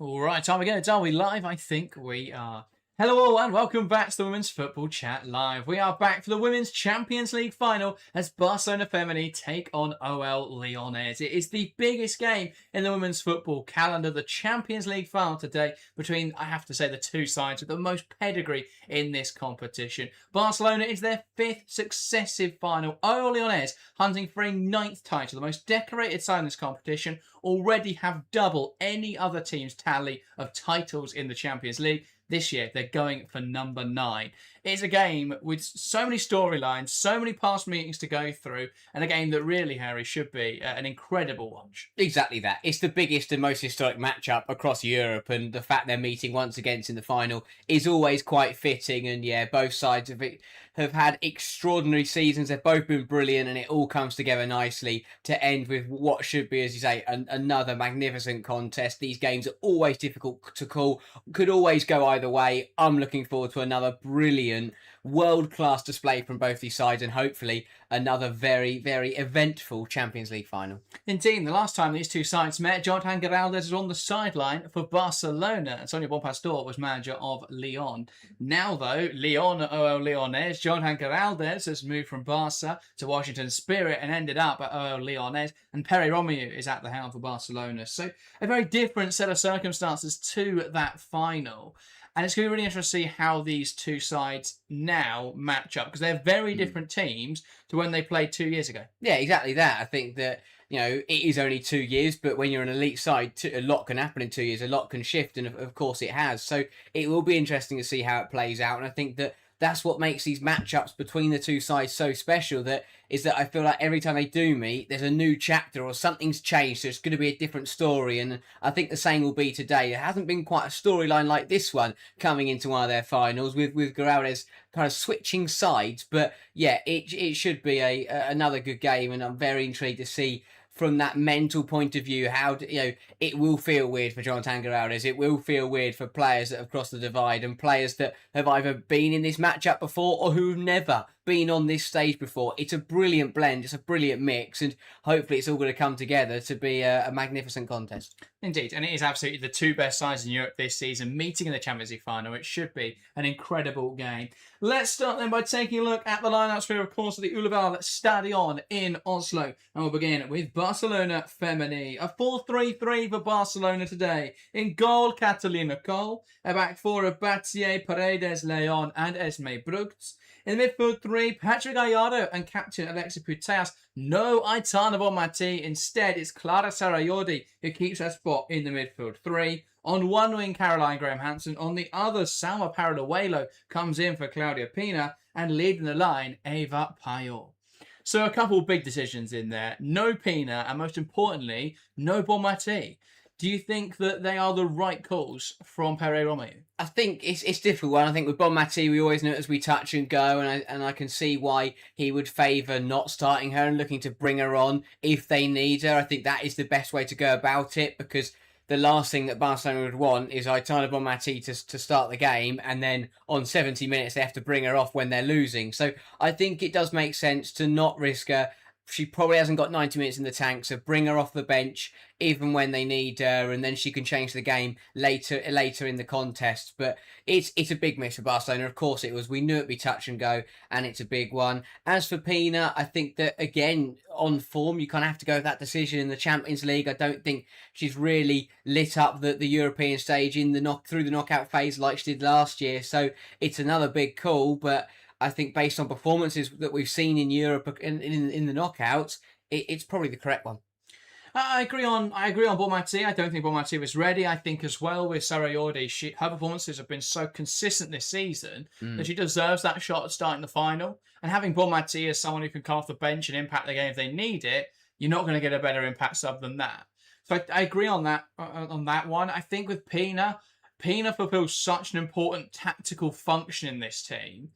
All right, time again. Are we live? I think we are. Hello all and welcome back to the Women's Football Chat Live. We are back for the Women's Champions League final as Barcelona Femení take on OL Lyonnes. It is the biggest game in the women's football calendar, the Champions League final today between, I have to say, the two sides with the most pedigree in this competition. Barcelona is their fifth successive final. OL Lyonnes, hunting for a ninth title, the most decorated side in this competition, already have double any other team's tally of titles in the Champions League. This year, they're going for number 9. It's a game with so many storylines, so many past meetings to go through, and a game that really, Harry, should be an incredible watch. Exactly that. It's the biggest and most historic matchup across Europe, and the fact they're meeting once again in the final is always quite fitting. And yeah, both sides of it have had extraordinary seasons. They've both been brilliant, and it all comes together nicely to end with what should be, as you say, another magnificent contest. These games are always difficult to call, could always go either way. I'm looking forward to another brilliant world-class display from both these sides, and hopefully another very, very eventful Champions League final. Indeed, the last time these two sides met, Jonatan Giraldez was on the sideline for Barcelona, and Sonia Bonpastor was manager of Lyon. Now, though, Lyon at OL Lyonnes, Jonatan Giraldez has moved from Barca to Washington Spirit and ended up at OL Lyonnes, and Pere Romeu is at the helm for Barcelona. So, a very different set of circumstances to that final. And it's going to be really interesting to see how these two sides now match up, because they're very different teams to when they played 2 years ago. Yeah, exactly that. I think that, it is only 2 years, but when you're an elite side, a lot can happen in 2 years, a lot can shift, and of course it has. So it will be interesting to see how it plays out, and I think that that's what makes these matchups between the two sides so special, that I feel like every time they do meet, there's a new chapter or something's changed, so it's going to be a different story, and I think the same will be today. There hasn't been quite a storyline like this one coming into one of their finals, with Giraldez kind of switching sides, but yeah, it should be another good game, and I'm very intrigued to see from that mental point of view how it will feel weird for Jonatan Giraldez. It will feel weird for players that have crossed the divide, and players that have either been in this matchup before or who've never been on this stage before. It's a brilliant blend, it's a brilliant mix, and hopefully it's all going to come together to be a magnificent contest. Indeed, and it is absolutely the two best sides in Europe this season meeting in the Champions League final. It should be an incredible game. Let's start then by taking a look at the lineups for, of course, the UWCL Stadion in Oslo. And we'll begin with Barcelona Femení. A 4-3-3 for Barcelona today. In goal, Catalina Cole. A back four of Battier, Paredes, Leon and Esme Brugts. In the midfield three, Patrick Gallardo and captain Alexis Putellas. No Aitana Bonmatí. Instead, it's Clara Sarayodi who keeps her spot in the midfield three. On one wing, Caroline Graham-Hansen. On the other, Salma Paraluelo comes in for Claudia Pina. And leading the line, Eva Payot. So a couple of big decisions in there. No Pina, and most importantly, no Bonmatí. Do you think that they are the right calls from Pere Romeu? I think it's a difficult one. I think with Bonmatí, we always know it as we touch and go, and I can see why he would favour not starting her and looking to bring her on if they need her. I think that is the best way to go about it, because the last thing that Barcelona would want is Aitana Bonmatí to start the game, and then on 70 minutes they have to bring her off when they're losing. So I think it does make sense to not risk her. She probably hasn't got 90 minutes in the tank, so bring her off the bench even when they need her, and then she can change the game later in the contest. But it's a big miss for Barcelona. Of course it was. We knew it'd be touch and go, and it's a big one. As for Pina, I think that, again, on form, you kind of have to go with that decision in the Champions League. I don't think she's really lit up the European stage through the knockout phase like she did last year. So it's another big call, but I think based on performances that we've seen in Europe in the knockouts, it's probably the correct one. I agree on Bonmatí. I don't think Bonmatí was ready. I think as well with Sarayodi, her performances have been so consistent this season that she deserves that shot at starting the final. And having Bonmatí as someone who can come off the bench and impact the game if they need it, you're not going to get a better impact sub than that. So I agree on that one. I think with Pina fulfills such an important tactical function in this team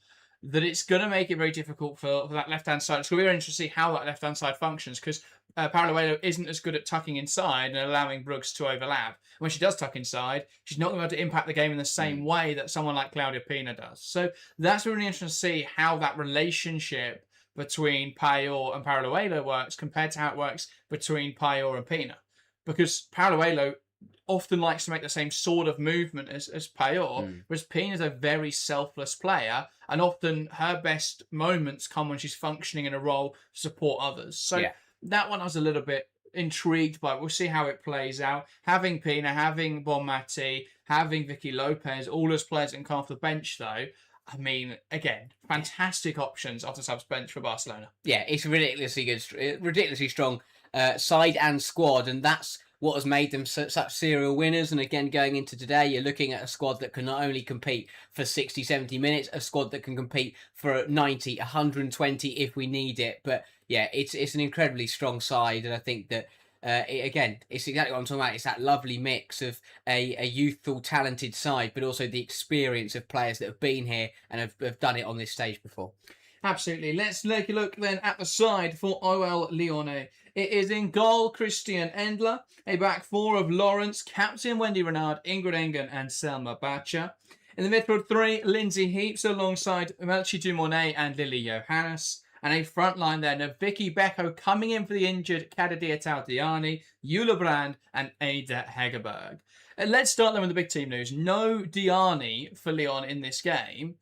that it's going to make it very difficult for that left-hand side. It's going to be very interesting to see how that left-hand side functions, because Paraluelo isn't as good at tucking inside and allowing Bruggs to overlap. When she does tuck inside, she's not going to be able to impact the game in the same way that someone like Claudia Pina does. So that's really interesting to see how that relationship between Payot and Paraluelo works compared to how it works between Payot and Pina. Because Paraluelo often likes to make the same sort of movement as Payor, Mm. whereas Pina's a very selfless player, and often her best moments come when she's functioning in a role to support others. So Yeah. that one I was a little bit intrigued by. We'll see how it plays out. Having Pina, having Bonmati, having Vicky Lopez, all as players that can come off the bench, though, I mean, again, fantastic options off the subs bench for Barcelona. Yeah, it's ridiculously good, ridiculously strong side and squad, and that's what has made them such serial winners. And again, going into today, you're looking at a squad that can not only compete for 60, 70 minutes, a squad that can compete for 90, 120 if we need it. But yeah, it's an incredibly strong side, and I think that again, it's exactly what I'm talking about. It's that lovely mix of a youthful, talented side, but also the experience of players that have been here and have done it on this stage before. Absolutely. Let's take a look then at the side for OL Lyonnes. It is in goal Christian Endler, a back four of Lawrence, captain Wendy Renard, Ingrid Engen and Selma Bacha. In the midfield three, Lindsay Heaps alongside Melchi Dumornay and Lily Johannes. And a front line then of Vicky Becco coming in for the injured Kadadia Taudiani, Eula Brand and Ada Hegerberg. Let's start then with the big team news. No Diani for Lyon in this game.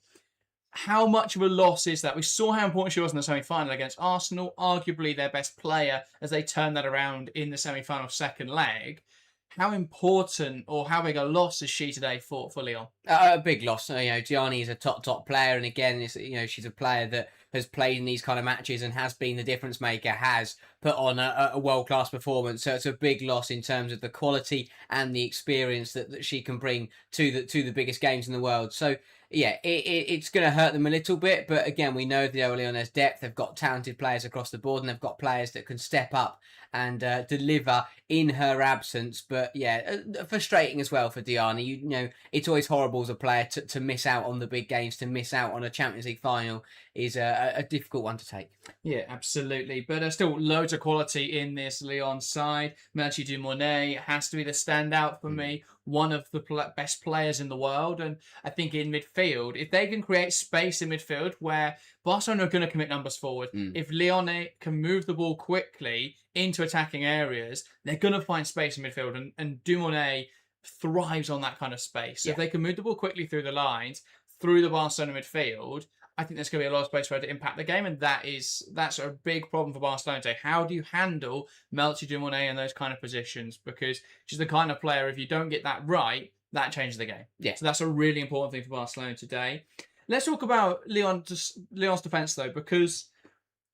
How much of a loss is that? We saw how important she was in the semi-final against Arsenal, arguably their best player, as they turned that around in the semi-final second leg. How important or how big a loss is she today for Lyon? A big loss. Gianni is a top player, and again, she's a player that has played in these kind of matches and has been the difference maker, has put on a world class performance. So it's a big loss in terms of the quality and the experience that she can bring to the biggest games in the world. So yeah, it's going to hurt them a little bit, but again, we know the OL Lyonnes depth. They've got talented players across the board, and they've got players that can step up and deliver in her absence. But yeah, frustrating as well for Diani. You know, it's always horrible as a player to miss out on the big games, to miss out on a Champions League final is a difficult one to take. Yeah, absolutely. But still loads of quality in this Lyon side. Melchi Dumornay has to be the standout for me. One of the best players in the world. And I think in midfield, if they can create space in midfield where Barcelona are going to commit numbers forward, if Lyon can move the ball quickly into attacking areas, they're going to find space in midfield. And Dumornay thrives on that kind of space. So if they can move the ball quickly through the lines, through the Barcelona midfield, I think there's going to be a lot of space for her to impact the game, and that's a big problem for Barcelona today. How do you handle Melchi Dumornay in those kind of positions? Because she's the kind of player, if you don't get that right, that changes the game. Yeah. So that's a really important thing for Barcelona today. Let's talk about Lyon's defence, though, because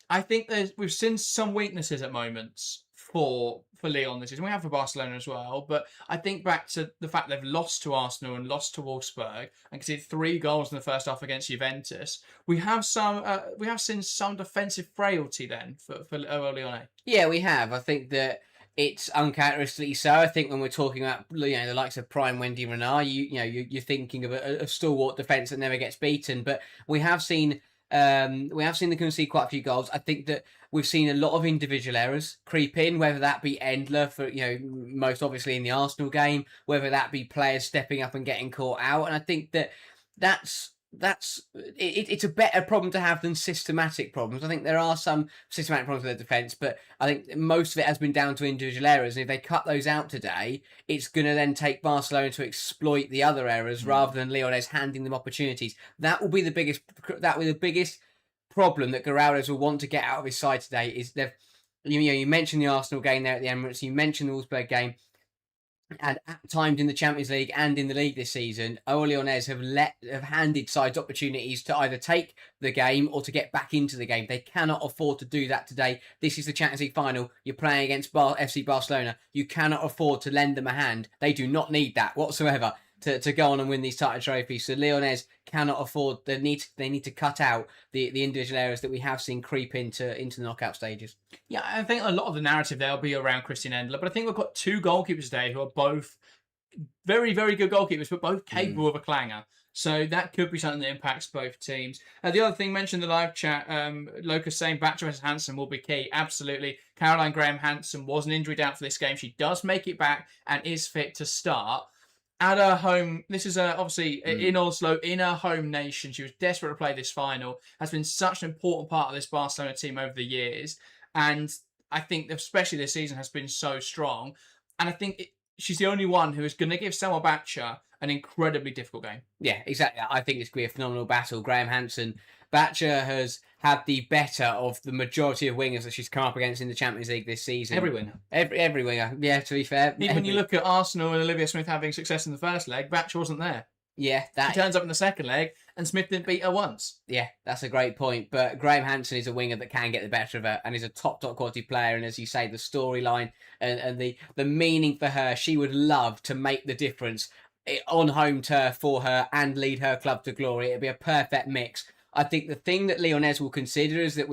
I think we've seen some weaknesses at moments for Lyon this season. We have for Barcelona as well, but I think back to the fact they've lost to Arsenal and lost to Wolfsburg and conceded 3 goals in the first half against Juventus. We have seen some defensive frailty then for OL Lyonnais. Yeah, we have. I think that it's uncharacteristically so. I think when we're talking about the likes of prime Wendy Renard, you're thinking of a stalwart defence that never gets beaten. But we have seen them concede quite a few goals. I think that we've seen a lot of individual errors creep in, whether that be Endler for most obviously in the Arsenal game, whether that be players stepping up and getting caught out. And I think it's a better problem to have than systematic problems. I think there are some systematic problems with their defence, but I think most of it has been down to individual errors. And if they cut those out today, it's going to then take Barcelona to exploit the other errors rather than Lyonnes handing them opportunities. That will be the biggest problem that Giraldez will want to get out of his side today. Is you mentioned the Arsenal game there at the Emirates, you mentioned the Wolfsburg game. And at times in the Champions League and in the league this season, OL Lyonnes have handed sides opportunities to either take the game or to get back into the game. They cannot afford to do that today. This is the Champions League final. You're playing against FC Barcelona. You cannot afford to lend them a hand. They do not need that whatsoever to go on and win these title trophies. So Lyonnes cannot afford. They need to cut out the individual errors that we have seen creep into the knockout stages. Yeah, I think a lot of the narrative there will be around Christian Endler, but I think we've got 2 goalkeepers today who are both very, very good goalkeepers, but both capable of a clanger. So that could be something that impacts both teams. The other thing mentioned in the live chat, Locus saying Batcher versus Hansen will be key. Absolutely. Caroline Graham Hansen was an injury out for this game. She does make it back and is fit to start. At her home, this is obviously in Oslo, in her home nation. She was desperate to play this final. Has been such an important part of this Barcelona team over the years. And I think especially this season has been so strong. And I think she's the only one who is going to give Batcher an incredibly difficult game. Yeah, exactly. I think it's going to be a phenomenal battle. Graham Hansen, Batcher has had the better of the majority of wingers that she's come up against in the Champions League this season. Every winner. Every winger. Yeah, to be fair. Even when you look at Arsenal and Olivia Smith having success in the first leg, Batcher wasn't there. Yeah, she turns up in the second leg, and Smith didn't beat her once. Yeah, that's a great point. But Graham Hansen is a winger that can get the better of her, and is a top quality player. And as you say, the storyline and the meaning for her, she would love to make the difference on home turf for her and lead her club to glory. It'd be a perfect mix. I think the thing that Lyonnes will consider is that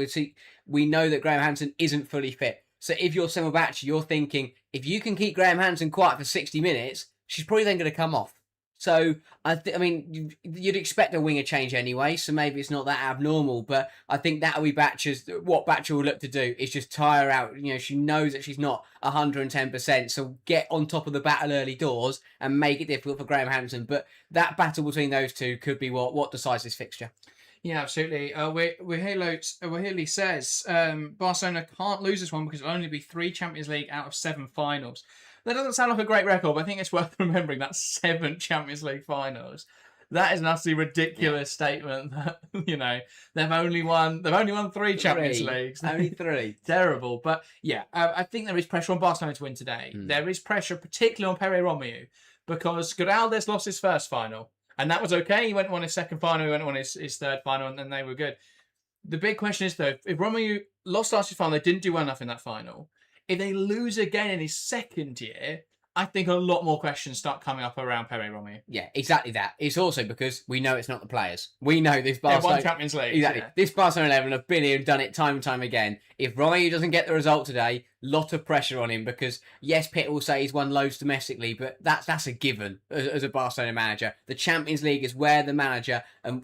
we know that Graham Hansen isn't fully fit. So if you're Semel Batcher, you're thinking, if you can keep Graham Hansen quiet for 60 minutes, she's probably then going to come off. So, I mean, you'd expect a winger change anyway, so maybe it's not that abnormal, but I think that'll be what Batcher will look to do is just tire her out. You know, she knows that she's not 110%, so get on top of the battle early doors and make it difficult for Graham Hansen. But that battle between those two could be what decides this fixture. Yeah, absolutely. Wahili says Barcelona can't lose this one because it'll only be 3 Champions League out of 7 finals. That doesn't sound like a great record, but I think it's worth remembering that 7 Champions League finals. That is an utterly ridiculous statement. That they've only won 3 Champions Leagues. Only 3. Terrible, but yeah, I think there is pressure on Barcelona to win today. There is pressure, particularly on Pere Romeu, because Giraldez lost his first final, and that was okay. He went and won his second final. He went and won his third final, and then they were good. The big question is though, if Romeu lost last year's final, they didn't do well enough in that final. If they lose again in his second year, I think a lot more questions start coming up around Pere Romeu. Yeah, exactly that. It's also because we know it's not the players. We know this Barcelona... Won Champions League. Exactly. Yeah. This Barcelona 11 have been here and done it time and time again. If Romeu doesn't get the result today, lot of pressure on him because, yes, Pitt will say he's won loads domestically, but that's a given as a Barcelona manager. The Champions League is where the manager, and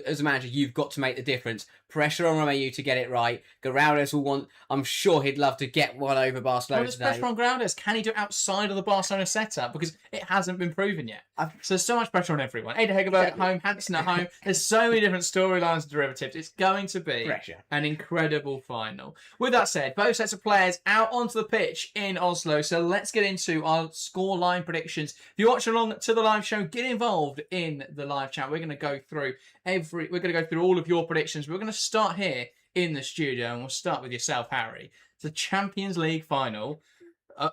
as a manager, you've got to make the difference. Pressure on Romeu to get it right. Giraldez will want... I'm sure he'd love to get one over Barcelona there's today. pressure on Giraldez. Can he do it outside of the Barcelona setup? Because it hasn't been proven yet. So there's so much pressure on everyone. Ada Hegerberg at home, Hansen at home. There's so many different storylines and derivatives. It's going to be an incredible final. With that said, both sets of players out onto the pitch in Oslo. So let's get into our score line predictions. If you watch along to the live show, get involved in the live chat. We're going to go through all of your predictions. We're going to start here in the studio, and we'll start with yourself, Harry. It's the Champions League final.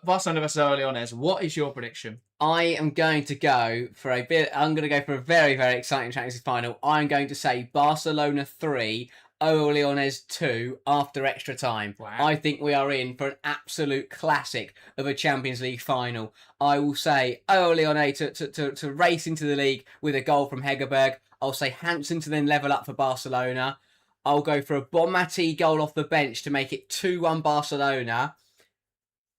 Barcelona versus OL Lyonnes. What is your prediction? I am going to go for a very, very exciting Champions League final. I'm going to say Barcelona 3, OL Lyonnes 2 after extra time. Wow. I think we are in for an absolute classic of a Champions League final. I will say OL Lyonnes to race into the league with a goal from Hegerberg. I'll say Hansen to then level up for Barcelona. I'll go for a Bonmati goal off the bench to make it 2-1 Barcelona.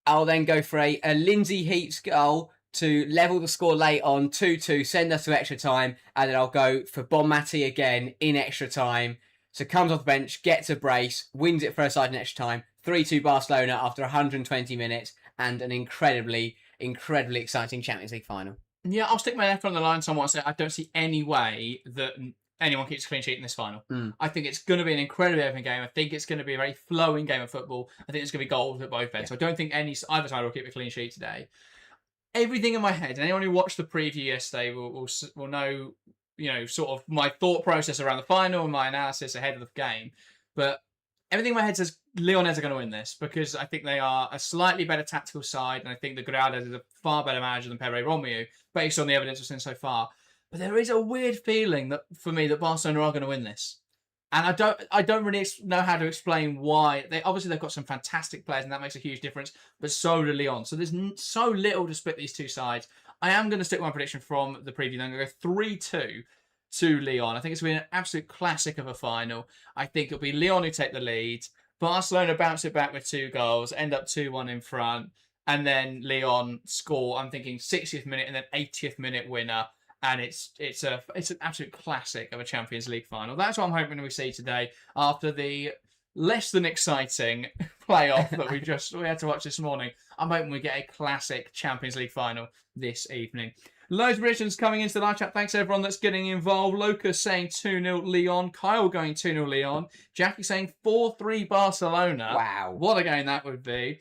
I'll then go for a Lindsay Heaps goal to level the score late on, 2-2, send us to extra time. And then I'll go for Bonmati again in extra time. So comes off the bench, gets a brace, wins it first side in extra time. 3-2 Barcelona after 120 minutes and an incredibly, incredibly exciting Champions League final. Yeah, I'll stick my neck on the line somewhat and say I don't see any way that anyone keeps a clean sheet in this final. I think it's going to be an incredibly open game. I think it's going to be a very flowing game of football. I think it's going to be goals at both ends. So I don't think either side will keep a clean sheet today. Everything in my head, and anyone who watched the preview yesterday will know, sort of my thought process around the final and my analysis ahead of the game. But everything in my head says Lyonnes are going to win this because I think they are a slightly better tactical side, and I think that Giraldez is a far better manager than Pere Romeu based on the evidence we've seen so far. But there is a weird feeling that for me that Barcelona are going to win this, and I don't really know how to explain why. They've got some fantastic players, and that makes a huge difference. But so do Lyon. So there's so little to split these two sides. I am going to stick with my prediction from the preview. I'm going to go 3-2 to Lyon. I think it's going to be an absolute classic of a final. I think it'll be Lyon who take the lead. Barcelona bounce it back with 2 goals, end up 2-1 in front, and then Lyon score. I'm thinking 60th minute and then 80th minute winner. And it's an absolute classic of a Champions League final. That's what I'm hoping we see today after the less than exciting playoff that we had to watch this morning. I'm hoping we get a classic Champions League final this evening. Loads of predictions coming into the live chat. Thanks everyone that's getting involved. Lucas saying 2-0 Lyon. Kyle going 2-0 Lyon. Jackie saying 4-3 Barcelona. Wow. What a game that would be.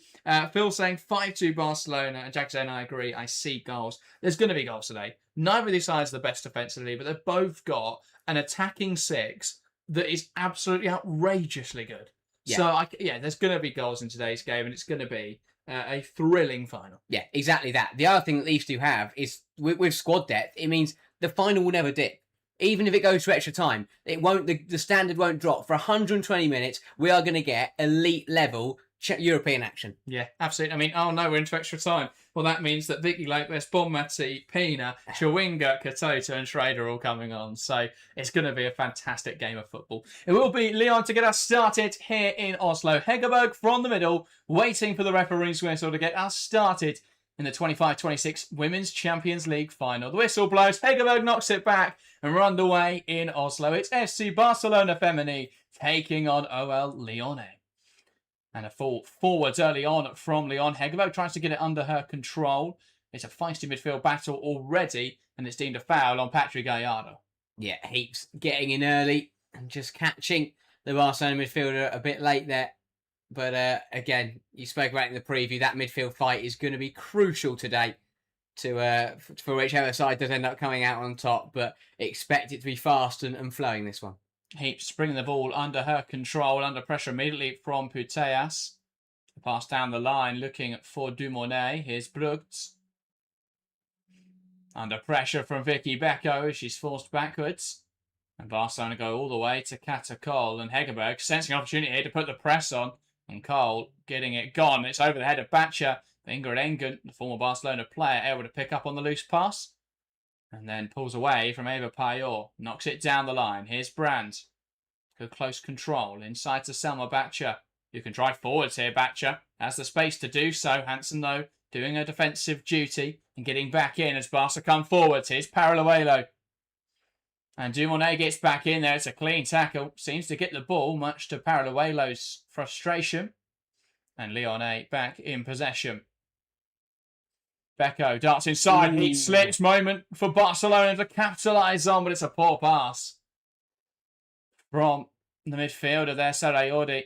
Phil saying 5-2 Barcelona. And Jackie saying, I agree, I see goals. There's going to be goals today. Neither of these sides are the best defensively, but they've both got an attacking six that is absolutely outrageously good. Yeah. So, there's going to be goals in today's game, and it's going to be a thrilling final. Yeah, exactly that. The other thing that these two have is with squad depth, it means the final will never dip. Even if it goes to extra time, it won't. The standard won't drop. For 120 minutes, we are going to get elite level European action. Yeah, absolutely. I mean, oh no, we're into extra time. Well, that means that Vicky Lopez, Bonmati, Pina, Chawinga, Katoto and Schrader are all coming on. So it's going to be a fantastic game of football. It will be Lyon to get us started here in Oslo. Hegerberg from the middle, waiting for the referee's whistle to get us started in the 25-26 Women's Champions League final. The whistle blows, Hegerberg knocks it back, and we're underway in Oslo. It's FC Barcelona Femini taking on OL Lyonnes. And a forwards early on from Lyon. Hegerberg tries to get it under her control. It's a feisty midfield battle already, and it's deemed a foul on Patrick Gallardo. Yeah, Heaps getting in early and just catching the Barcelona midfielder a bit late there. But again, you spoke about it in the preview, that midfield fight is going to be crucial today for whichever side does end up coming out on top. But expect it to be fast and flowing, this one. Heaps bringing the ball under her control, under pressure immediately from Puteas. Pass down the line, looking for Dumonet. Here's Brugts. Under pressure from Vicky Becco. She's forced backwards. And Barcelona go all the way to Katakol. And Hegerberg sensing an opportunity here to put the press on. And Cole getting it gone. It's over the head of Batcher. Ingrid Engen, the former Barcelona player, able to pick up on the loose pass. And then pulls away from Eva Payot. Knocks it down the line. Here's Brand. Good close control. Inside to Selma Batcher. You can drive forwards here, Batcher. Has the space to do so. Hansen, though, doing her defensive duty and getting back in as Barca come forwards. Here's Paraluelo. And Dumonet gets back in there. It's a clean tackle. Seems to get the ball, much to Paraluelo's frustration. And Lyonnais back in possession. Becco darts inside. He slips. Moment for Barcelona to capitalise on, but it's a poor pass from the midfielder there, Sarayodi.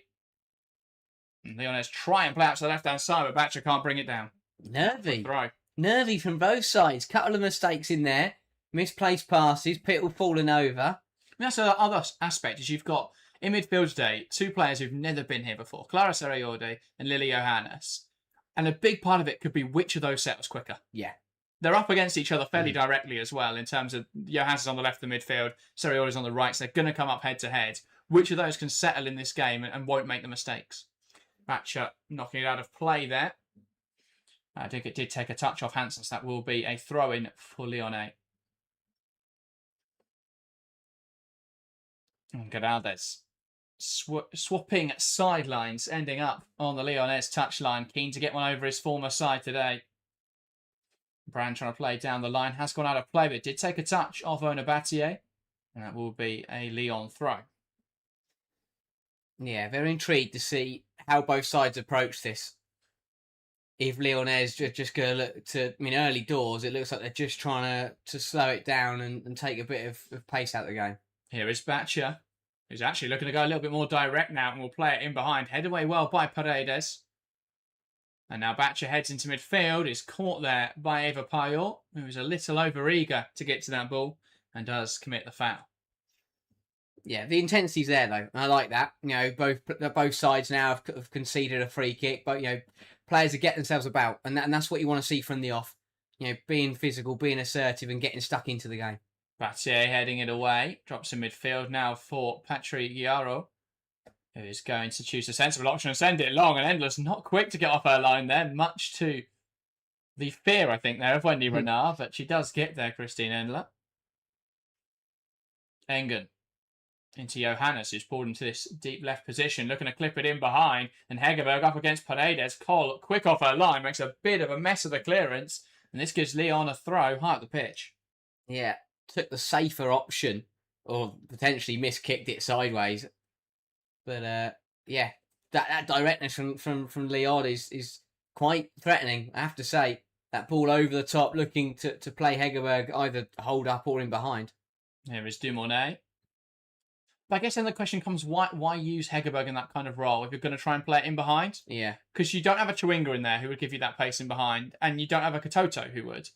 Lyonnais try and play out to the left-hand side, but Batcher can't bring it down. Nervy from both sides. Couple of mistakes in there. Misplaced passes. People falling over. That's the other aspect, is you've got, in midfield today, two players who've never been here before. Clara Sarayodi and Lily Johannes. And a big part of it could be which of those settles quicker. Yeah. They're up against each other fairly directly as well, in terms of Johannes is on the left of the midfield, Sarayodi is on the right, so they're going to come up head-to-head. Which of those can settle in this game and won't make the mistakes? Batcher knocking it out of play there. I think it did take a touch off Hansen, so that will be a throw-in for Lyonnais. And Giraldez swapping sidelines, ending up on the Lyonnais touchline. Keen to get one over his former side today. Brand trying to play down the line. Has gone out of play, but it did take a touch off Ona Battier. And that will be a Lyon throw. Yeah, very intrigued to see how both sides approach this. If Lyonnais just going to look to, early doors, it looks like they're just trying to slow it down and take a bit of pace out of the game. Here is Batcher, who's actually looking to go a little bit more direct now and will play it in behind. Headed away well by Paredes. And now Batcher heads into midfield, is caught there by Eva Payot, who is a little overeager to get to that ball and does commit the foul. Yeah, the intensity's there though. I like that. Both sides now have conceded a free kick, but players are getting themselves about, and that's what you want to see from the off. Being physical, being assertive, and getting stuck into the game. Battier heading it away, drops in midfield now for Patrick Guillaro, who is going to choose a sensible option and send it long and endless. Not quick to get off her line there, much to the fear, I think, there of Wendy Renard, but she does get there, Christine Endler. Engen into Johannes, who's pulled into this deep left position, looking to clip it in behind, and Hegerberg up against Paredes. Cole, quick off her line, makes a bit of a mess of the clearance, and this gives Lyon a throw high up the pitch. Yeah, took the safer option, or potentially miskicked it sideways. But that directness from Lyon is quite threatening, I have to say. that ball over the top, looking to play Hegerberg either hold up or in behind. Here is Dumoulin. But I guess then the question comes, why use Hegerberg in that kind of role if you're going to try and play it in behind? Yeah. Because you don't have a Chewinga in there who would give you that pace in behind, and you don't have a Katoto who would.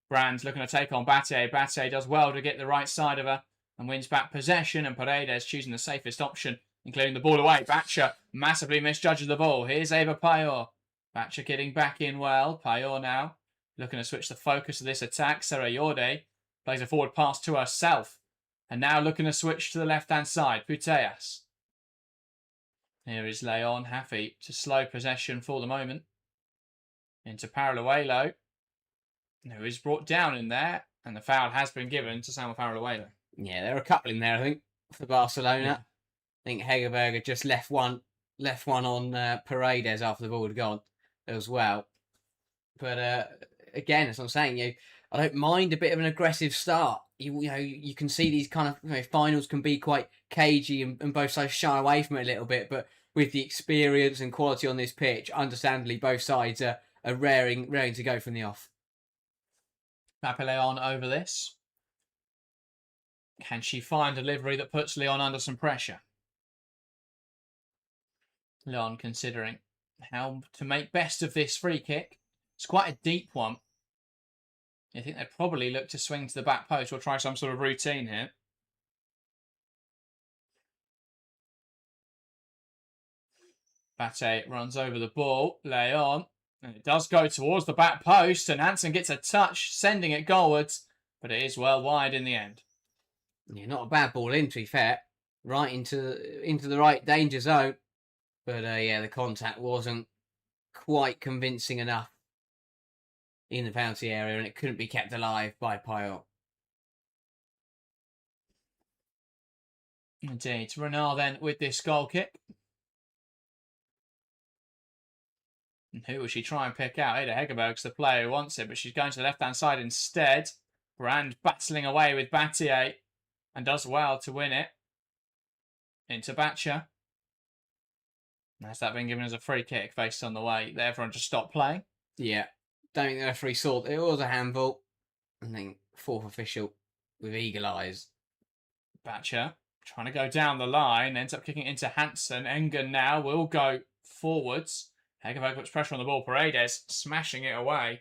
Brand's looking to take on Bate. Bate does well to get the right side of her and wins back possession, and Paredes choosing the safest option, including the ball away. Batcher massively misjudges the ball. Here's Eva Payor. Batcher getting back in well. Payor now looking to switch the focus of this attack. Sarah Yorde plays a forward pass to herself. And now looking to switch to the left-hand side. Puteas. Here is Lyon, happy to slow possession for the moment. Into Paraluelo, who is brought down in there. And the foul has been given to Samuel Paraluelo. Yeah, there are a couple in there, I think, for Barcelona. Yeah. I think Hegerberg had just left one on Paredes after the ball had gone as well. But again, as I'm saying, I don't mind a bit of an aggressive start. You can see these kind of finals can be quite cagey and both sides shy away from it a little bit. But with the experience and quality on this pitch, understandably, both sides are raring to go from the off. Papillon over this. Can she find a delivery that puts Lyon under some pressure? Lyon considering how to make best of this free kick. It's quite a deep one. I think they probably look to swing to the back post or try some sort of routine here. Bate runs over the ball. Lyon. And it does go towards the back post. And Hansen gets a touch, sending it goalwards. But it is well wide in the end. Yeah, not a bad ball in, to be fair. Right into the right danger zone. But yeah, the contact wasn't quite convincing enough in the penalty area, and it couldn't be kept alive by Payot. Indeed. Renard then with this goal kick. And who will she try and pick out? Ada Hegerberg's the player who wants it, but she's going to the left-hand side instead. Brand battling away with Battier and does well to win it. Into Batcher. Has that been given as a free kick based on the way that everyone just stopped playing? Yeah. Don't think the referee saw it. It was a handball. I think fourth official with eagle eyes. Batcher trying to go down the line. Ends up kicking it into Hansen. Engen now will go forwards. Hegerberg puts pressure on the ball. Paredes smashing it away.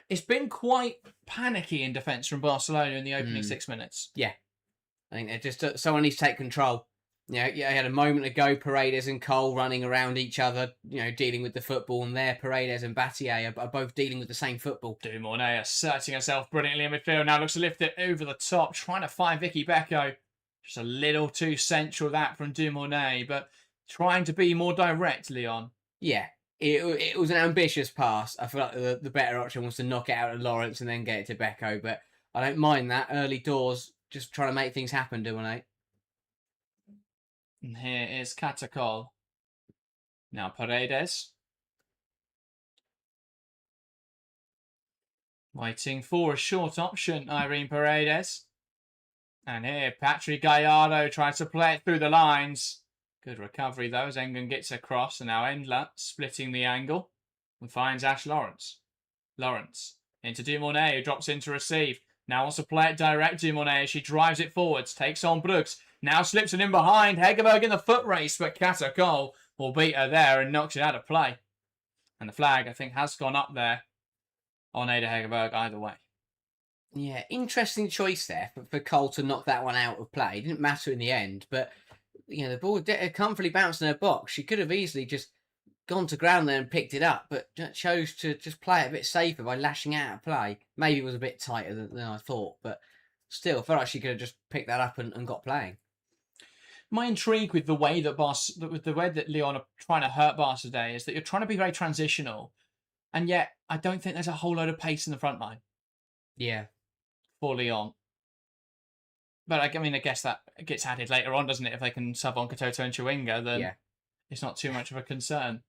It's been quite panicky in defence from Barcelona in the opening 6 minutes. Yeah. I think they're just someone needs to take control. Yeah, I had a moment ago, Paredes and Cole running around each other, dealing with the football, and there Paredes and Battier are both dealing with the same football. Dumoulin asserting herself brilliantly in midfield, now looks to lift it over the top, trying to find Vicky Becco. Just a little too central that from Dumoulin, but trying to be more direct, Lyon. Yeah, it was an ambitious pass. I feel like the better option was to knock it out of Lawrence and then get it to Becco, but I don't mind that. Early doors, just trying to make things happen, Dumoulin. And here is Catacol. Now Paredes. Waiting for a short option, Irene Paredes. And here, Patrick Gallardo tries to play it through the lines. Good recovery, though, as Engen gets across. And now Endler splitting the angle and finds Ash Lawrence. Lawrence into Dumoulin, who drops in to receive. Now wants to play it direct, Dumoulin, as she drives it forwards. Takes on Brooks. Now slips it in behind. Hegerberg in the foot race, but Catacol will beat her there and knocks it out of play. And the flag, I think, has gone up there on Ada Hegerberg either way. Yeah, interesting choice there for Cole to knock that one out of play. It didn't matter in the end, but the ball comfortably bounced in her box. She could have easily just gone to ground there and picked it up, but chose to just play it a bit safer by lashing out of play. Maybe it was a bit tighter than I thought, but still, I felt like she could have just picked that up and got playing. My intrigue with the way that Lyon are trying to hurt Barca today is that you're trying to be very transitional, and yet I don't think there's a whole load of pace in the front line. Yeah. For Lyon. But I guess that gets added later on, doesn't it? If they can sub on Katoto and Chewinga, then it's not too much of a concern.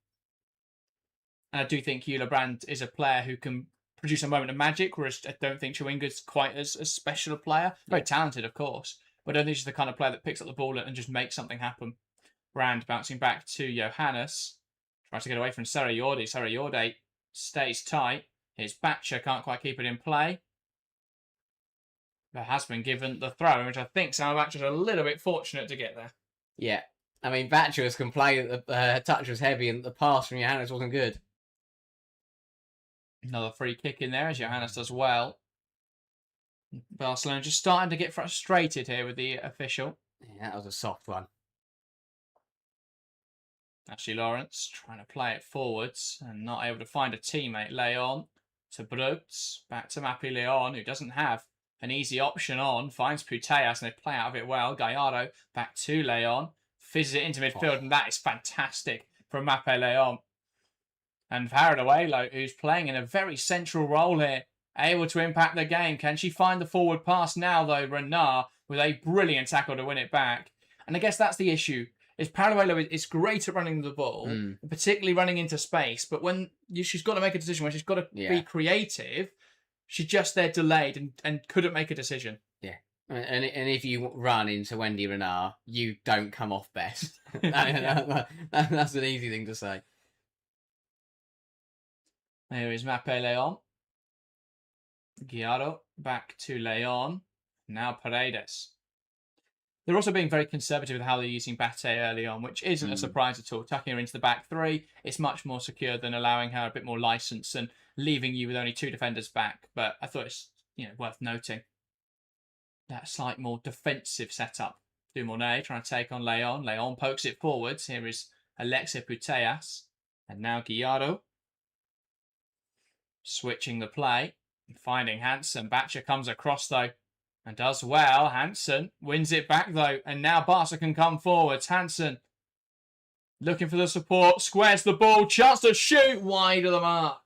And I do think Eula Brand is a player who can produce a moment of magic, whereas I don't think Chewinga's quite as special a player. Very talented, of course. But I don't think she's the kind of player that picks up the ball and just makes something happen. Brand bouncing back to Johannes. Tries to get away from Sarah Yorde. Sarah Yorde stays tight. Here's Batcher, can't quite keep it in play. But has been given the throw, which I think Sam Batcher's a little bit fortunate to get there. Yeah. I mean, Batcher was complaining that the touch was heavy and the pass from Johannes wasn't good. Another free kick in there as Johannes does well. Barcelona just starting to get frustrated here with the official. Yeah, that was a soft one. Ashley Lawrence trying to play it forwards and not able to find a teammate. Lyon to Brooks. Back to Mappy Lyon, who doesn't have an easy option on. Finds Putellas and they play out of it well. Gallardo back to Lyon. Fizzes it into midfield, and that is fantastic from Mappé Lyon. And Paraduelo, who's playing in a very central role here, able to impact the game. Can she find the forward pass now, though? Renard with a brilliant tackle to win it back. And I guess that's the issue. Is Paraduelo is great at running the ball, particularly running into space. But when she's got to make a decision, when she's got to be creative, she's just there delayed and couldn't make a decision. Yeah. And if you run into Wendy Renard, you don't come off best. That's an easy thing to say. Here is Mappé Lyon. Guiado back to Lyon. Now Paredes. They're also being very conservative with how they're using Bate early on, which isn't a surprise at all. Tucking her into the back three, it's much more secure than allowing her a bit more license and leaving you with only two defenders back. But I thought it's worth noting that slight more defensive setup. Dumournet trying to take on Lyon. Lyon pokes it forwards. Here is Alexia Putellas. And now Guiado. Switching the play. Finding Hansen. Batcher comes across though. And does well. Hansen wins it back though. And now Barca can come forwards. Hansen looking for the support. Squares the ball. Chance to shoot. Wide of the mark.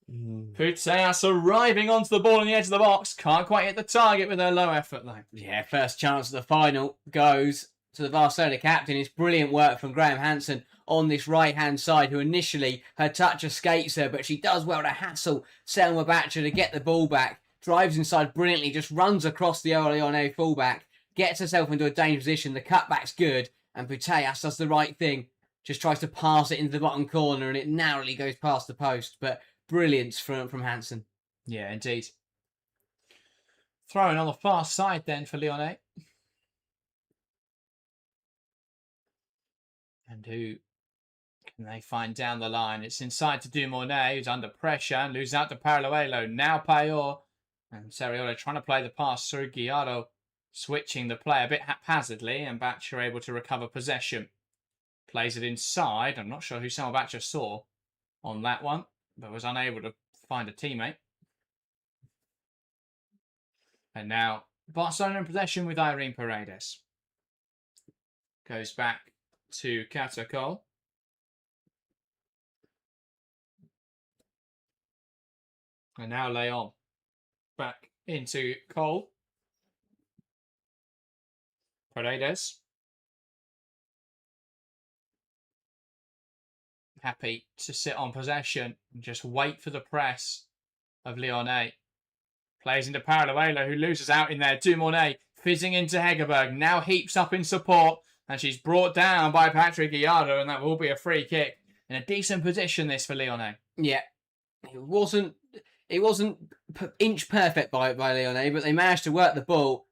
Putellas arriving onto the ball on the edge of the box. Can't quite hit the target with their low effort though. Yeah, first chance of the final goes to the Barcelona captain. It's brilliant work from Graham Hansen on this right-hand side, who initially her touch escapes her, but she does well to hassle Selma Batcher to get the ball back. Drives inside brilliantly, just runs across the OL Lyonnes fullback, gets herself into a dangerous position. The cutback's good, and Putellas does the right thing. Just tries to pass it into the bottom corner, and it narrowly goes past the post. But brilliance from Hansen. Yeah, indeed. Throwing on the far side then for Lyonnais. And who can they find down the line? It's inside to Dumournet, who's under pressure and loses out to Paraduelo. Now Payor and Seriolo trying to play the pass through. Guiado switching the play a bit haphazardly, and Batcher able to recover possession. Plays it inside. I'm not sure who Selma Batcher saw on that one, but was unable to find a teammate. And now Barcelona in possession with Irene Paredes. Goes back to Catacol. And now Lyon back into Cole. Paredes. Happy to sit on possession and just wait for the press of Lyonnais. Plays into Paraduelo, who loses out in there. Dumournet fizzing into Hegerberg. Now heaps up in support. And she's brought down by Patrick Guiado, and that will be a free kick. In a decent position, this for Lyonnais. Yeah. It wasn't inch perfect by Lyonnais, but they managed to work the ball.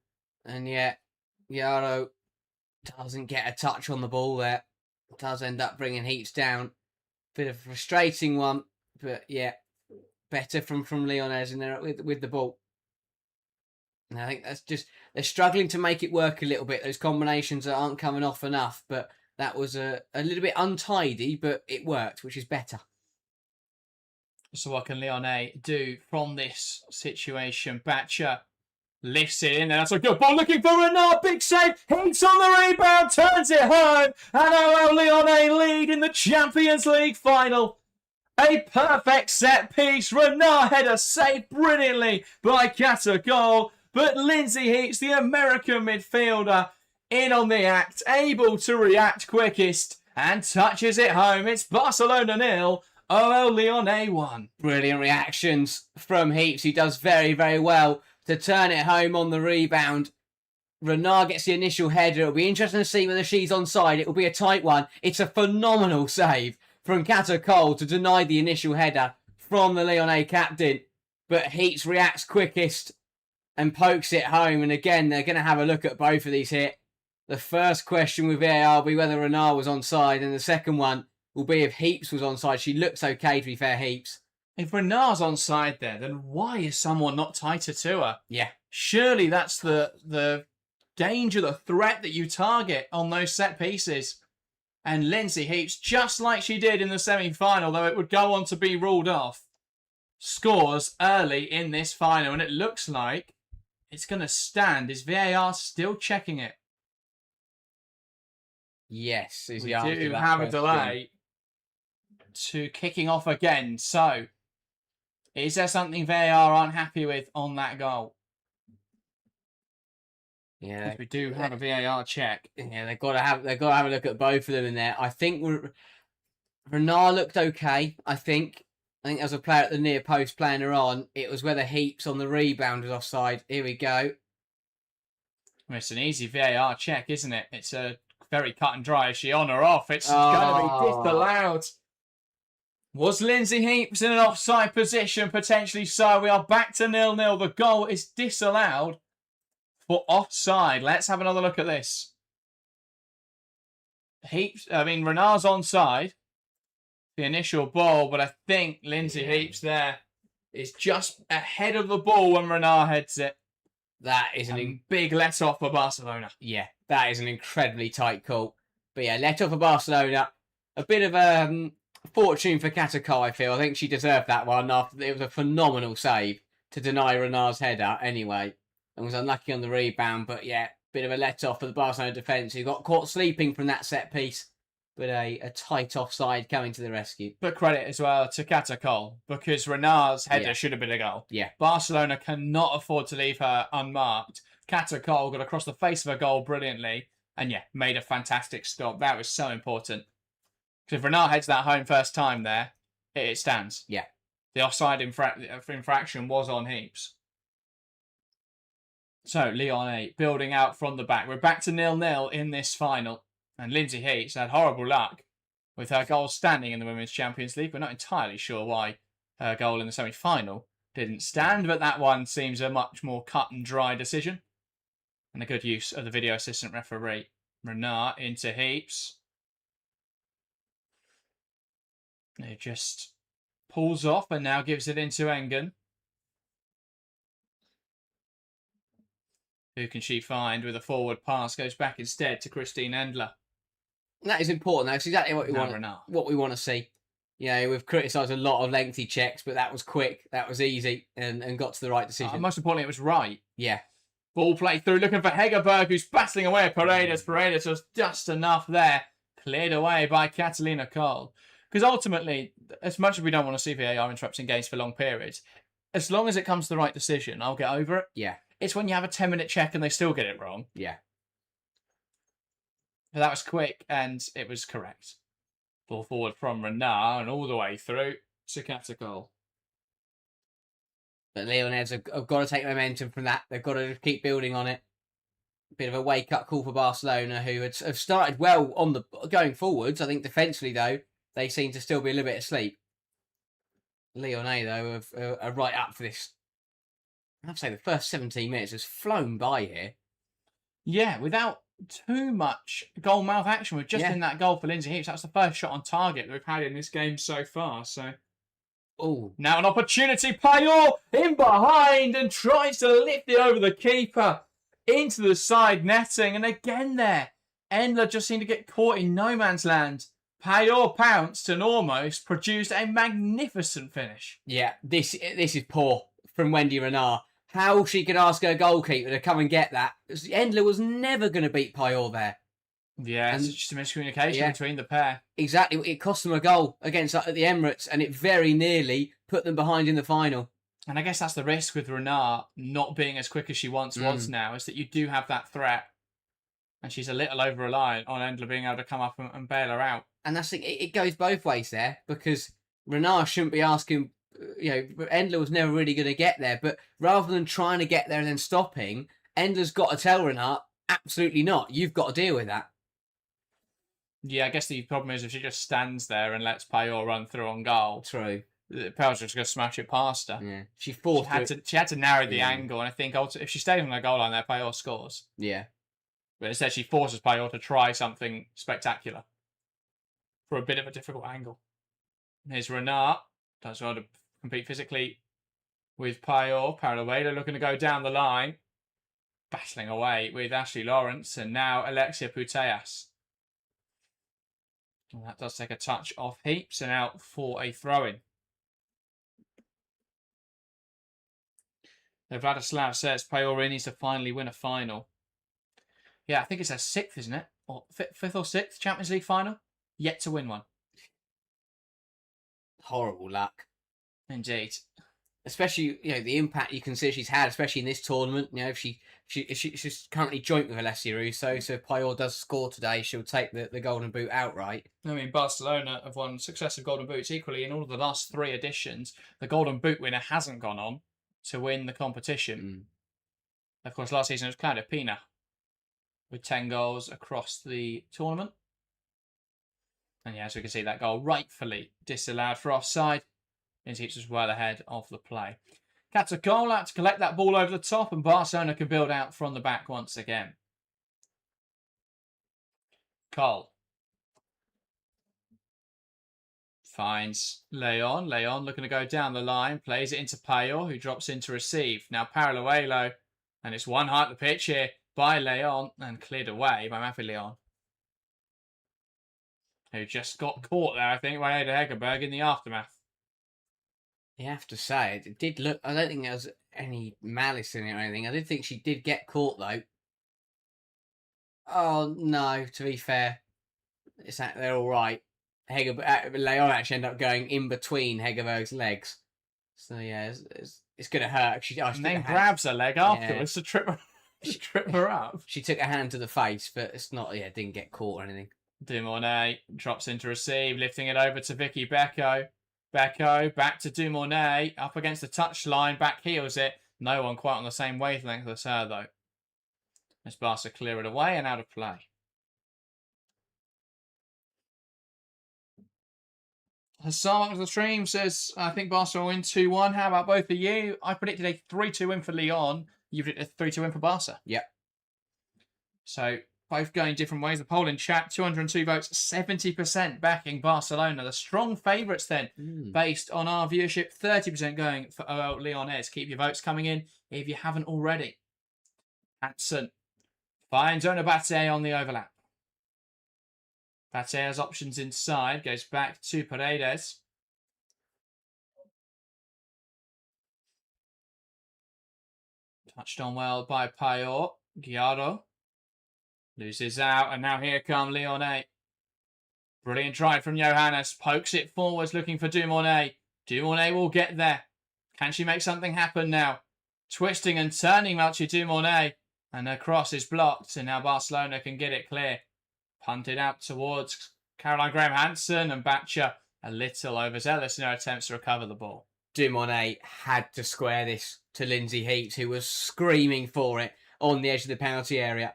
And yet, Guiado doesn't get a touch on the ball there. Does end up bringing heaps down. Bit of a frustrating one, but yeah, better from Lyonnais in there with the ball. And I think that's just, they're struggling to make it work a little bit. Those combinations aren't coming off enough, but that was a little bit untidy, but it worked, which is better. So what can Lyonnais do from this situation? Batcher lifts it in, and that's a good ball looking for Renard. Big save, hits on the rebound, turns it home, and OL Lyonnais lead in the Champions League final. A perfect set piece. Renard header saved brilliantly by Catacol, but Lindsay Heats, the American midfielder, in on the act, able to react quickest, and touches it home. It's Barcelona 0, OL Lyonnais 1. Brilliant reactions from Heaps, who does very, very well to turn it home on the rebound. Renard gets the initial header. It'll be interesting to see whether she's onside. It will be a tight one. It's a phenomenal save from Catacol to deny the initial header from the Lyonnais captain. But Heats reacts quickest and pokes it home. And again, they're going to have a look at both of these here. The first question with VAR will be whether Renard was onside, and the second one will be if Heaps was onside. She looks okay, to be fair, Heaps. If Renard's onside there, then why is someone not tighter to her? Yeah. Surely that's the danger, the threat that you target on those set pieces. And Lindsay Heaps, just like she did in the semi-final, though it would go on to be ruled off, scores early in this final, and it looks like it's going to stand. Is VAR still checking it? Yes. We do have a delay to kicking off again. So, is there something VAR aren't happy with on that goal? Yeah, we do have a VAR check. Yeah, they've got to have a look at both of them in there. I think Renard looked okay. I think as a player at the near post playing her on, it was whether Heaps on the rebound was offside. Here we go. Well, it's an easy VAR check, isn't it? It's a very cut and dry. Is she on or off? It's going to be disallowed. Was Lindsay Heaps in an offside position? Potentially so. We are back to 0-0. The goal is disallowed for offside. Let's have another look at this. Renard's onside. The initial ball, but I think Lindsay Heaps there is just ahead of the ball when Renard heads it. That is a big let off for Barcelona. Yeah, that is an incredibly tight call. But yeah, let off for Barcelona. A bit of a fortune for Katakal, I feel. I think she deserved that one. It was a phenomenal save to deny Renard's header anyway. And was unlucky on the rebound. But yeah, bit of a let off for the Barcelona defence, who got caught sleeping from that set piece. But a tight offside coming to the rescue. But credit as well to Katakol, because Renard's header should have been a goal. Yeah. Barcelona cannot afford to leave her unmarked. Katakol got across the face of a goal brilliantly and made a fantastic stop. That was so important. Because if Renard heads that home first time there, it stands. Yeah. The offside infraction was on Heaps. So, Lyon building out from the back. We're back to 0-0 in this final. And Lindsay Heaps had horrible luck with her goal standing in the Women's Champions League. We're not entirely sure why her goal in the semi-final didn't stand, but that one seems a much more cut and dry decision. And a good use of the video assistant referee. Renard into Heaps. It just pulls off and now gives it into Engen. Who can she find with a forward pass? Goes back instead to Christine Endler. That is important. That's exactly what we want to see. You know, we've criticised a lot of lengthy checks, but that was quick, that was easy, and got to the right decision. Most importantly, it was right. Yeah. Ball played through, looking for Hegerberg, who's battling away at Paredes. Paredes was just enough there. Cleared away by Catalina Cole. Because ultimately, as much as we don't want to see VAR interrupting games for long periods, as long as it comes to the right decision, I'll get over it. Yeah. It's when you have a 10-minute check and they still get it wrong. Yeah. But that was quick and it was correct. Ball forward from Renard and all the way through to Katakol. But Lyonnais have got to take momentum from that. They've got to keep building on it. Bit of a wake-up call for Barcelona, who have started well on the going forwards. I think defensively, though, they seem to still be a little bit asleep. Lyonnais, though, are right up for this. I have to say, the first 17 minutes has flown by here. Yeah, without too much goal mouth action. We're just in that goal for Lindsay Heaps. That's the first shot on target that we've had in this game so far. So, now an opportunity. Payot in behind and tries to lift it over the keeper into the side netting. And again there, Endler just seemed to get caught in no man's land. Payot pounced and almost produced a magnificent finish. Yeah, this is poor from Wendy Renard. How she could ask her goalkeeper to come and get that. Endler was never going to beat Payot there. Yeah, it's just a miscommunication between the pair. Exactly. It cost them a goal against at the Emirates, and it very nearly put them behind in the final. And I guess that's the risk with Renard not being as quick as she once was now, is that you do have that threat. And she's a little over-reliant on Endler being able to come up and bail her out. And that's it goes both ways there, because Renard shouldn't be asking... Endler was never really going to get there, but rather than trying to get there and then stopping, Endler's got to tell Renard, absolutely not. You've got to deal with that. Yeah, I guess the problem is if she just stands there and lets Payot run through on goal. True. Pearl's just going to smash it past her. Yeah, she had to narrow the Yeah. angle, and I think if she stayed on the goal line there, Payor scores. Yeah. But instead, she forces Payor to try something spectacular for a bit of a difficult angle. Here's Renat. Does well to compete physically with Payor. Paraluelo looking to go down the line. Battling away with Ashley Lawrence, and now Alexia Putellas. And that does take a touch off Heaps, and out for a throw-in. Vladislav says Payor needs to finally win a final. Yeah, I think it's her 6th, isn't it? Or 5th or 6th Champions League final? Yet to win one. Horrible luck. Indeed. Especially, the impact you can see she's had, especially in this tournament. If she's currently joint with Alessia Russo, so if Payor does score today, she'll take the Golden Boot outright. I mean, Barcelona have won successive Golden Boots equally in all of the last 3 editions. The Golden Boot winner hasn't gone on to win the competition. Of course, last season it was Claudia Pina with 10 goals across the tournament. And yeah, as we can see, that goal rightfully disallowed for offside. Heaps was well ahead of the play. Catacola to collect that ball over the top, and Barcelona can build out from the back once again. Cole finds Lyon. Lyon looking to go down the line, plays it into Payor, who drops in to receive. Now Paraluelo, and it's one height the pitch here by Lyon, and cleared away by Mafi Lyon, who just got caught there, I think, by Ada Hegerberg in the aftermath. You have to say, it did look... I don't think there was any malice in it or anything. I did think she did get caught, though. Oh, no, to be fair. They're all right. Lyon actually ended up going in between Hegerberg's legs. So, yeah, it's going to hurt. And then grabs her leg afterwards to trip her up. She took her hand to the face, but it's not... Yeah, didn't get caught or anything. Dumornay drops in to receive, lifting it over to Vicky Becco. Becco back to Dumornay, up against the touchline, back heels it. No one quite on the same wavelength as her, though. As Barca clear it away and out of play. Hassan of the stream says, I think Barca will win 2-1. How about both of you? I predicted a 3-2 win for Lyon. You predicted a 3-2 win for Barca. Yep. So, both going different ways. The poll in chat, 202 votes, 70% backing Barcelona. The strong favourites then, based on our viewership, 30% going for OL Lyonnes. Keep your votes coming in if you haven't already. Hansen finds Ona Bate on the overlap. Bate has options inside, goes back to Paredes. Touched on well by Payor. Guiado loses out, and now here come Lyonnais. Brilliant try from Johannes. Pokes it forwards, looking for Dumornay. Dumornay will get there. Can she make something happen now? Twisting and turning Melchi Dumornay. And her cross is blocked, and now Barcelona can get it clear. Punted out towards Caroline Graham-Hansen, and Batcher a little overzealous in her attempts to recover the ball. Dumornay had to square this to Lindsay Heaps, who was screaming for it on the edge of the penalty area.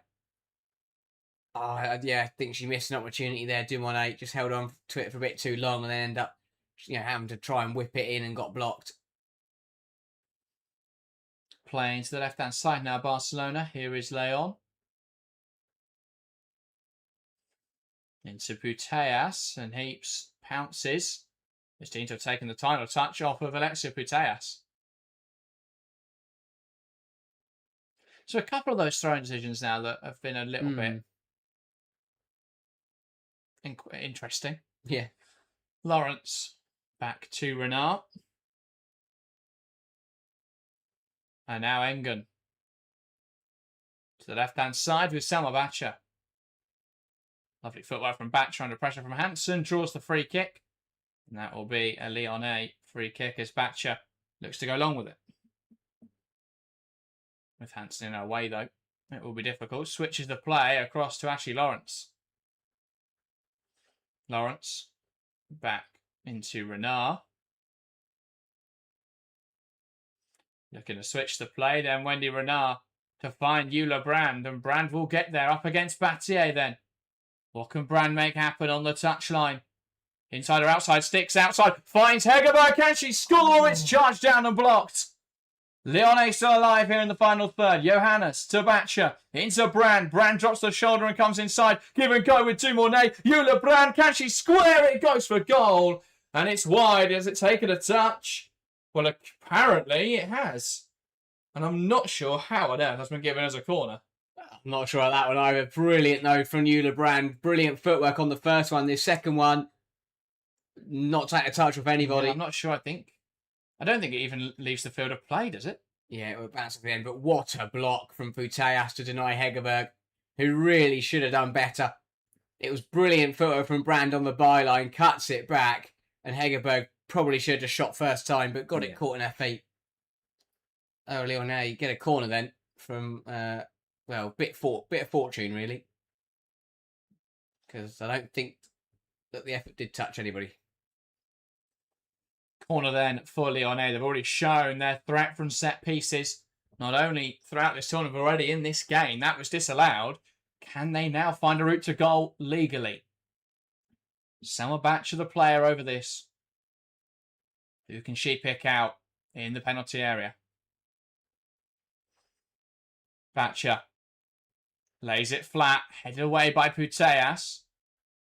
Yeah, I think she missed an opportunity there. Dumornay just held on to it for a bit too long and then ended up having to try and whip it in and got blocked. Playing to the left-hand side now, Barcelona. Here is Lyon. Into Putellas, and Heaps pounces. This team to have taken the title touch off of Alexia Putellas. So a couple of those throwing decisions now that have been a little bit interesting. Yeah. Lawrence back to Renat. And now Engen. To the left-hand side with Selma Batcher. Lovely footwork from Batcher under pressure from Hansen. Draws the free kick. And that will be a Lyonnais free kick as Batcher looks to go along with it. With Hansen in her way, though, it will be difficult. Switches the play across to Ashley Lawrence. Lawrence back into Renat. Looking to switch the play, then Wendy Renat to find Eula Brand, and Brand will get there up against Battier then. What can Brand make happen on the touchline? Inside or outside, sticks outside, finds Hegerberg, can she score? It's charged down and blocked. Lyonnes still alive here in the final third. Johannes to Batcher, into Brand. Brand drops the shoulder and comes inside. Give and go with Dumournet. Eula Brand, can she square it? Goes for goal. And it's wide. Has it taken a touch? Well, apparently it has. And I'm not sure how on earth has been given as a corner. I'm not sure about that one either. Brilliant though from Eula Brand. Brilliant footwork on the first one. This second one, not taking a touch with anybody. Yeah, I'm not sure, I don't think it even leaves the field of play, does it? Yeah, it would bounce at the end. But what a block from Putellas to deny Hegerberg, who really should have done better. It was brilliant footwork from Brand on the byline, cuts it back, and Hegerberg probably should have just shot first time, but got it caught in her feet. Oh, Lyonnais, get a corner then from, well, bit of fortune, really. Because I don't think that the effort did touch anybody. Corner then for Lyonnais. They've already shown their threat from set pieces, not only throughout this tournament, but already in this game. That was disallowed. Can they now find a route to goal legally? Selma Batcher, the player over this. Who can she pick out in the penalty area? Batcher lays it flat, headed away by Putellas.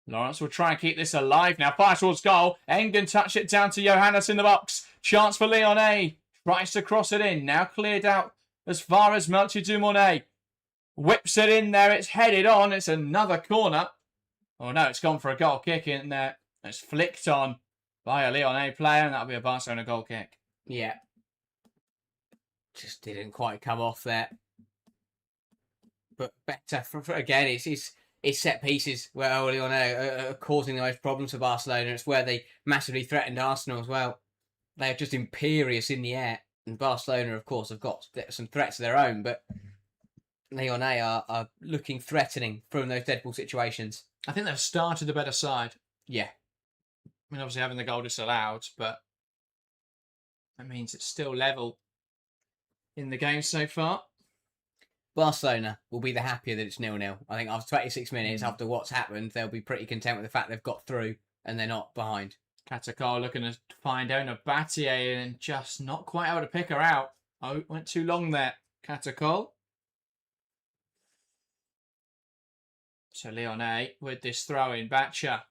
Lawrence will try and keep this alive now. Fires towards goal. Engen touch it down to Johannes in the box. Chance for Lyonnais. Tries to cross it in. Now cleared out as far as Melchior Dumournet. Whips it in there. It's headed on. It's another corner. Oh no, it's gone for a goal kick in there. It's flicked on by a Lyonnais player, and that'll be a Barcelona goal kick. Yeah. Just didn't quite come off there. But better again, it's set pieces where OL Lyonnais are causing the most problems for Barcelona. It's where they massively threatened Arsenal as well. They are just imperious in the air. And Barcelona, of course, have got some threats of their own, but Lyonnais are looking threatening from those dead ball situations. I think they've started a better side. Yeah. I mean, obviously having the goal disallowed, but that means it's still level in the game so far. Barcelona will be the happier that it's 0-0. I think after 26 minutes, after what's happened, they'll be pretty content with the fact they've got through and they're not behind. Katakar looking to find Ona Battier and just not quite able to pick her out. Oh, went too long there, Katakar. So Lyonnais with this throw in. Batcher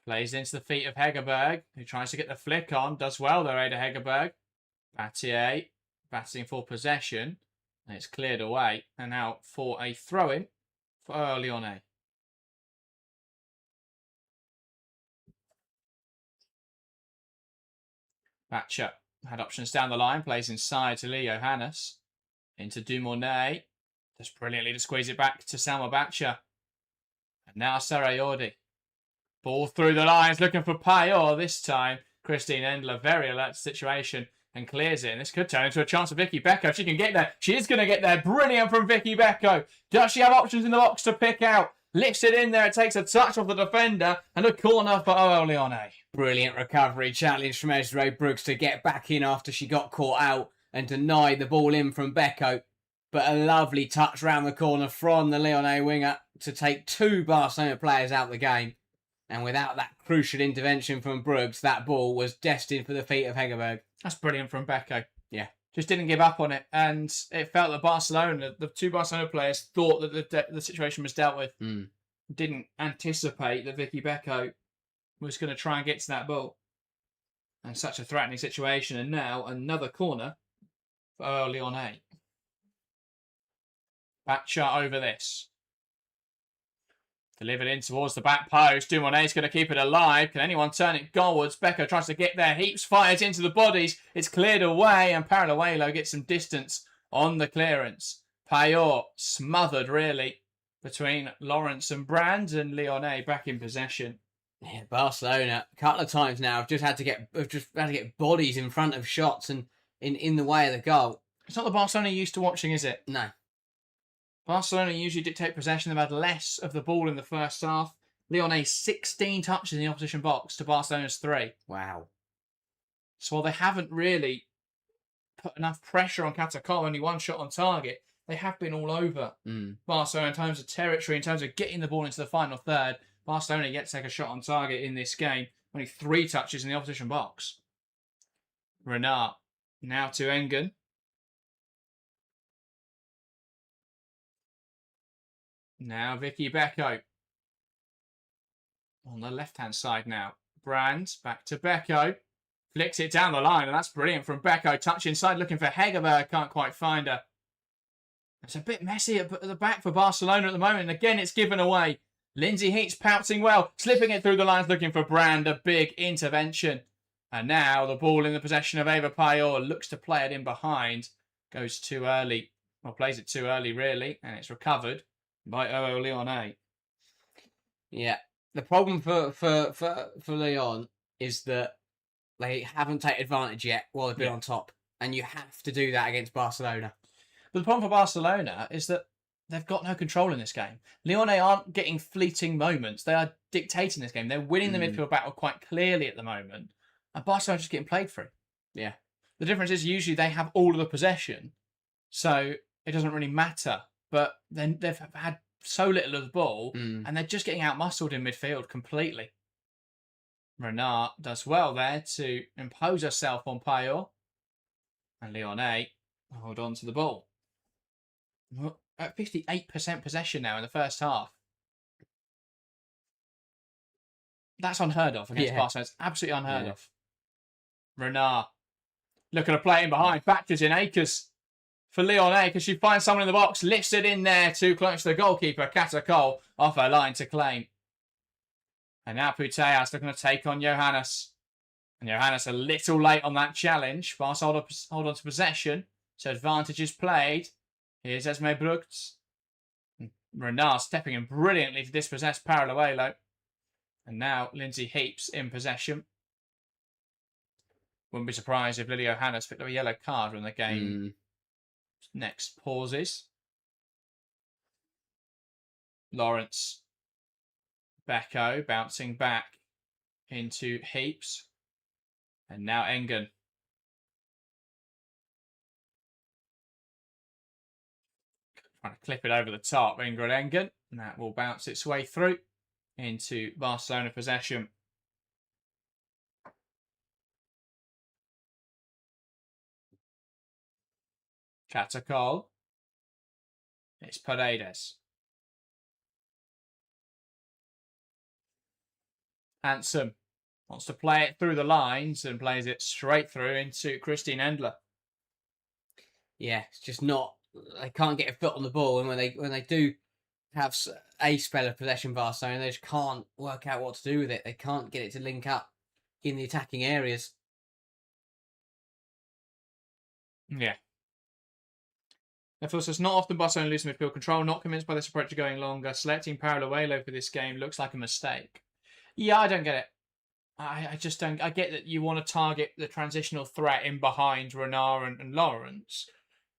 plays into the feet of Hegerberg, who tries to get the flick on. Does well though, Ada Hegerberg. Battier battling for possession. And it's cleared away. And now for a throw-in for OL Lyonnais. Batcher had options down the line. Plays inside to Leo Johannes. Into Dumournet. Just brilliantly to squeeze it back to Selma Batcher. And now Sarayordi. Ball through the lines, looking for Payor this time. Christine Endler, very alert to the situation, and clears it. And this could turn into a chance for Vicky Becco. She can get there. She is going to get there. Brilliant from Vicky Becco. Does she have options in the box to pick out? Lifts it in there. It takes a touch off the defender. And a corner for OL Lyonnais. Brilliant recovery challenge from Esre Brooks to get back in after she got caught out and deny the ball in from Becco. But a lovely touch round the corner from the Lyonnais winger to take two Barcelona players out of the game. And without that crucial intervention from Brooks, that ball was destined for the feet of Hegerberg. That's brilliant from Becco. Yeah. Just didn't give up on it. And it felt that Barcelona, the two Barcelona players, thought that the situation was dealt with. Didn't anticipate that Vicky Becco was going to try and get to that ball. And such a threatening situation. And now another corner for OL Lyonnais. Batcher over this. Delivered in towards the back post. Dumournet's going to keep it alive. Can anyone turn it goalwards? Becco tries to get there. Heaps fires into the bodies. It's cleared away. And Paralluelo gets some distance on the clearance. Payor smothered, really, between Lawrence and Brand. And Lyonnais back in possession. Yeah, Barcelona, a couple of times now, have just had to get bodies in front of shots and in the way of the goal. It's not the Barcelona you're used to watching, is it? No. Barcelona usually dictate possession. They've had less of the ball in the first half. Lyonnais 16 touches in the opposition box to Barcelona's 3. Wow. So while they haven't really put enough pressure on Katakar, only one shot on target, they have been all over Barcelona in terms of territory, in terms of getting the ball into the final third. Barcelona yet to take a shot on target in this game. Only 3 touches in the opposition box. Renard now to Engen. Now Vicky Becco. On the left-hand side now. Brand back to Becco. Flicks it down the line, and that's brilliant from Becco. Touch inside, looking for Hegerberg. Can't quite find her. It's a bit messy at the back for Barcelona at the moment. And again, it's given away. Lindsay Heats pouncing well, slipping it through the lines, looking for Brand. A big intervention. And now the ball in the possession of Eva Payor. Looks to play it in behind. Goes too early. Well, plays it too early, really. And it's recovered by OL Lyonnes. Yeah. The problem for Lyon is that they haven't taken advantage yet while they've been on top. And you have to do that against Barcelona. But the problem for Barcelona is that they've got no control in this game. Lyonnais aren't getting fleeting moments. They are dictating this game. They're winning the midfield battle quite clearly at the moment. And Barcelona are just getting played through. Yeah. The difference is usually they have all of the possession. So it doesn't really matter. But then they've had so little of the ball. And they're just getting out-muscled in midfield completely. Renard does well there to impose herself on Payor. And Lyonnais hold on to the ball. At 58% possession now in the first half. That's unheard of against Barcelona. It's absolutely unheard of. Renard looking to play in behind. Batches in Akers for Lyonnais because she finds someone in the box. Lifts it in there too close to the goalkeeper. Katakol off her line to claim. And now Puteas looking to take on Johannes. And Johannes a little late on that challenge. Barca hold on to possession. So advantage is played. Here's Esme Brugts. Renard stepping in brilliantly to dispossess Paralluelo. And now Lindsay Heaps in possession. Wouldn't be surprised if Lily Johannes picked up a yellow card when the game next pauses. Lawrence. Becco bouncing back into Heaps. And now Engen. Trying to clip it over the top. Ingrid Engen. And that will bounce its way through into Barcelona possession. Katakol. It's Paredes. Handsome wants to play it through the lines and plays it straight through into Christine Endler. Yeah, it's just not. They can't get a foot on the ball, and when they do have a spell of possession, Barcelona, they just can't work out what to do with it. They can't get it to link up in the attacking areas. Yeah. Therefore, it's not often Barcelona lose midfield control. Not convinced by this approach of going longer. Selecting Paralluelo for this game looks like a mistake. Yeah, I don't get it. I just don't. I get that you want to target the transitional threat in behind Renard and Lawrence.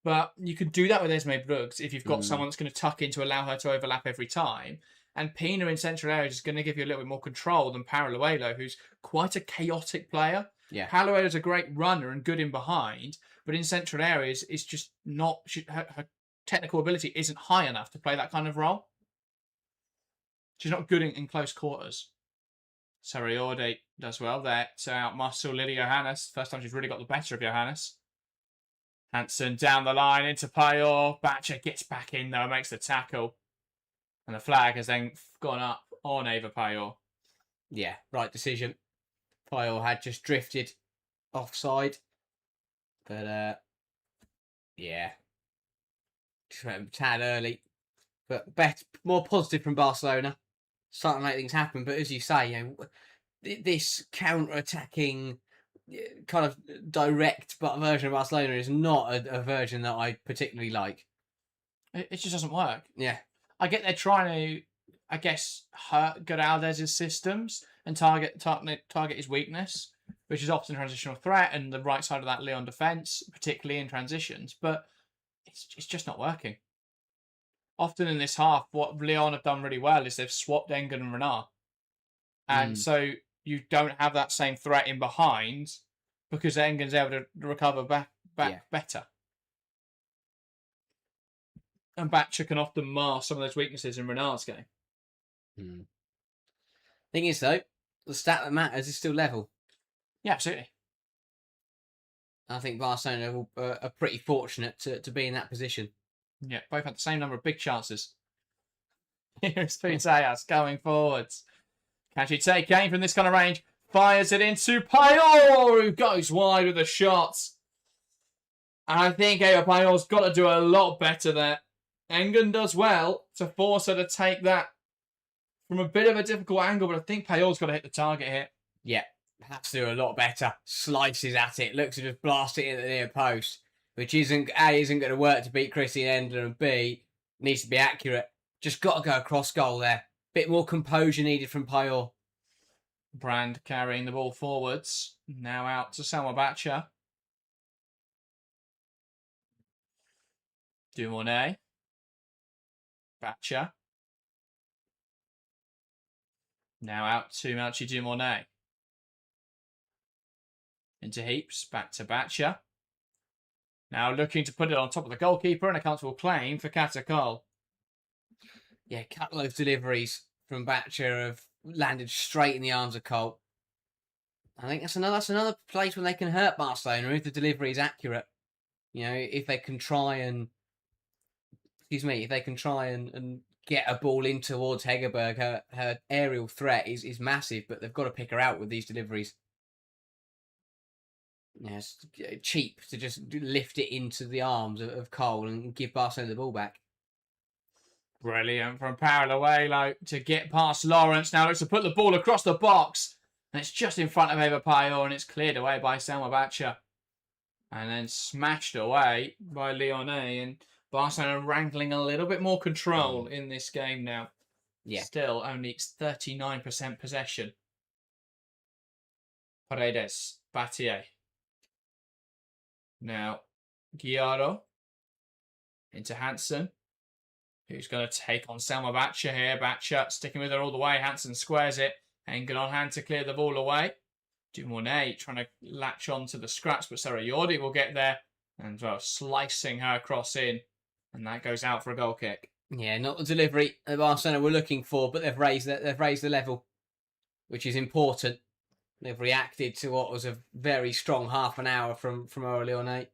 But you could do that with Esme Bruggs if you've got someone that's going to tuck in to allow her to overlap every time. And Pina in central areas is going to give you a little bit more control than Paralluelo, who's quite a chaotic player. Yeah. Paralluelo's a great runner and good in behind, but in central areas, it's just not. Her technical ability isn't high enough to play that kind of role. She's not good in close quarters. Sariorde does well there to outmuscle Lily Johannes. First time she's really got the better of Johannes. Hansen down the line into Payor. Batcher gets back in though, makes the tackle. And the flag has then gone up on Eva Payor. Yeah, right decision. Payor had just drifted offside. But, yeah. Just went a tad early. But more positive from Barcelona. Starting to make things happen. But as you say, this counter-attacking kind of direct version of Barcelona is not a version that I particularly like. It just doesn't work. Yeah. I get they're trying to, I guess, hurt Giraldez's systems and target his weakness, which is often transitional threat and the right side of that Lyon defence, particularly in transitions. But it's just not working. Often in this half, what Lyon have done really well is they've swapped Engen and Renard. And so you don't have that same threat in behind because Engen's able to recover back better. And Batcher can often mask some of those weaknesses in Renard's game. Thing is, though, the stat that matters is still level. Yeah, absolutely. I think Barcelona are pretty fortunate to be in that position. Yeah, both had the same number of big chances. Here's Putellas going forwards. Can she take aim from this kind of range? Fires it into Payol, who goes wide with a shot. And I think Eva Payol's got to do a lot better there. Engen does well to force her to take that from a bit of a difficult angle, but I think Payol's got to hit the target here. Yeah, has to do a lot better. Slices at it, looks to just blast it into the near post, which isn't going to work to beat Christine Endler, and B, needs to be accurate. Just got to go across goal there. Bit more composure needed from Payol. Brand carrying the ball forwards. Now out to Selma Batcher. Dumornay. Batcher. Now out to Melchi Dumornay. Into Heaps. Back to Batcher. Now looking to put it on top of the goalkeeper, and a comfortable claim for Katakol. Yeah, a couple of deliveries from Batcher have landed straight in the arms of Cole. I think that's another place when they can hurt Barcelona if the delivery is accurate. You know, if they can try and get a ball in towards Hegerberg, her aerial threat is massive, but they've got to pick her out with these deliveries. Yeah, it's cheap to just lift it into the arms of Cole and give Barcelona the ball back. Brilliant from Parallelo to get past Lawrence. Now looks to put the ball across the box. And it's just in front of Eva Payol, and it's cleared away by Selma Batcher. And then smashed away by Lyonnes. And Barcelona wrangling a little bit more control in this game now. Yeah. Still only 39% possession. Paredes, Battier. Now, Guiaro into Hansen, who's going to take on Selma Batcher here. Batcher sticking with her all the way. Hansen squares it. Engen on hand to clear the ball away. Dumornay trying to latch on to the scraps, but Sarah Yordi will get there and slicing her cross in. And that goes out for a goal kick. Yeah, not the delivery that Barcelona were looking for, but they've raised the level, which is important. They've reacted to what was a very strong half an hour from OL Lyonnes.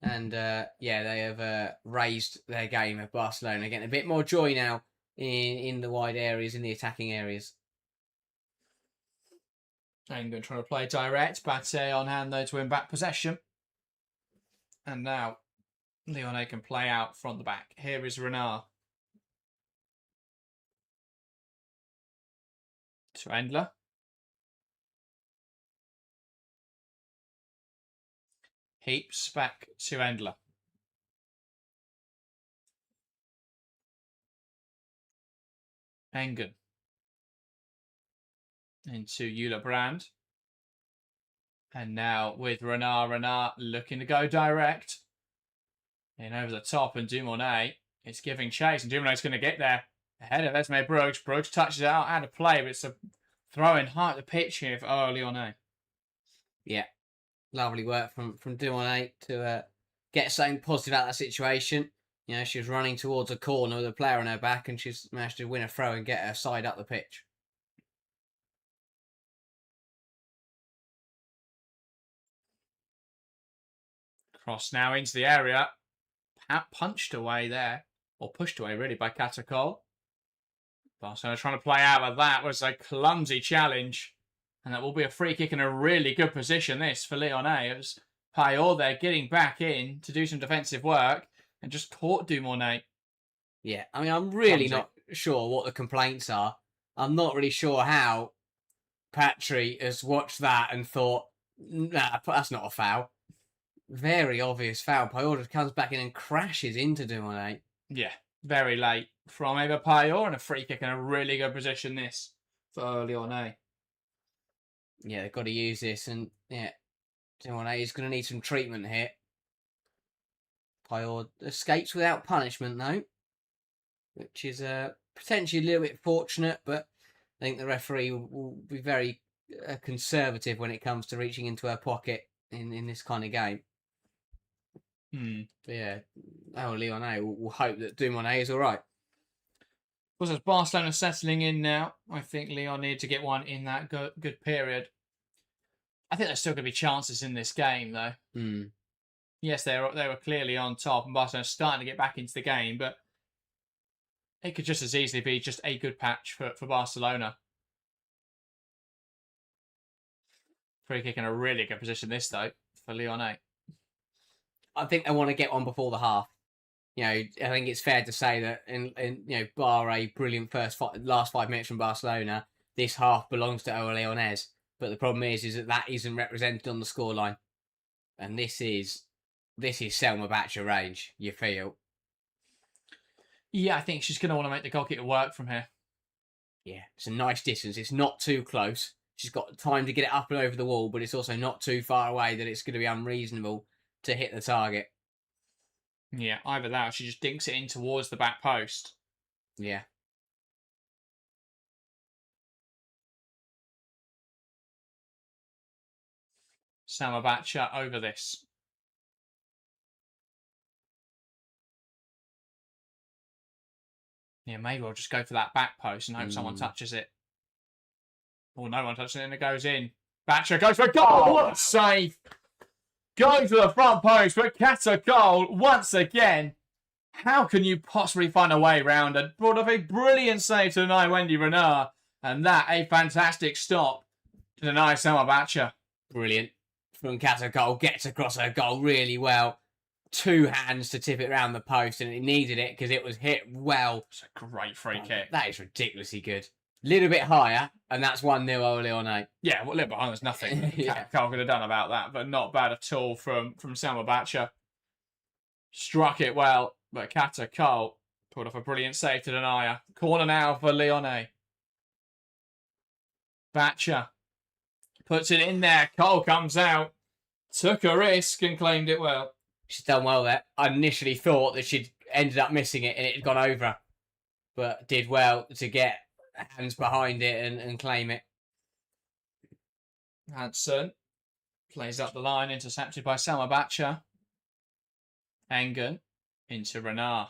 And they have raised their game at Barcelona, getting a bit more joy now in the wide areas, in the attacking areas. Engen trying to play direct. Battier on hand though to win back possession. And now Lyonnes can play out from the back. Here is Renard. To Endler. Heaps back to Endler. Engen. Into Eula Brand. And now with Renard looking to go direct. In over the top, and Dumornay is giving chase, and Dumornay's going to get there. Ahead of Esme Brooks. Brooks touches it out of play, but it's a throw in high at the pitch here for OL Lyonnes. Yeah, lovely work from Dumornay to get something positive out of that situation. You know, she was running towards a corner with a player on her back, and she's managed to win a throw and get her side up the pitch. Cross now into the area. Punched away there, or pushed away really by Katakol. Barcelona trying to play out, but that was a clumsy challenge. And that will be a free kick in a really good position, this, for Lyonnais. It was Payol there getting back in to do some defensive work and just caught Dumornay. Yeah, I mean, I'm really not sure what the complaints are. I'm not really sure how Patry has watched that and thought, nah, that's not a foul. Very obvious foul. Payol just comes back in and crashes into Dumornay. Yeah, very late from Eva Payol, and a free kick in a really good position, this, for Lyonnais. Yeah, they've got to use this, and yeah, Dumornay is going to need some treatment here. Payol escapes without punishment, though, which is potentially a little bit fortunate, but I think the referee will be very conservative when it comes to reaching into her pocket in this kind of game. But yeah, OL Lyonnais will hope that Dumornay is all right. Because as Barcelona settling in now, I think Lyon need to get one in that good period. I think there's still going to be chances in this game, though. Mm. Yes, they were clearly on top, and Barcelona's starting to get back into the game, but it could just as easily be just a good patch for Barcelona. Free kick in a really good position this, though, for Lyonnais. I think they want to get one before the half. I think it's fair to say that in bar a brilliant last 5 minutes from Barcelona, this half belongs to OL Lyonnes. But the problem is that isn't represented on the scoreline. And this is Selma Batcher range, you feel. Yeah, I think she's going to want to make the goalkeeper work from here. Yeah, it's a nice distance. It's not too close. She's got time to get it up and over the wall, but it's also not too far away that it's going to be unreasonable to hit the target. Yeah, either that or she just dinks it in towards the back post. Yeah. Samabacha over this. Yeah, maybe I'll just go for that back post and hope someone touches it. Or no one touches it and it goes in. Batcher goes for a goal. What a save. Going to the front post, but Kata goal once again. How can you possibly find a way around it? Brought up a brilliant save to deny Wendy Renard. And that a fantastic stop to deny Samabacha. Brilliant. From Kata goal, gets across her goal really well. 2 hands to tip it round the post, and it needed it because it was hit well. It's a great free kick. That is ridiculously good. Little bit higher, and that's 1-0 OL Lyonnais. Yeah, well, a little behind, there's nothing Yeah. Carl could have done about that, but not bad at all from Samabacha. Struck it well, but Kata Cole pulled off a brilliant save to deny her. Corner now for Lyonnais. Batcher puts it in there. Cole comes out, took a risk and claimed it well. She's done well there. I initially thought that she'd ended up missing it and it had gone over, but did well to get hands behind it and claim it. Hansen plays up the line, intercepted by Samabacha. Engen into Renard.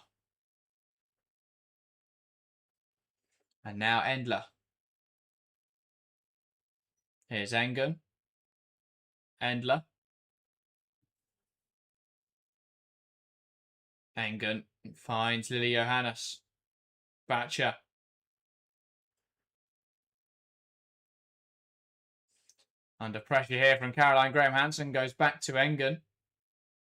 And now Endler. Here's Engen. Endler. Engen finds Lily Johannes. Batcher. Under pressure here from Caroline Graham Hansen, goes back to Engen.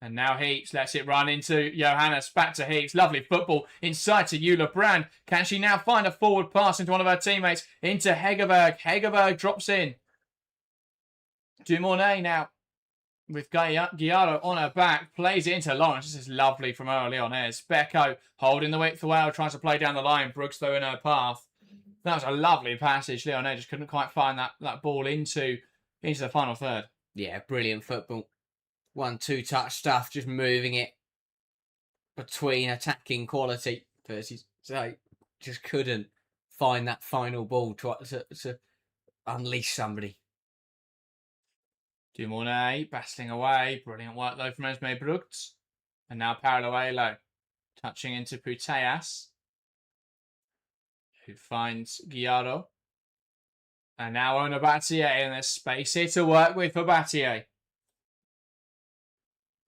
And now Heaps lets it run into Johannes. Back to Heaps. Lovely football inside to Eula Brand. Can she now find a forward pass into one of her teammates? Into Hegerberg. Hegerberg drops in. Dumornay now with Guiaro on her back. Plays it into Lawrence. This is lovely from OL Lyonnes. Becco holding the width well. Tries to play down the line. Brooks though in her path. That was a lovely passage. Lyonnais just couldn't quite find that ball into the final third. Yeah, brilliant football. 1-2 touch stuff, just moving it between attacking quality. So just couldn't find that final ball to unleash somebody. Dumornay battling away. Brilliant work though from Esme Brugts. And now Paralluelo touching into Puteas, who finds Guiaro. And now Ona Battier, and there's space here to work with for Battier.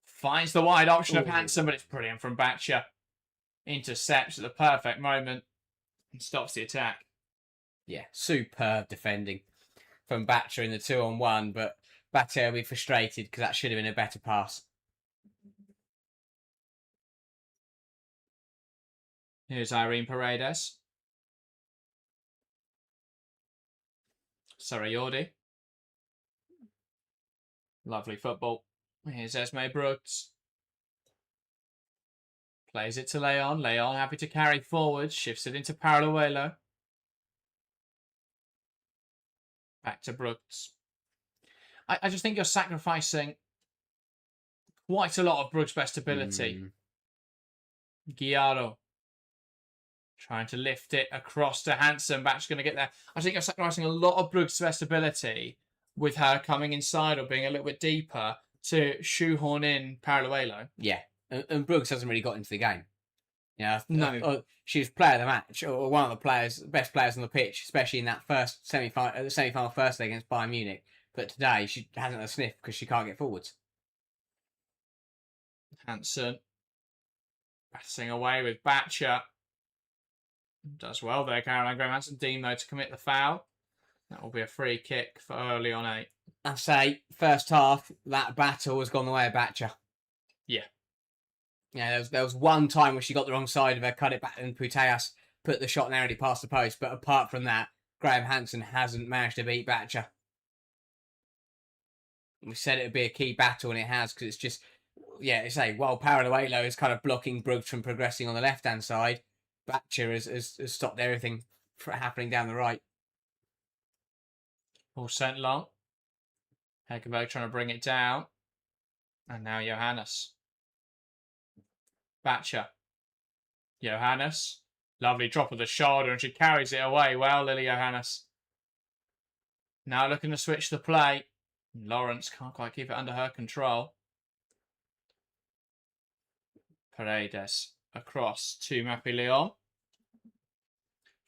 Finds the wide option of Hansen, but it's brilliant from Batcher. Intercepts at the perfect moment and stops the attack. Yeah, superb defending from Batcher in the 2-on-1, but Battier will be frustrated because that should have been a better pass. Here's Irene Paredes. Sarayordi. Lovely football. Here's Esme Brooks. Plays it to Lyon. Lyon happy to carry forward. Shifts it into Paralluelo. Back to Brooks. I just think you're sacrificing quite a lot of Brooks' best ability. Guiaro trying to lift it across to Hansen. Back's going to get there. I think you're sacrificing a lot of Brooks' best ability with her coming inside or being a little bit deeper to shoehorn in Paralluelo. Yeah, and Brooks hasn't really got into the game. No. She was player of the match, or one of the best players on the pitch, especially in that first semi-final first leg against Bayern Munich. But today she hasn't a sniff because she can't get forwards. Hansen passing away with Batcher. Does well there, Caroline Graham Hansen. Deemed though to commit the foul. That will be a free kick for OL Lyonnes. I say, first half, that battle has gone the way of Batcher. Yeah. Yeah, there was one time where she got the wrong side of her, cut it back, and Putellas put the shot narrowly past the post. But apart from that, Graham Hansen hasn't managed to beat Batcher. We said it would be a key battle, and it has, because it's just, while Paraluelo is kind of blocking Bruggs from progressing on the left-hand side, Batcher has stopped everything from happening down the right. All sent long. Hegerberg trying to bring it down. And now Johannes. Batcher. Johannes. Lovely drop of the shoulder, and she carries it away well, Lily Johannes. Now looking to switch the play. Lawrence can't quite keep it under her control. Paredes across to Mappy Lyon.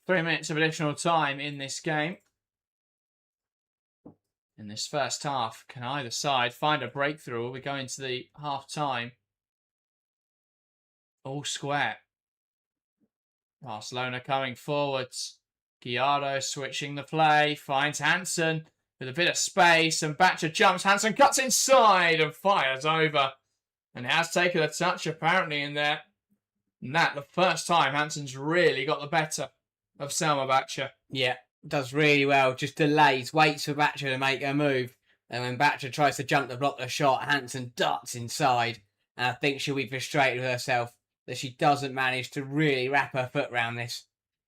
3 minutes of additional time in this game. In this first half, can either side find a breakthrough, or we go into the half-time all square? Barcelona coming forwards. Gallardo switching the play, finds Hansen with a bit of space, and Batcher jumps. Hansen cuts inside and fires over. And it has taken a touch apparently in there. And that, the first time Hansen's really got the better of Selma Batcher. Yeah, does really well. Just delays, waits for Batcher to make her move. And when Batcher tries to jump to block the shot, Hansen darts inside. And I think she'll be frustrated with herself that she doesn't manage to really wrap her foot around this.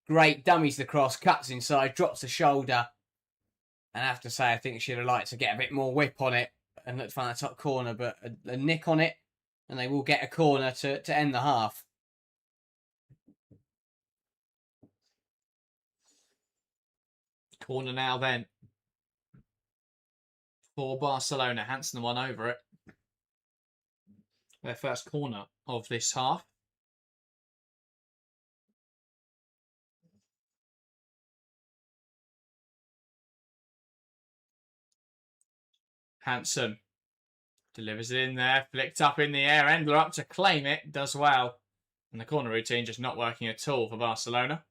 Great, dummies the cross, cuts inside, drops the shoulder. And I have to say, I think she'd have liked to get a bit more whip on it and look to find the top corner, but a nick on it, and they will get a corner to end the half. Corner now then for Barcelona. Hansen the one over it. Their first corner of this half. Hansen delivers it in there, flicked up in the air. Endler up to claim it, does well. And the corner routine just not working at all for Barcelona.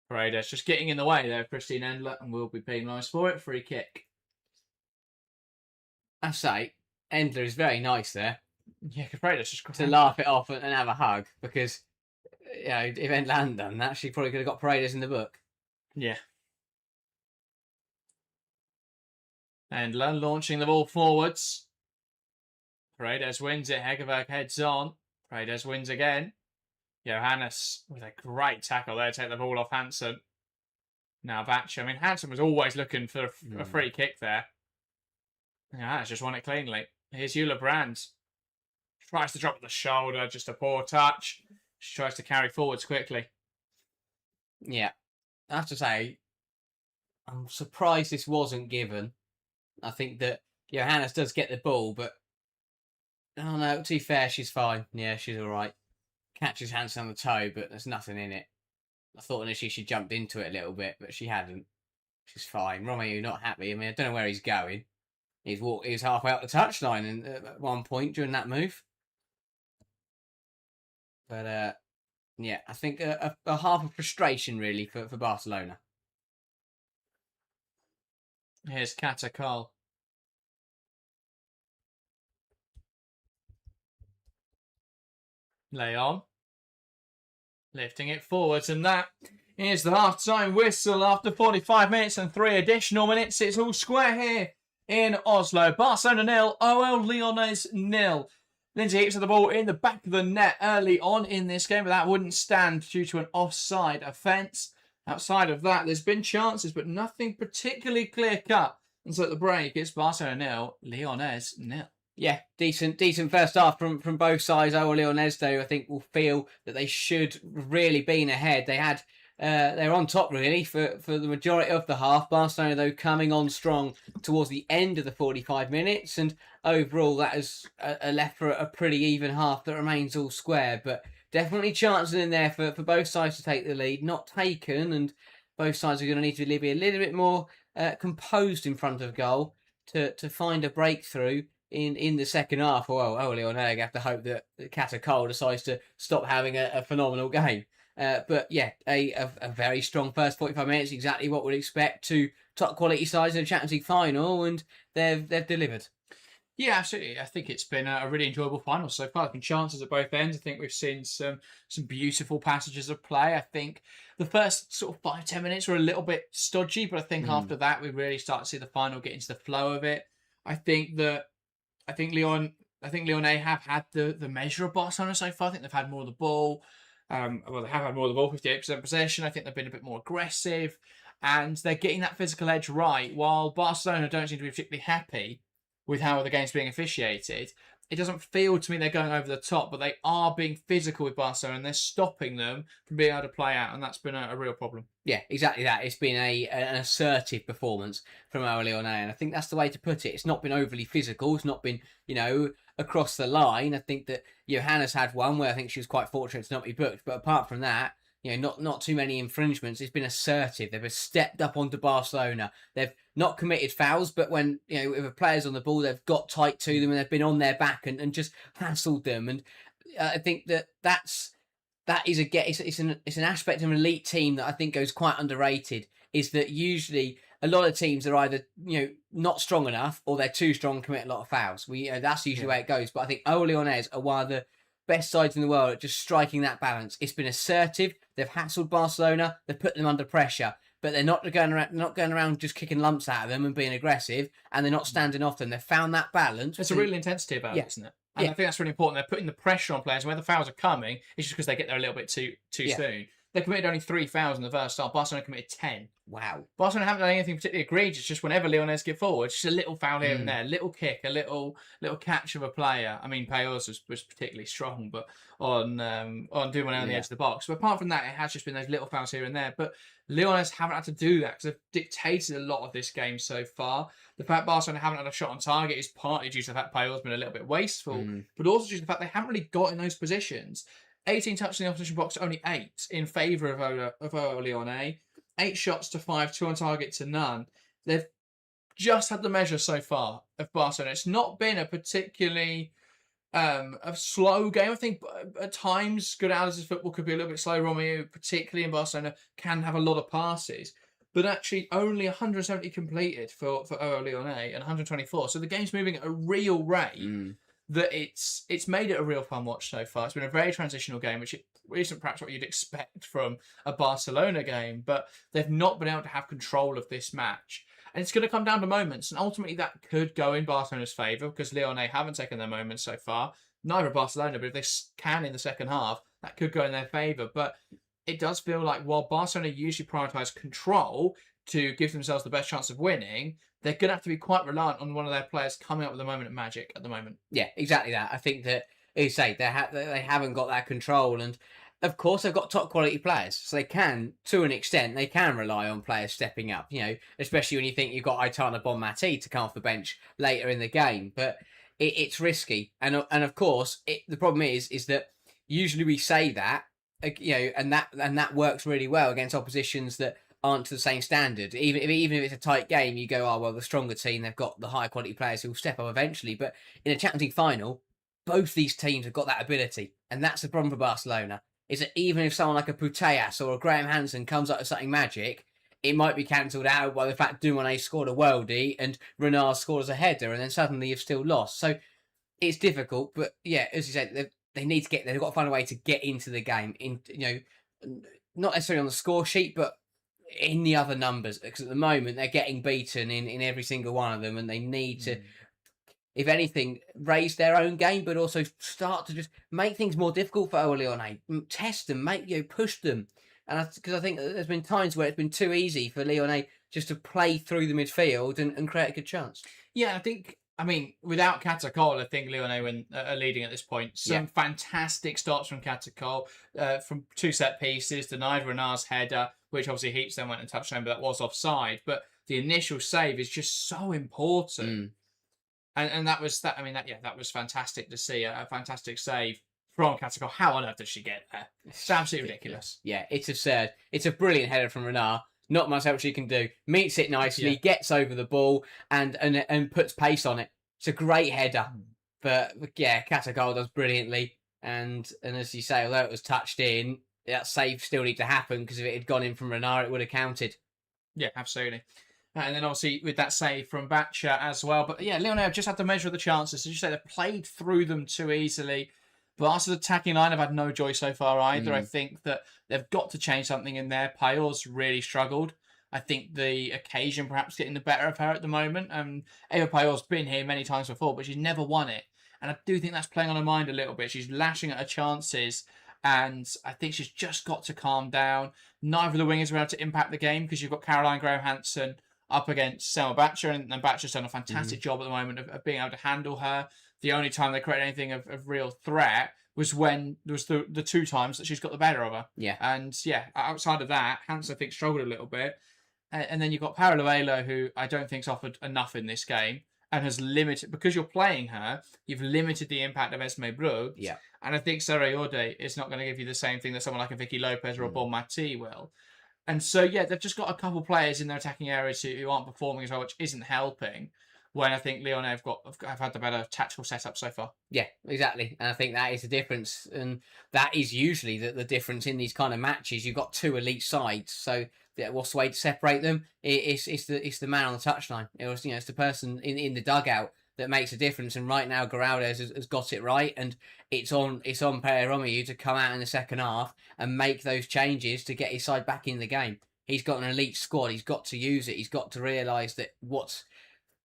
Paredes just getting in the way there of Christine Endler, and will be penalised for it. Free kick. I say, Endler is very nice there. Yeah, because Paredes just to laugh it off and have a hug, because if Endler hadn't done that, she probably could have got Paredes in the book. Yeah. Endler launching the ball forwards. Paredes wins it. Hegerberg heads on. Paredes wins again. Johannes with a great tackle there to take the ball off Hansen. Now Batcher. I mean, Hansen was always looking for a free kick there. Johannes just won it cleanly. Here's Eula Brands. Tries to drop the shoulder. Just a poor touch. She tries to carry forwards quickly. Yeah. I have to say, I'm surprised this wasn't given. I think that Johannes does get the ball, but oh no, to be fair, she's fine. Yeah, she's all right. Catches Hansen on the toe, but there's nothing in it. I thought initially she jumped into it a little bit, but she hadn't. She's fine. Romeu not happy. I mean, I don't know where he's going. He was halfway up the touchline at one point during that move. But yeah, I think a half of frustration really for Barcelona. Here's Katakol. Lyon. Lifting it forwards, and that is the half-time whistle after 45 minutes and 3 additional minutes. It's all square here in Oslo. Barcelona 0, OL Lyonnes 0. Lindsay Heaps of the ball in the back of the net early on in this game, but that wouldn't stand due to an offside offence. Outside of that, there's been chances, but nothing particularly clear-cut. And so at the break, it's Barcelona 0, Lyonnes 0. Yeah, decent first half from both sides. OL Lyonnes, though, I think will feel that they should really been ahead. They had they're on top really for the majority of the half. Barcelona though coming on strong towards the end of the 45 minutes, and overall that is left for a pretty even half that remains all square. But definitely chances in there for both sides to take the lead, not taken, and both sides are going to need to be a little bit more composed in front of goal to find a breakthrough in the second half. Well, OL Lyonnes have to hope that Catacol decides to stop having a phenomenal game. But yeah, a very strong first 45 minutes, exactly what we'd expect. Two top quality sides in the Champions League final, and they've delivered. Yeah, absolutely. I think it's been a really enjoyable final so far. I think chances at both ends. I think we've seen some beautiful passages of play. I think the first sort of 5-10 minutes were a little bit stodgy, but I think after that we really start to see the final get into the flow of it. I think Lyonnais have had the measure of Barcelona so far. I think they've had more of the ball. They have had more of the ball, 58% possession. I think they've been a bit more aggressive, and they're getting that physical edge right. While Barcelona don't seem to be particularly happy with how the game's being officiated, it doesn't feel to me they're going over the top, but they are being physical with Barcelona and they're stopping them from being able to play out, and that's been a real problem. Yeah, exactly that. It's been an assertive performance from OL Lyonnais, and I think that's the way to put it. It's not been overly physical. It's not been, across the line. I think that Johanna's had one where I think she was quite fortunate to not be booked, but apart from that, not too many infringements. It's been assertive. They've stepped up onto Barcelona. They've not committed fouls, but when if a player's on the ball, they've got tight to them and they've been on their back and just hassled them. And I think that is it's an aspect of an elite team that I think goes quite underrated. Is that usually a lot of teams are either not strong enough or they're too strong and commit a lot of fouls. That's usually the way it goes. But I think OL Lyonnais are one of the best sides in the world at just striking that balance. It's been assertive. They've hassled Barcelona. They've put them under pressure, but they're not going around just kicking lumps out of them and being aggressive, and they're not standing off them. They've found that balance. It's a real intensity about it, isn't it? And I think that's really important. They're putting the pressure on players. When the fouls are coming, it's just because they get there a little bit too soon. They committed only 3 fouls in the first half. Barcelona committed 10. Wow. Barcelona haven't done anything particularly egregious. Just whenever Lyonnais get forward, just a little foul here and there, a little kick, a little catch of a player. I mean, Payos was particularly strong, but on doing one on the edge of the box. But apart from that, it has just been those little fouls here and there. But Lyonnais haven't had to do that because they've dictated a lot of this game so far. The fact Barcelona haven't had a shot on target is partly due to the fact Payos has been a little bit wasteful, but also due to the fact they haven't really got in those positions. 18 touches in the opposition box, only 8 in favour of OL Lyonnais. 8 shots to 5, 2 on target to none. They've just had the measure so far of Barcelona. It's not been a particularly a slow game. I think at times Giraldez's football could be a little bit slow. Romeu, particularly in Barcelona, can have a lot of passes. But actually only 170 completed for OL Lyonnais and 124. So the game's moving at a real rate. That it's made it a real fun watch so far. It's been a very transitional game, which isn't perhaps what you'd expect from a Barcelona game, but they've not been able to have control of this match. And it's going to come down to moments, and ultimately that could go in Barcelona's favour because Lyonnais haven't taken their moments so far. Neither Barcelona, but if they can in the second half, that could go in their favour. But it does feel like while Barcelona usually prioritise control to give themselves the best chance of winning, they're going to have to be quite reliant on one of their players coming up with a moment of magic at the moment. Yeah, exactly that. I think that, as you say, they haven't got that control. And, of course, they've got top quality players. So they can, to an extent, they can rely on players stepping up, especially when you think you've got Aitana Bonmati to come off the bench later in the game. But it's risky. And of course, the problem is that usually we say that, and that works really well against oppositions that aren't to the same standard. Even if it's a tight game, you go, oh, well, the stronger team, they've got the higher quality players who will step up eventually. But in a Champions League final, both these teams have got that ability. And that's the problem for Barcelona, is that even if someone like a Putellas or a Graham Hansen comes up with something magic, it might be cancelled out by the fact Dumounet scored a worldie and Renard scored as a header, and then suddenly you've still lost. So it's difficult, but yeah, as you said, they've got to find a way to get into the game, not necessarily on the score sheet, but in the other numbers, because at the moment they're getting beaten in every single one of them, and they need to, if anything, raise their own game, but also start to just make things more difficult for OL Lyonnais, test them, push them. And because I think there's been times where it's been too easy for Lyonnais just to play through the midfield and create a good chance. Yeah, I think I mean, without Catacol, I think Lyonnais are leading at this point. Some fantastic stops from Catacol, from 2 set pieces, denied Renard's header, which obviously Heaps then went and touched home, but that was offside. But the initial save is just so important. And that was that. I mean, that was fantastic to see. A fantastic save from Catacol. How on earth does she get there? It's absolutely ridiculous. Yeah, it's absurd. It's a brilliant header from Renard. Not much else she can do. Meets it nicely, gets over the ball, and puts pace on it. It's a great header. But yeah, Catacol does brilliantly. And as you say, although it was touched in, that save still needed to happen, because if it had gone in from Renard, it would have counted. Yeah, absolutely. And then obviously with that save from Batcha as well. But yeah, Lyonnais have just had to measure the chances. As you say, they've played through them too easily. Barca's attacking line have had no joy so far either. I think that they've got to change something in there. Payor's really struggled. I think the occasion perhaps getting the better of her at the moment. Eva Payor's been here many times before, but she's never won it. And I do think that's playing on her mind a little bit. She's lashing at her chances, and I think she's just got to calm down. Neither of the wingers are able to impact the game, because you've got Caroline Graham-Hansen up against Selma Batcher, and Batcher's done a fantastic job at the moment of being able to handle her. The only time they create anything of real threat was when there was the 2 times that she's got the better of her. Yeah. And yeah, outside of that, Hansen, I think, struggled a little bit. And then you've got Paraluela, who I don't think's offered enough in this game, and has limited, because you're playing her, you've limited the impact of Esme Brugge. Yeah. And I think Sarah Ode is not going to give you the same thing that someone like a Vicky Lopez or a Bon Mati will. And so, yeah, they've just got a couple players in their attacking areas who aren't performing as well, which isn't helping, when I think Lyonnais have had the better tactical setup so far. Yeah, exactly. And I think that is the difference. And that is usually the difference in these kind of matches. You've got 2 elite sides. So what's the way to separate them? It's the man on the touchline. It's the person in the dugout that makes a difference. And right now, Giraldez has got it right. And it's on Pere Romeu to come out in the second half and make those changes to get his side back in the game. He's got an elite squad. He's got to use it. He's got to realise that what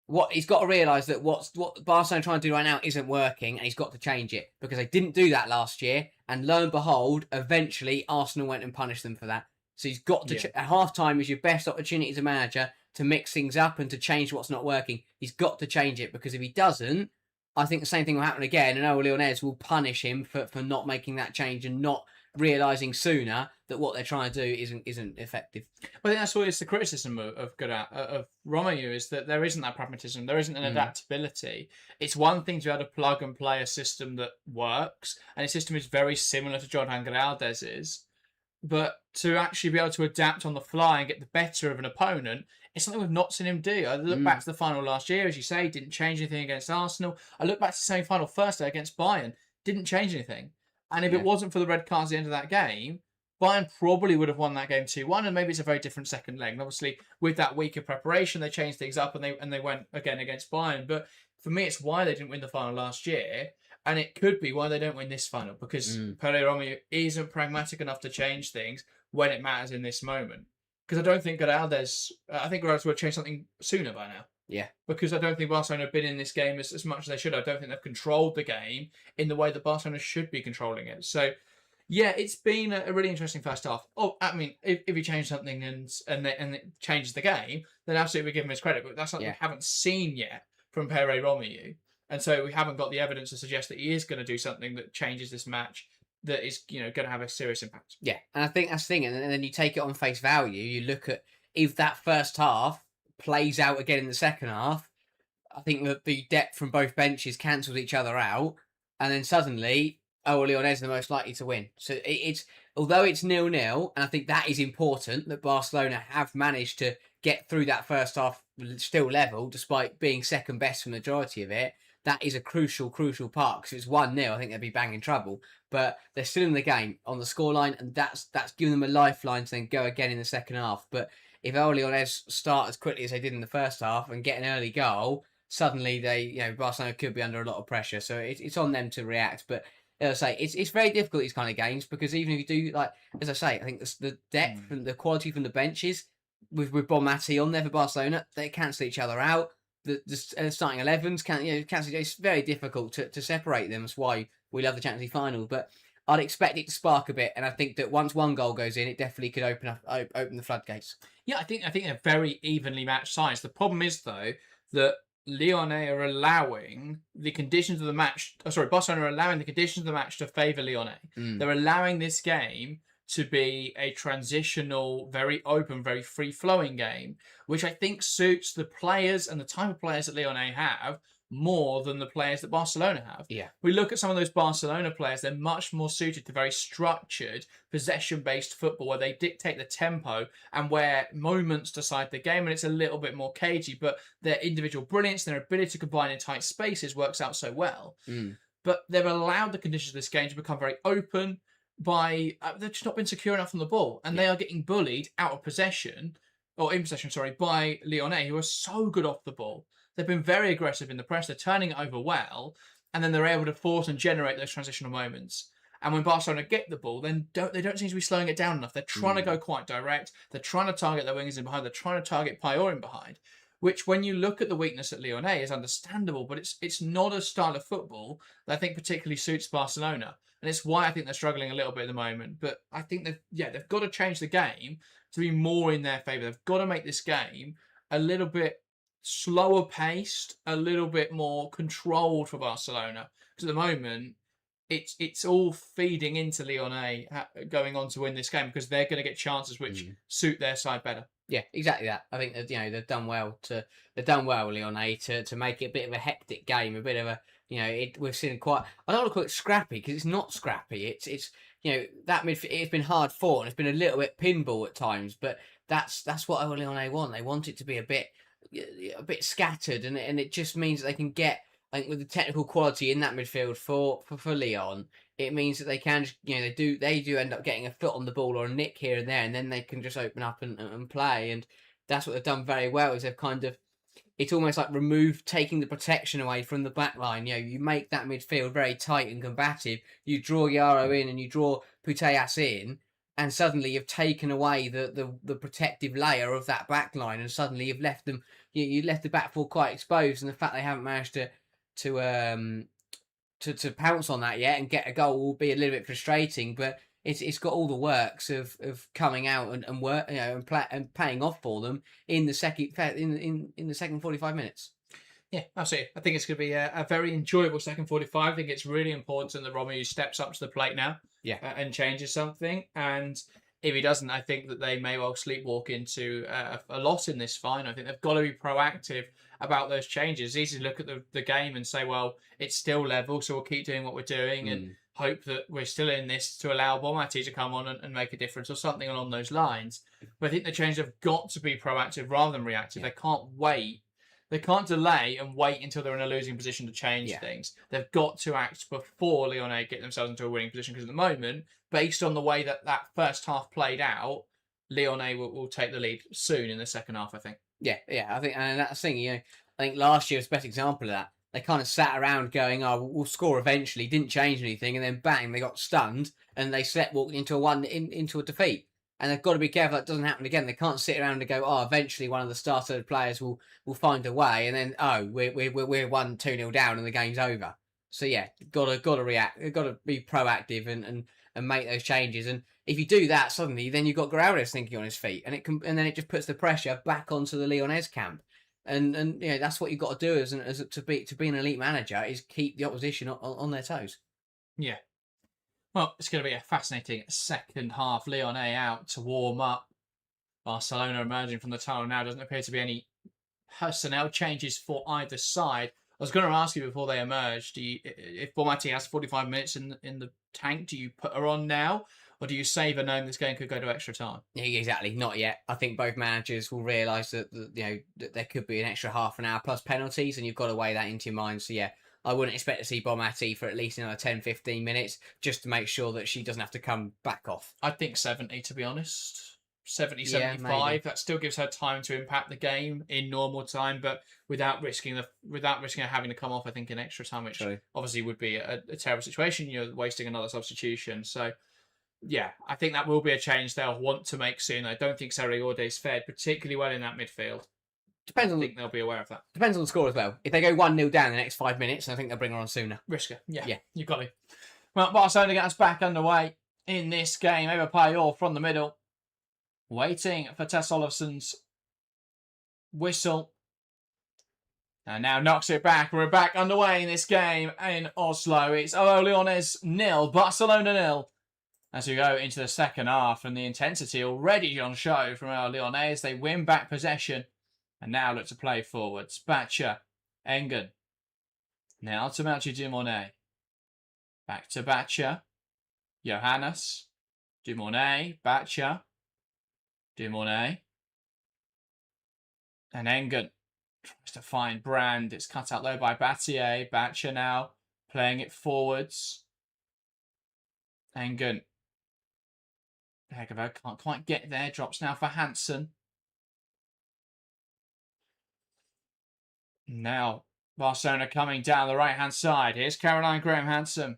Barcelona are trying to do right now isn't working, and he's got to change it, because they didn't do that last year, and lo and behold, eventually Arsenal went and punished them for that. So he's got to at half-time is your best opportunity as a manager to mix things up and to change what's not working. He's got to change it, because if he doesn't, I think the same thing will happen again, and OL Lyonnes will punish him for not making that change and not realising sooner that what they're trying to do isn't effective. Well, I think that's always the criticism of Romeu, is that there isn't that pragmatism, there isn't an adaptability. It's one thing to be able to plug and play a system that works, and a system is very similar to Jonatan Giraldez's, but to actually be able to adapt on the fly and get the better of an opponent, it's something we've not seen him do. I look back to the final last year, as you say, didn't change anything against Arsenal. I look back to the semi-final first day against Bayern, didn't change anything. And if it wasn't for the red cards at the end of that game, Bayern probably would have won that game 2-1, and maybe it's a very different second leg. And obviously, with that week of preparation, they changed things up and they went again against Bayern. But for me, it's why they didn't win the final last year, and it could be why they don't win this final, because Pere Romeu isn't pragmatic enough to change things when it matters in this moment. Because I don't think Giraldez would have changed something sooner by now. Yeah. Because I don't think Barcelona have been in this game as much as they should. I don't think they've controlled the game in the way that Barcelona should be controlling it. So, yeah, it's been a really interesting first half. Oh, I mean, if he changed something and it changes the game, then absolutely we give him his credit. But that's something we haven't seen yet from Pere Romeu. And so we haven't got the evidence to suggest that he is going to do something that changes this match, that is, going to have a serious impact. Yeah, and I think that's the thing. And then you take it on face value. You look at, if that first half plays out again in the second half, I think that the depth from both benches cancels each other out, and then suddenly OL Lyonnes are the most likely to win. So it's although it's 0-0, and I think that is important that Barcelona have managed to get through that first half still level, despite being second best for the majority of it. That is a crucial part, because if it's 1-0, I think they'd be banging trouble. But they're still in the game on the scoreline, and that's giving them a lifeline to then go again in the second half. But if OL Lyonnes start as quickly as they did in the first half and get an early goal, suddenly Barcelona could be under a lot of pressure. So it's on them to react. But as I say, it's very difficult, these kind of games, because even if you do, like, as I say, I think the depth and the quality from the benches with Bon Mati on there for Barcelona, they cancel each other out. The starting 11s cancel. It's very difficult to separate them. That's why we love the Champions League final. But I'd expect it to spark a bit, and I think that once one goal goes in, it definitely could open the floodgates. Yeah, I think they're very evenly matched sides. The problem is, though, that Lyonnais are allowing the conditions of the match. Oh, sorry, Barcelona are allowing the conditions of the match to favour Lyonnais. They're allowing this game to be a transitional, very open, very free-flowing game, which I think suits the players and the type of players that Lyonnais have more than the players that Barcelona have. Yeah. We look at some of those Barcelona players, they're much more suited to very structured, possession-based football where they dictate the tempo and where moments decide the game, and it's a little bit more cagey, but their individual brilliance and their ability to combine in tight spaces works out so well. But they've allowed the conditions of this game to become very open by... they've just not been secure enough on the ball, and they are getting bullied out of possession, or in possession, sorry, by Lyonnais, who are so good off the ball. They've been very aggressive in the press. They're turning it over well, and then they're able to force and generate those transitional moments. And when Barcelona get the ball, then they don't seem to be slowing it down enough. They're trying to go quite direct. They're trying to target their wingers in behind. They're trying to target Payet in behind, which, when you look at the weakness at Lyonnais, is understandable, but it's not a style of football that I think particularly suits Barcelona. And it's why I think they're struggling a little bit at the moment. But I think they've got to change the game to be more in their favour. They've got to make this game a little bit slower paced, a little bit more controlled for Barcelona. Because at the moment, it's all feeding into Lyonnais going on to win this game because they're going to get chances which suit their side better. Yeah, exactly that. I think that they've done well Lyonnais to make it a bit of a hectic game, a bit of a we've seen quite. I don't want to call it scrappy because it's not scrappy. It's that midfield. It's been hard fought and it's been a little bit pinball at times, but that's what OL Lyonnais want. They want it to be a bit scattered, and it just means that they can get, I think, with the technical quality in that midfield for Lyon, it means that they can they do end up getting a foot on the ball or a nick here and there, and then they can just open up and play, and that's what they've done very well. Is they've kind of, it's almost like taking the protection away from the back line. You make that midfield very tight and combative. You draw Yaro in and you draw Putellas in, and suddenly you've taken away the protective layer of that back line, and suddenly you've left them. You left the back four quite exposed, and the fact they haven't managed to pounce on that yet and get a goal will be a little bit frustrating. But it's got all the works of coming out and work and paying off for them in the second 45 minutes. Yeah, absolutely. I think it's going to be a very enjoyable second 45. I think it's really important that Romeu steps up to the plate now, and changes something. And if he doesn't, I think that they may well sleepwalk into a loss in this final. I think they've got to be proactive about those changes. It's easy to look at the game and say, well, it's still level, so we'll keep doing what we're doing and hope that we're still in this to allow Bonmati to come on and make a difference or something along those lines. But I think the changes have got to be proactive rather than reactive. They can't wait. They can't delay and wait until they're in a losing position to change things. They've got to act before Lyonnais get themselves into a winning position, because at the moment, based on the way that first half played out, Lyonnais will take the lead soon in the second half, I think. Yeah, I think, and that's the thing, I think last year was the best example of that. They kind of sat around going, oh, we'll score eventually, didn't change anything, and then bang, they got stunned, and they walked into a defeat. And they've got to be careful that doesn't happen again. They can't sit around and go, oh, eventually one of the starter players will find a way, and then we're 1-2-0 down and the game's over. So yeah, got to react. They've got to be proactive and make those changes. And if you do that, suddenly then you've got Giraldez thinking on his feet, and then it just puts the pressure back onto the Lyonnais camp. And that's what you've got to do as to be an elite manager, is keep the opposition on their toes. Yeah. Well, it's going to be a fascinating second half. Lyonnais out to warm up. Barcelona emerging from the tunnel now. Doesn't appear to be any personnel changes for either side. I was going to ask you before they emerged, if Bonmati has 45 minutes in the tank, do you put her on now? Or do you save her knowing this game could go to extra time? Yeah, exactly. Not yet. I think both managers will realise that that there could be an extra half an hour plus penalties, and you've got to weigh that into your mind. So yeah, I wouldn't expect to see Bonmati for at least another 10-15 minutes, just to make sure that she doesn't have to come back off. I think 70, to be honest. 70, 75. That still gives her time to impact the game in normal time, but without risking her having to come off, I think, in extra time, which obviously would be a terrible situation. You're wasting another substitution. So yeah, I think that will be a change they'll want to make soon. I don't think Sarri Orde's fared particularly well in that midfield. I think they'll be aware of that. Depends on the score as well. If they go 1-0 down in the next 5 minutes, I think they'll bring her on sooner. Risker. Yeah. You've got to. Well, Barcelona get us back underway in this game. Over Payet from the middle. Waiting for Tess Olofsson's whistle. And now knocks it back. We're back underway in this game in Oslo. It's OL Lyonnes 0, Barcelona 0. As we go into the second half, and the intensity already on show from OL Lyonnes. They win back possession and now look to play forwards. Batcher, Engen. Now to Melchi Dumornay. Back to Batcher. Johannes. Dumornay. Batcher. Dumornay. And Engen tries to find Brand. It's cut out low by Battier. Batcher now playing it forwards. Engen. Hegovo can't quite get there. Drops now for Hansen. Now Barcelona coming down the right-hand side. Here's Caroline Graham Hansen.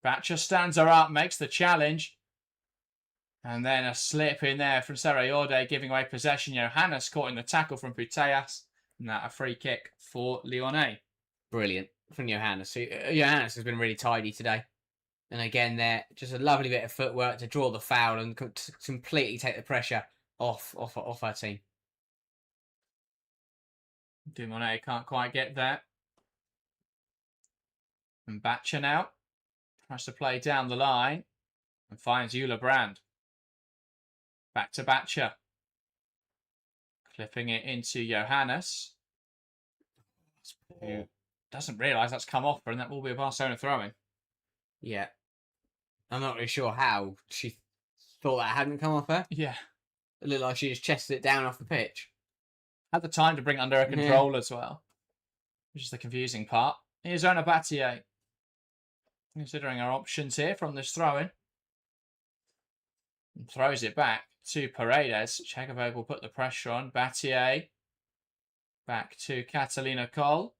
Batcher stands her up, makes the challenge. And then a slip in there from Serayorde, giving away possession. Johannes caught in the tackle from Putellas. And that a free kick for Lyonnais. Brilliant from Johannes. Johannes has been really tidy today. And again, there, just a lovely bit of footwork to draw the foul and completely take the pressure off our team. Dumornay can't quite get there. And Batcher now tries to play down the line and finds Eula Brand. Back to Batcher. Clipping it into Johannes. Who doesn't realise that's come off her, and that will be a Barcelona throw-in. Yeah. I'm not really sure how she thought that hadn't come off her. Yeah. It looked like she just chested it down off the pitch. Had the time to bring it under her control as well, which is the confusing part. Here's Ona Battier. Considering our options here from this throw-in. And throws it back to Paredes. Hegovo will put the pressure on. Battier. Back to Catalina Cole.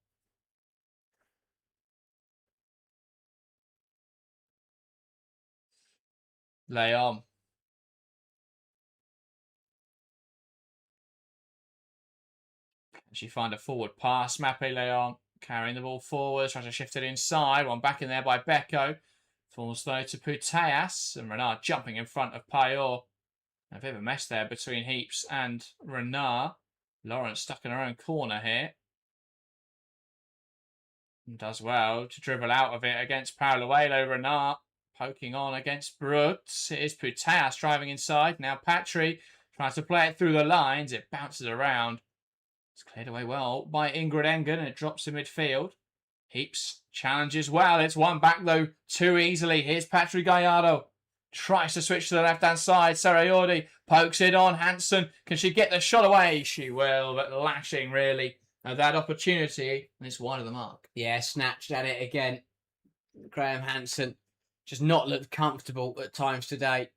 Lyon. She find a forward pass. Mappe Lyon carrying the ball forward. Tries to shift it inside. One back in there by Beko. Falls though to Putellas. And Renard jumping in front of Payor. A bit of a mess there between Heaps and Renard. Lawrence stuck in her own corner here. And does well to dribble out of it against Paraluelo. Renard poking on against Brooks. It is Putellas driving inside. Now Patry tries to play it through the lines. It bounces around. It's cleared away well by Ingrid Engen, and it drops in midfield. Heaps challenges well. It's one back though too easily. Here's Patry Gallardo. Tries to switch to the left-hand side. Serayorde pokes it on. Hansen, can she get the shot away? She will, but lashing really at that opportunity. And it's wide of the mark. Yeah, snatched at it again. Graham Hansen just not looked comfortable at times today.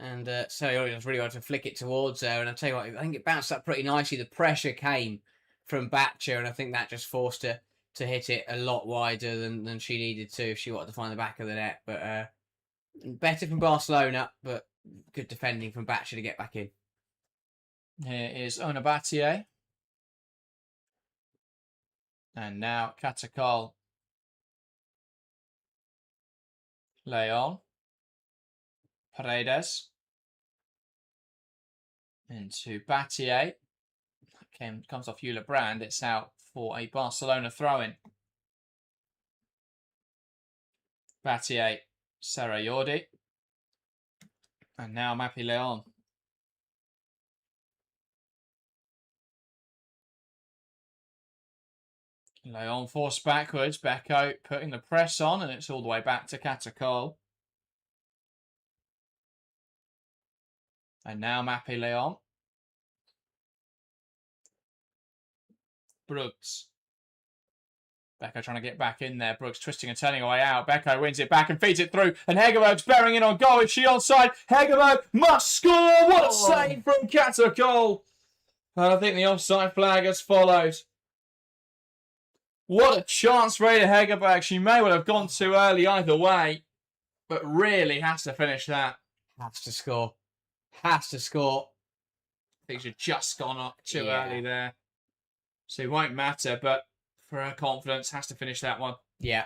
And Serayorde just really wanted to flick it towards her. And I'll tell you what, I think it bounced up pretty nicely. The pressure came from Batcher, and I think that just forced her to hit it a lot wider than she needed to if she wanted to find the back of the net. But better from Barcelona, but good defending from Batcher to get back in. Here is Ona Battier. And now Katakol. Leon. Paredes. Into Battier. Comes off Eula Brand. It's out for a Barcelona throw-in. Battier. Serayorde. And now Mappy Leon. Leon forced backwards. Beko putting the press on, and it's all the way back to Katakol. And now Mappy Leon. Brooks. Beko trying to get back in there. Brooks twisting and turning away out. Beko wins it back and feeds it through. And Hegerberg's bearing in on goal. Is she onside? Hegerberg must score. What a save from Katakol. And I think the offside flag has followed. What a chance for Ada Hegerberg. She may well have gone too early either way. But really has to finish that. Has to score. Has to score. I think she'd just gone up too early there. So it won't matter, but for her confidence, has to finish that one. Yeah.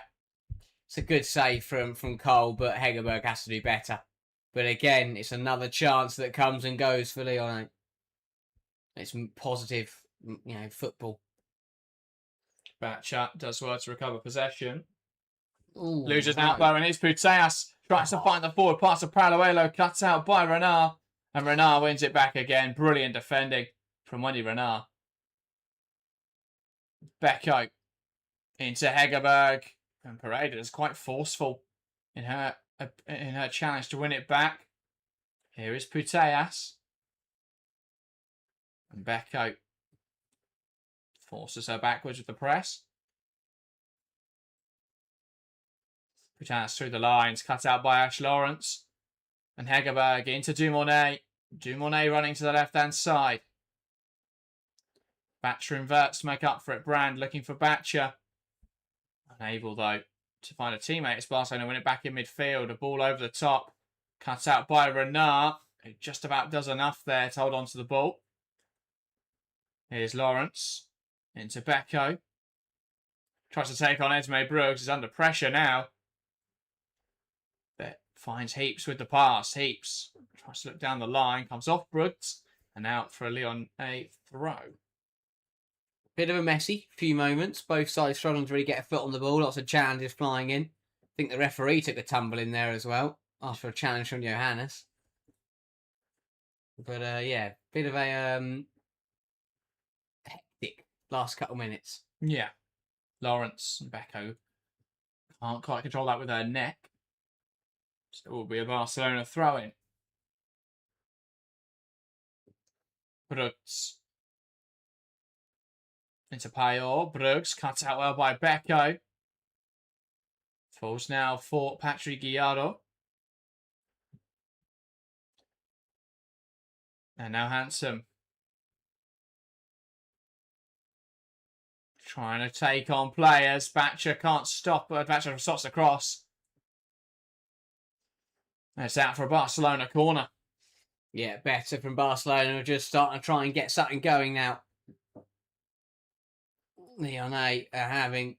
It's a good save from Cole, but Hegerberg has to do better. But again, it's another chance that comes and goes for Lyon. It's positive, football. Batcha does well to recover possession. Ooh, Loses right. out though, and it's Puteas. Tries to find the forward pass of Paluelo. Cuts out by Renard. And Renard wins it back again. Brilliant defending from Wendy Renard. Becco into Hegerberg. And Pareda is quite forceful in her challenge to win it back. Here is Puteas. And Becco forces her backwards with the press. Puteas through the lines, cut out by Ash Lawrence. And Hegerberg into Dumornay. Dumornay running to the left-hand side. Batcher inverts to make up for it. Brand looking for Batcher. Unable, though, to find a teammate. It's Barcelona win it back in midfield. A ball over the top. Cut out by Renard, who just about does enough there to hold on to the ball. Here's Lawrence. Into Becco. Tries to take on Esme Brooks. He's under pressure now. But finds Heaps with the pass. Heaps tries to look down the line. Comes off Brooks. And out for a Lyon a throw. Bit of a messy few moments. Both sides struggling to really get a foot on the ball. Lots of challenges flying in. I think the referee took the tumble in there as well. After a challenge from Johannes. But yeah, bit of a hectic last couple minutes. Yeah. Lawrence and Becco can't quite control that with her neck. So it will be a Barcelona throw-in. Brooks. Into Payor. Brooks cuts out well by Becco. Falls now for Patrick Guiado. And now Handsome. Trying to take on players. Batcher can't stop. Batcher stops the cross. It's out for a Barcelona corner. Yeah, better from Barcelona. We're just starting to try and get something going now. Lyonnais are having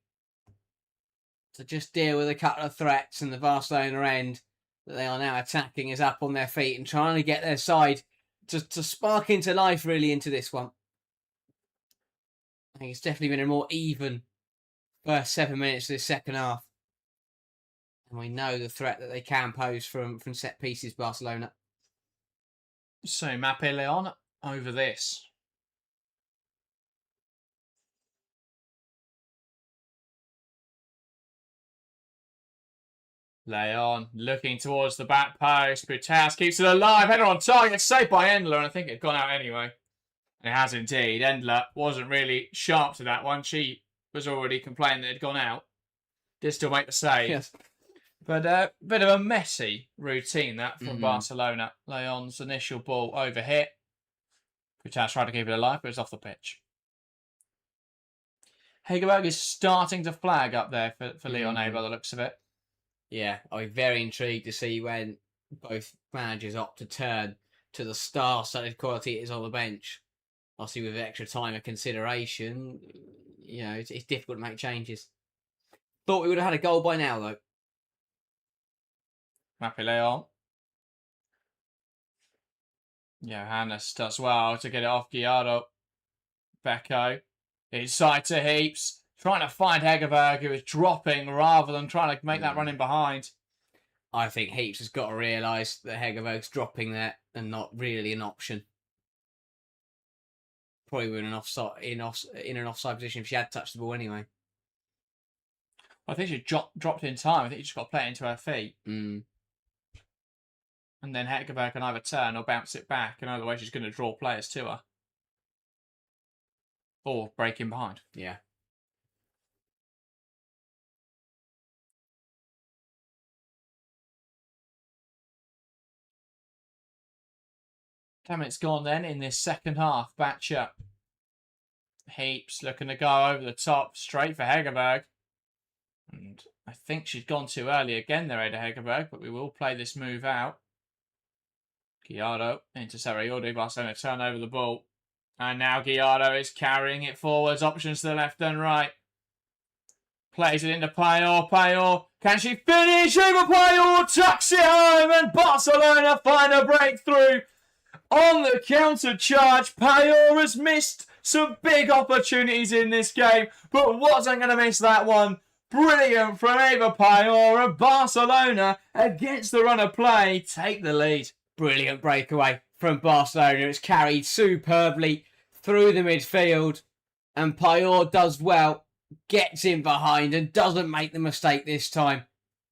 to just deal with a couple of threats, and the Barcelona end that they are now attacking is up on their feet and trying to get their side to spark into life really into this one. I think it's definitely been a more even first 7 minutes of this second half. And we know the threat that they can pose from set pieces, Barcelona. So Mappe Leon over this. Leon looking towards the back post. Puteas keeps it alive. Header on target. Saved by Endler. And I think it had gone out anyway. And it has indeed. Endler wasn't really sharp to that one. She was already complaining that it had gone out. Did still make the save. Yes. But a bit of a messy routine that from Barcelona. Leon's initial ball overhit. Puteas tried to keep it alive, but it's off the pitch. Hegerberg is starting to flag up there for Lyon by the looks of it. Yeah, I'll be very intrigued to see when both managers opt to turn to the star-studded quality it is on the bench. Obviously, with extra time of consideration, you know, it's difficult to make changes. Thought we would have had a goal by now, though. Mappe Leon. Johannes does well to get it off Guiado. Becco. Inside to Heaps. Trying to find Hegerberg, who is dropping rather than trying to make that run in behind. I think Heaps has got to realise that Hegerberg's dropping there and not really an option. Probably in an offside position if she had touched the ball anyway. I think she dropped in time. I think you just got to play it into her feet. Mm. And then Hegerberg can either turn or bounce it back. And otherwise she's going to draw players to her. Or break in behind. Yeah. Ten minutes gone then in this second half. Batcher. Heaps looking to go over the top. Straight for Hegerberg. And I think she's gone too early again there, Ada Hegerberg. But we will play this move out. Guiado into Sarayodi. Barcelona turn over the ball. And now Guiado is carrying it forwards. Options to the left and right. Plays it into Payor. Payor. Can she finish? Over Payor. Tucks it home. And Barcelona find a breakthrough. On the counter charge, Payor has missed Some big opportunities in this game, but wasn't going to miss that one. Brilliant from Eva Payora of Barcelona against the run of play. Take the lead. Brilliant breakaway from Barcelona. It's carried superbly through the midfield. And Payora does well, gets in behind and doesn't make the mistake this time.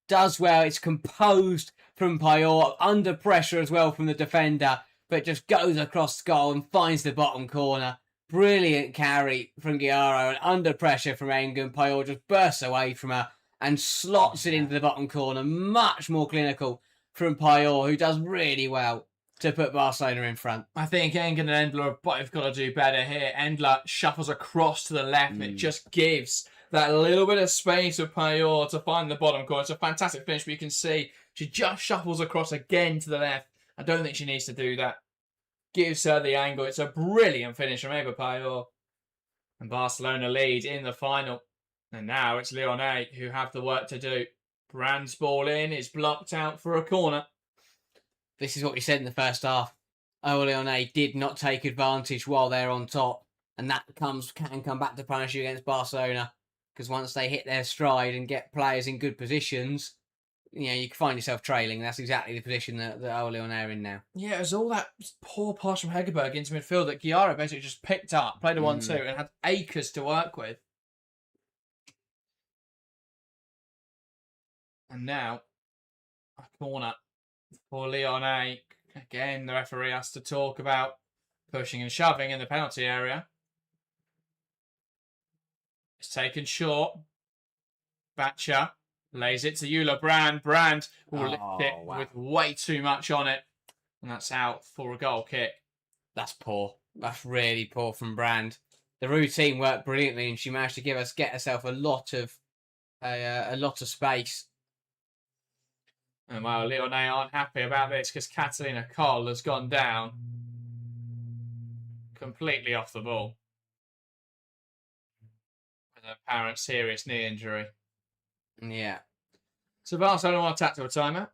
Does well. It's composed from Payora, under pressure as well from the defender, but just goes across the goal and finds the bottom corner. Brilliant carry from Guiaro, and under pressure from Engen. Payora just bursts away from her and slots it into the bottom corner. Much more clinical from Payora, who does really well to put Barcelona in front. I think Engen and Endler have both got to do better here. Endler shuffles across to the left. It just gives that little bit of space for Payora to find the bottom corner. It's a fantastic finish, but you can see she just shuffles across again to the left. I don't think she needs to do that. Gives her the angle. It's a brilliant finish from Eva Payora. And Barcelona lead in the final. And now it's Lyonnais who have the work to do. Brand's ball in is blocked out for a corner. This is what we said in the first half. OL Lyonnais did not take advantage while they're on top. And that can come back to punish you against Barcelona. Because once they hit their stride and get players in good positions, you know, you can find yourself trailing. That's exactly the position that OL Lyonnais are in now. Yeah, it was all that poor pass from Hegerberg into midfield that Guiaro basically just picked up, played a 1-2 and had acres to work with. And now, a corner for Lyonnais. Again, the referee has to talk about pushing and shoving in the penalty area. It's taken short. Batcher lays it to Eula Brand. Brand will lift it with way too much on it. And that's out for a goal kick. That's poor. That's really poor from Brand. The routine worked brilliantly and she managed to get herself a lot of space. And well, Lyonnais aren't happy about this because Catalina Coll has gone down completely off the ball with an apparent serious knee injury. Yeah. So Barcelona want to tactical timeout.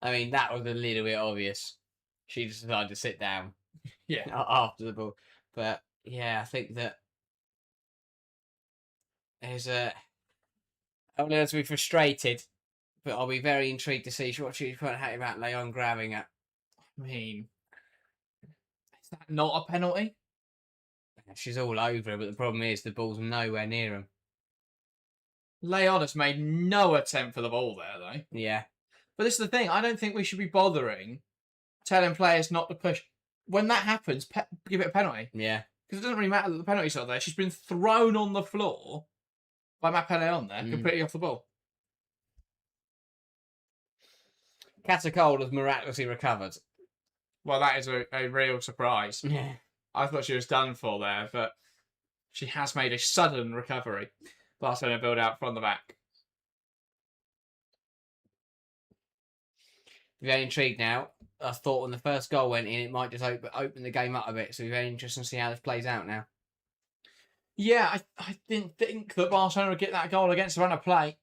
I mean, that was a little bit obvious. She just decided to sit down. Yeah. After the ball. But yeah, I think that there's a... I'm going to be frustrated, but I'll be very intrigued to see what she's quite happy about Lyon grabbing it. I mean, is that not a penalty? She's all over her, but the problem is the ball's nowhere near him. Lyon has made no attempt for the ball there, though. Yeah. But this is the thing. I don't think we should be bothering telling players not to push. When that happens, give it a penalty. Yeah. Because it doesn't really matter that the penalty's not there. She's been thrown on the floor by Mapele on there, completely off the ball. Catacol has miraculously recovered. Well, that is a real surprise. Yeah. I thought she was done for there, but she has made a sudden recovery. Barcelona build out from the back. Very intrigued now. I thought when the first goal went in, it might just open the game up a bit. So we're very interested to see how this plays out now. Yeah, I didn't think that Barcelona would get that goal against the run of play.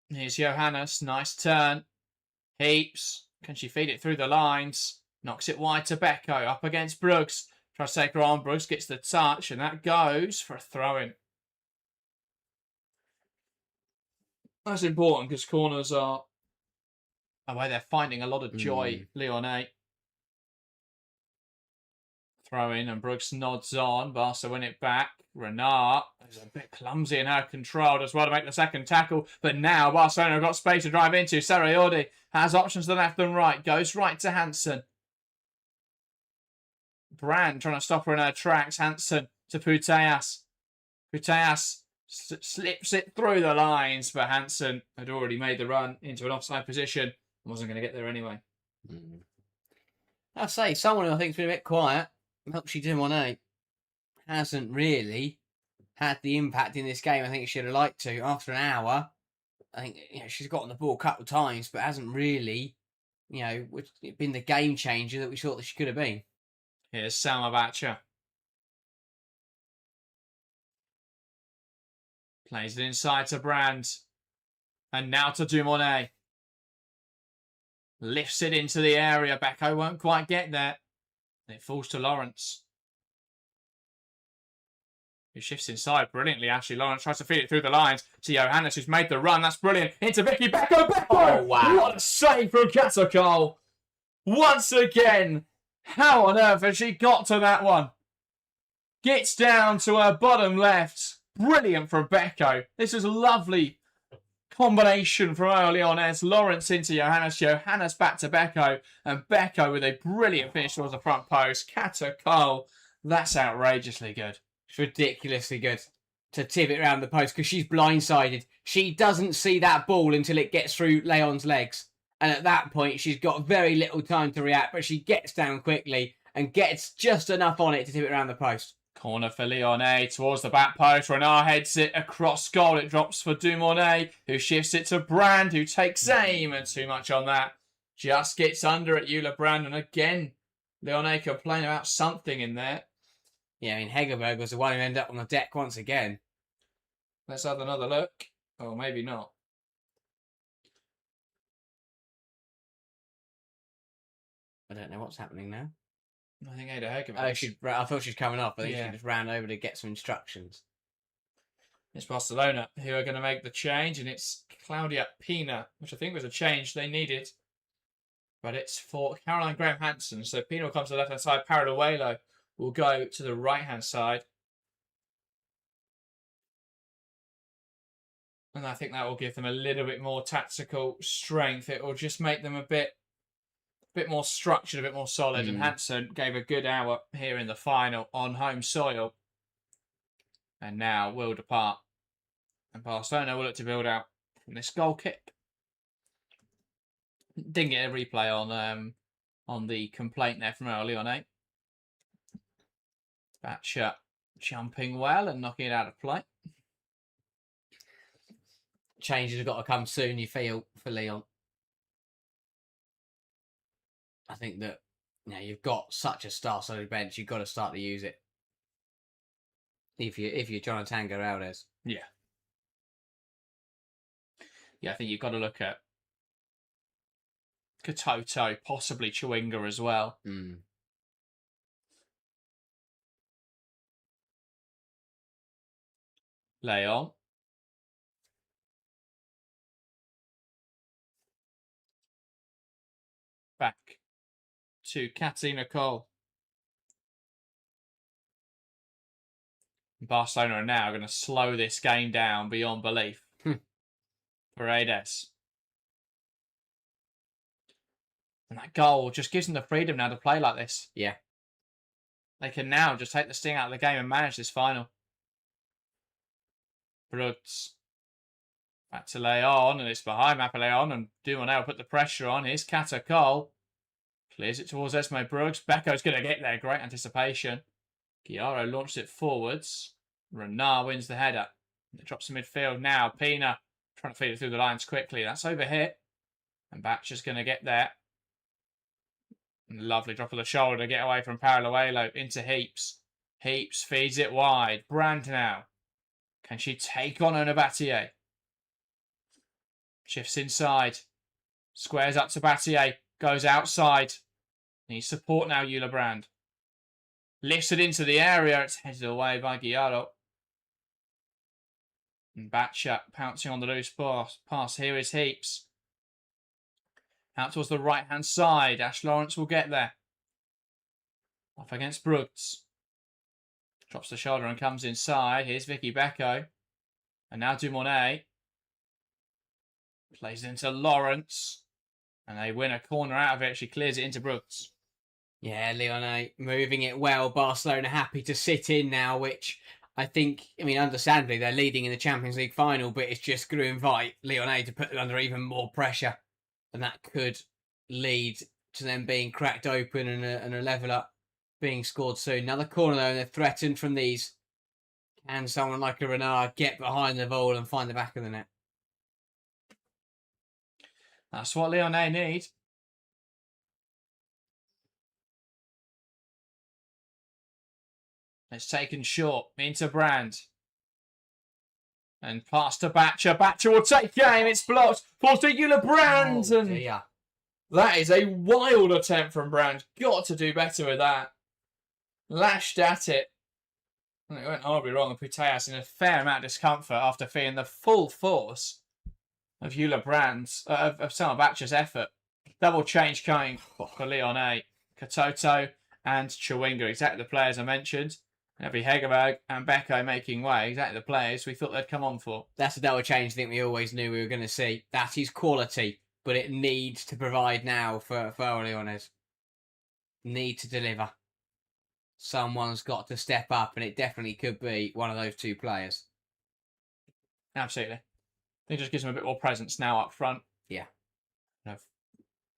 Here's Johannes. Nice turn. Heaps. Can she feed it through the lines? Knocks it wide to Beko. Up against Brooks. Tries to take her on. Brooks gets the touch. And that goes for a throw-in. That's important because corners are a way they're finding a lot of joy. Lyonnais. Throw in and Brooks nods on. Barca win it back. Renard is a bit clumsy in her control as well to make the second tackle. But now Barcelona have got space to drive into. Sarayordi has options to the left and right. Goes right to Hansen. Brand trying to stop her in her tracks. Hansen to Putellas. Putellas slips it through the lines. But Hansen had already made the run into an offside position. Wasn't going to get there anyway. I'll say someone who I think's been a bit quiet. Melchi Dimone hasn't really had the impact in this game I think she should have liked to. After an hour, I think she's got on the ball a couple of times, but hasn't really, been the game changer that we thought that she could have been. Here's Salma Batcher. Plays it inside to Brand. And now to Dumone. Lifts it into the area. Beko won't quite get there. And it falls to Lawrence, who shifts inside brilliantly. Actually, Lawrence tries to feed it through the lines to Johannes, who's made the run. That's brilliant. Into Vicky. Beko. Beko! Oh, wow. What a save from Catacol. Once again, how on earth has she got to that one? Gets down to her bottom left. Brilliant from Beko. This is a lovely combination from OL Lyonnes. Lawrence into Johannes. Johannes back to Beko. And Beko with a brilliant finish towards the front post. Catacol. That's outrageously good. It's ridiculously good to tip it around the post because she's blindsided. She doesn't see that ball until it gets through Leon's legs. And at that point, she's got very little time to react, but she gets down quickly and gets just enough on it to tip it around the post. Corner for Lyonnais towards the back post. Renard heads it across goal. It drops for Dumornay, who shifts it to Brand, who takes aim, and too much on that. Just gets under at Eula Brand, and again, Lyonnais complain about something in there. Yeah, I mean, Hegerberg was the one who ended up on the deck once again. Let's have another look. Or maybe not. I don't know what's happening now. I think Ada Hegerberg. I thought she was coming off. I think she just ran over to get some instructions. It's Barcelona who are going to make the change, and it's Claudia Pina, which I think was a change they needed. But it's for Caroline Graham-Hansen. So Pina will come to the left-hand side. Paraduelo will go to the right-hand side. And I think that will give them a little bit more tactical strength. It will just make them a bit more structured, a bit more solid. And Hansen gave a good hour here in the final on home soil. And now will depart. And Barcelona will look to build out from this goal kick. Didn't get a replay on the complaint there from OL Lyonnais. Batcher jumping well and knocking it out of play. Changes have got to come soon, you feel, for Lyon. I think that you've got such a star-studded bench, you've got to start to use it. If you're Jonatan Giraldez. Yeah. Yeah, I think you've got to look at Katoto, possibly Chewinga as well. Lyon. Back to Katina Cole. Barcelona are now going to slow this game down beyond belief. Paredes. And that goal just gives them the freedom now to play like this. Yeah. They can now just take the sting out of the game and manage this final. Brooks. Back to Lyon, and it's behind Mapaleon, and Dumornay will put the pressure on. Here's Catacol. Clears it towards Esme Brooks. Beko's going to get there. Great anticipation. Guiaro launched it forwards. Renard wins the header. It drops to midfield now. Pina trying to feed it through the lines quickly. That's over hit. And Batcher's going to get there. And lovely drop of the shoulder to get away from Paraluelo into Heaps. Heaps feeds it wide. Brand now. Can she take on Ona Battier? Shifts inside. Squares up to Battier. Goes outside. Needs support now, Eula Brand. Lifts it into the area. It's headed away by Guiaro. And Batcher pouncing on the loose pass. Here is Heaps. Out towards the right-hand side. Ash Lawrence will get there. Off against Brooks. Drops the shoulder and comes inside. Here's Vicky Beko. And now Dumornay. Plays it into Lawrence. And they win a corner out of it. She clears it into Brooks. Yeah, Lyonnais moving it well. Barcelona happy to sit in now, which I think, understandably, they're leading in the Champions League final, but it's just going to invite Lyonnais to put them under even more pressure. And that could lead to them being cracked open and a level up being scored soon. Another corner, though, and they're threatened from these. Can someone like a Renard get behind the ball and find the back of the net? That's what Lyonnais need. It's taken short into Brand. And pass to Batcher. Batcher will take game. It's blocked. Falls to Eula Brand. Oh, dear. That is a wild attempt from Brand. Got to do better with that. Lashed at it. And it went horribly wrong. And Putellas in a fair amount of discomfort after feeling the full force of of Salvatier's effort. Double change coming for Lyonnais. Katoto and Chawinga, exactly the players I mentioned. And it'll be Hegerberg and Beko making way, exactly the players we thought they'd come on for. That's a double change I think we always knew we were going to see. That is quality, but it needs to provide now for OL Lyonnes. Need to deliver. Someone's got to step up, and it definitely could be one of those two players. Absolutely. I think it just gives them a bit more presence now up front. Yeah. A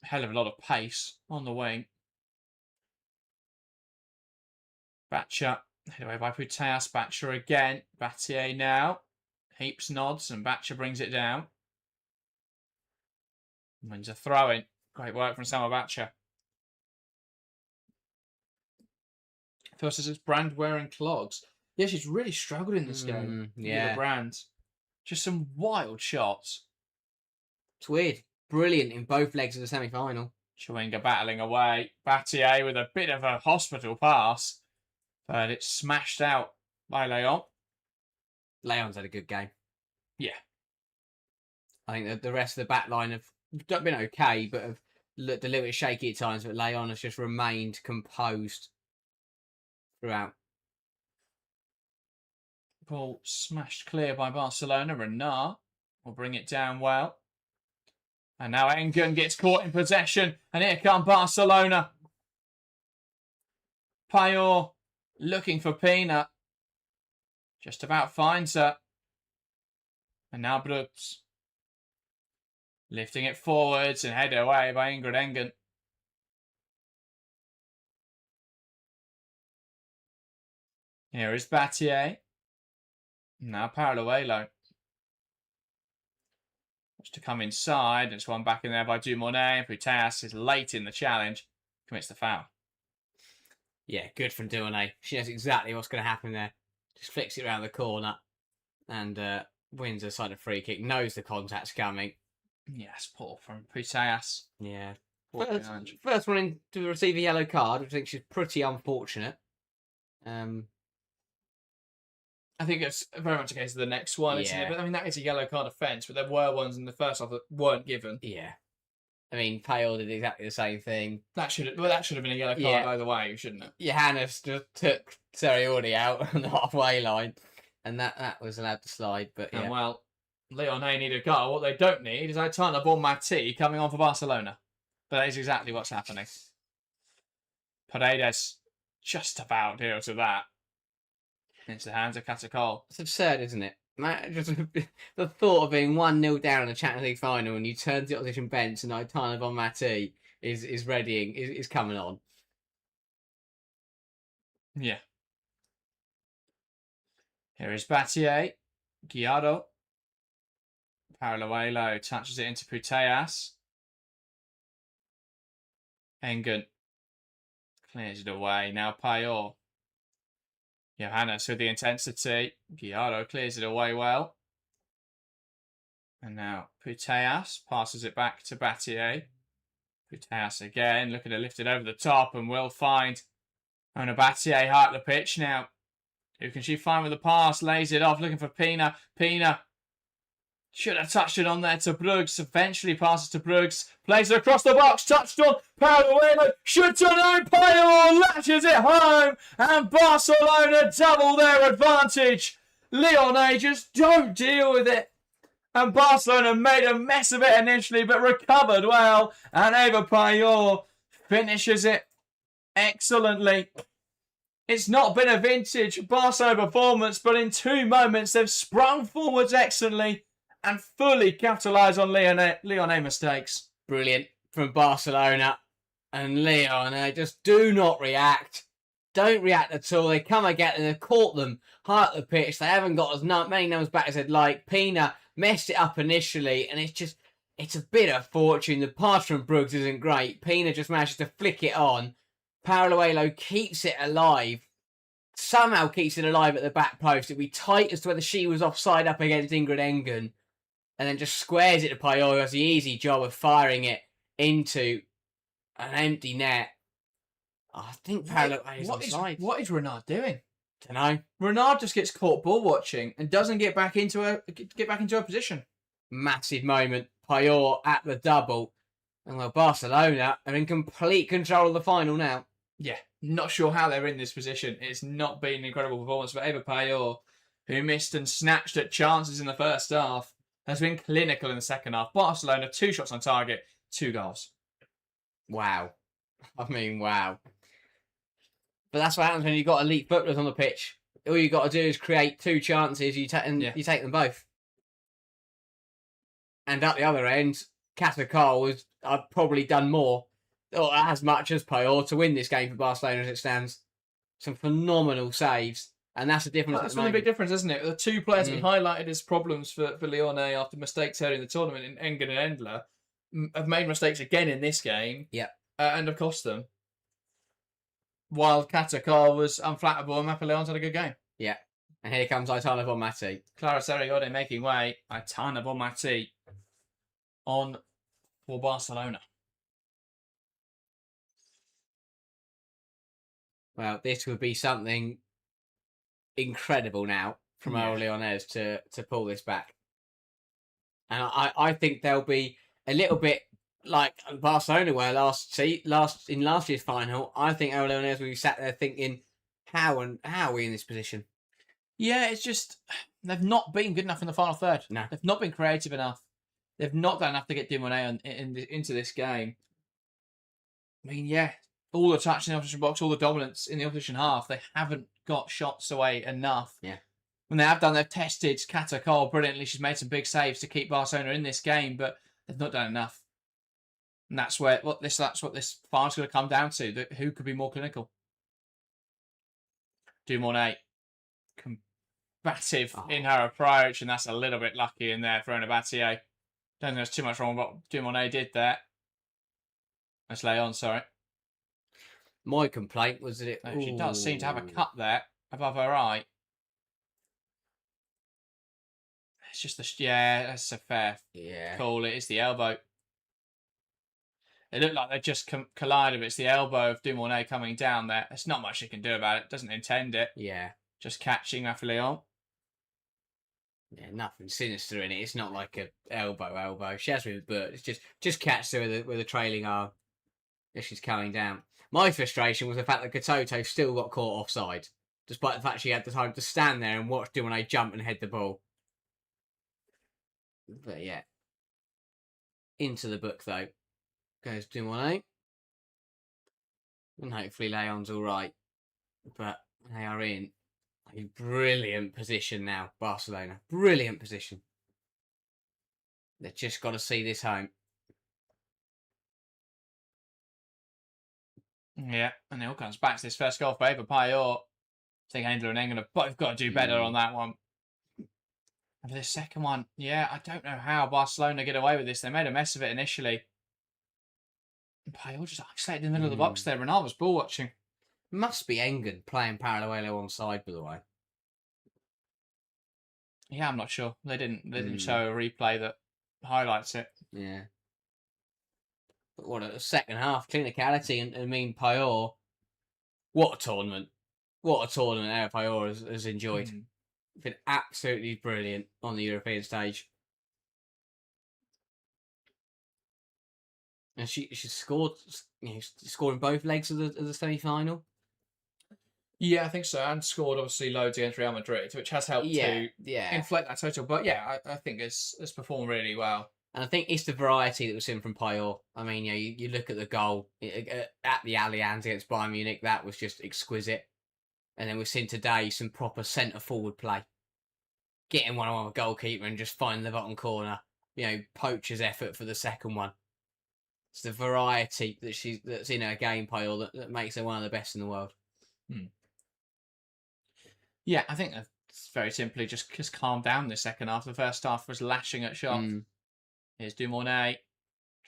hell of a lot of pace on the wing. Batcher, headed away by Putellas. Batcher again. Battier now. Heaps nods, and Batcher brings it down. Wins a throw-in. Great work from Samuel Batcher. First, it's Brand wearing clogs. Yeah, she's really struggled in this game. Yeah. Brand. Just some wild shots. It's weird. Brilliant in both legs of the semi-final. Chawinga battling away. Battier with a bit of a hospital pass. But it's smashed out by Lyon. Lyon's had a good game. Yeah. I think that the rest of the back line have been okay, but have looked a little bit shaky at times. But Lyon has just remained composed throughout. Ball smashed clear by Barcelona. Renard will bring it down well. And now Engen gets caught in possession. And here come Barcelona. Payor looking for Pina. Just about finds her. And now Brooks. Lifting it forwards and headed away by Ingrid Engen. Here is Battier. Now Paraluelo. Just to come inside. It's one back in there by Dumoulin. Putellas is late in the challenge. Commits the foul. Yeah, good from Dumoulin. She knows exactly what's going to happen there. Just flicks it around the corner and wins a side of free kick. Knows the contact's coming. Yes, poor from Putellas. Yeah. First one in to receive a yellow card, which I think she's pretty unfortunate. I think it's very much a case of the next one, isn't it? But I mean, that is a yellow card offence, but there were ones in the first half that weren't given. Yeah. I mean, Pale did exactly the same thing. That should have been a yellow card either way, shouldn't it? Johannes just took Seriordi out on the halfway line, and that was allowed to slide. But yeah. And well, Lyonnais need a goal. What they don't need is Aitana Bonmati coming on for Barcelona. But that is exactly what's happening. Paredes just about deals with that. Into the hands of Catacol. It's absurd, isn't it? Just the thought of being 1-0 down in the Champions League final and you turn to the opposition bench and Aitana Bonmati is readying, is coming on. Yeah. Here is Battier. Guiado. Paraluelo touches it into Putellas. Engen clears it away. Now Payor. Johannes with the intensity. Guiado clears it away well. And now Putellas passes it back to Battier. Putellas again, looking to lift it over the top and will find Ona Battier high up the pitch now. Who can she find with the pass? Lays it off, looking for Pina. Pina should have touched it on there to Bruggs. Eventually passes to Bruggs. Plays it across the box. Touched on. Paraluelo shoots on own. Payor latches it home. And Barcelona double their advantage. Lyonnais just don't deal with it. And Barcelona made a mess of it initially, but recovered well. And Eva Payor finishes it excellently. It's not been a vintage Barcelona performance, but in 2 moments they've sprung forwards excellently and fully capitalised on Lyonnais mistakes. Brilliant from Barcelona. And Lyon, they just do not react. Don't react at all. They come again and they've caught them high up the pitch. They haven't got as many numbers back as they'd like. Pina messed it up initially, and it's a bit of fortune. The pass from Bruggs isn't great. Pina just manages to flick it on. Paraluelo keeps it alive. Somehow keeps it alive at the back post. It'd be tight as to whether she was offside up against Ingrid Engen. And then just squares it to Payor, who has the easy job of firing it into an empty net. I think Pere Romeu is onside. What is Renard doing? Don't know. Renard just gets caught ball watching and doesn't get back into a position. Massive moment. Payet at the double. And well, Barcelona are in complete control of the final now. Yeah, not sure how they're in this position. It's not been an incredible performance, but Eva Payet, who missed and snatched at chances in the first half, has been clinical in the second half. Barcelona, 2 shots on target, 2 goals. Wow. I mean, wow. But that's what happens when you've got elite footballers on the pitch. All you've got to do is create 2 chances, you take them both. And at the other end, Catakol has probably done more, or as much as Payet, to win this game for Barcelona as it stands. Some phenomenal saves. And that's the difference. That's been a big difference, isn't it? The 2 players we highlighted as problems for Lyonnais after mistakes early in the tournament, in Engen and Endler, have made mistakes again in this game. Yeah. And have cost them. While Catakol was unflappable and Pere Romeu had a good game. Yeah. And here comes Aitana Bonmati. Clara Serigode making way. Aitana Bonmati on for Barcelona. Well, this would be something incredible now from OL Lyonnes to pull this back. And I think they'll be a little bit like Barcelona were last year's final. I think OL Lyonnes will be sat there thinking, how are we in this position? Yeah, it's just they've not been good enough in the final third. No. They've not been creative enough. They've not done enough to get Dumoulin into this game. I mean, yeah, all the touch in the opposition box, all the dominance in the opposition half, they haven't got shots away enough. Yeah. When they have done, they've tested Catakol brilliantly. She's made some big saves to keep Barcelona in this game, but they've not done enough. And that's what this final's going to come down to. Who could be more clinical? Dumoulin, combative in her approach, and that's a little bit lucky in there for Battier. Don't think there's too much wrong with what Dumoulin did there. That's Lyon, sorry. My complaint was that she does seem to have a cut there above her eye. It's just that's a fair call. It is the elbow. It looked like they just collided. It's the elbow of Dumoulin coming down there. There's not much she can do about it. Doesn't intend it. Yeah. Just catching Lyon. Yeah, nothing sinister in it. It's not like a elbow. She has with Bert. It's just catch her with a trailing arm as she's coming down. My frustration was the fact that Katoto still got caught offside, despite the fact she had the time to stand there and watch Dumoulin jump and head the ball. But yeah, into the book though goes Dumoulin, and hopefully Lyon's all right. But they are in a brilliant position now, Barcelona. Brilliant position. They've just got to see this home. Yeah, and it all comes back to this first goal for Eva Payet. I think Endler and Engen have both got to do better on that one. And for this second one, I don't know how Barcelona get away with this. They made a mess of it initially. And Payet just isolated in the middle of the box there. Renard was ball watching. Must be Engen playing parallel on side, by the way. Yeah, I'm not sure. They didn't show a replay that highlights it. Yeah. But what a second half clinicality, and I mean Payet. What a tournament! What a tournament Eva Payet has enjoyed. Been absolutely brilliant on the European stage. And she scored, scoring both legs of the semi-final. Yeah, I think so. And scored obviously loads against Real Madrid, which has helped to inflate that total. But yeah, I think it's performed really well. And I think it's the variety that was in from Payet. I mean, you look at the goal at the Allianz against Bayern Munich. That was just exquisite. And then we've seen today some proper centre forward play, getting one-on-one with goalkeeper and just finding the bottom corner. Poacher's effort for the second one. It's the variety that's in her game, Payet, that makes her one of the best in the world. Yeah, I think that's very simply just calm down the second half. The first half was lashing at shots. Here's Dumoulin.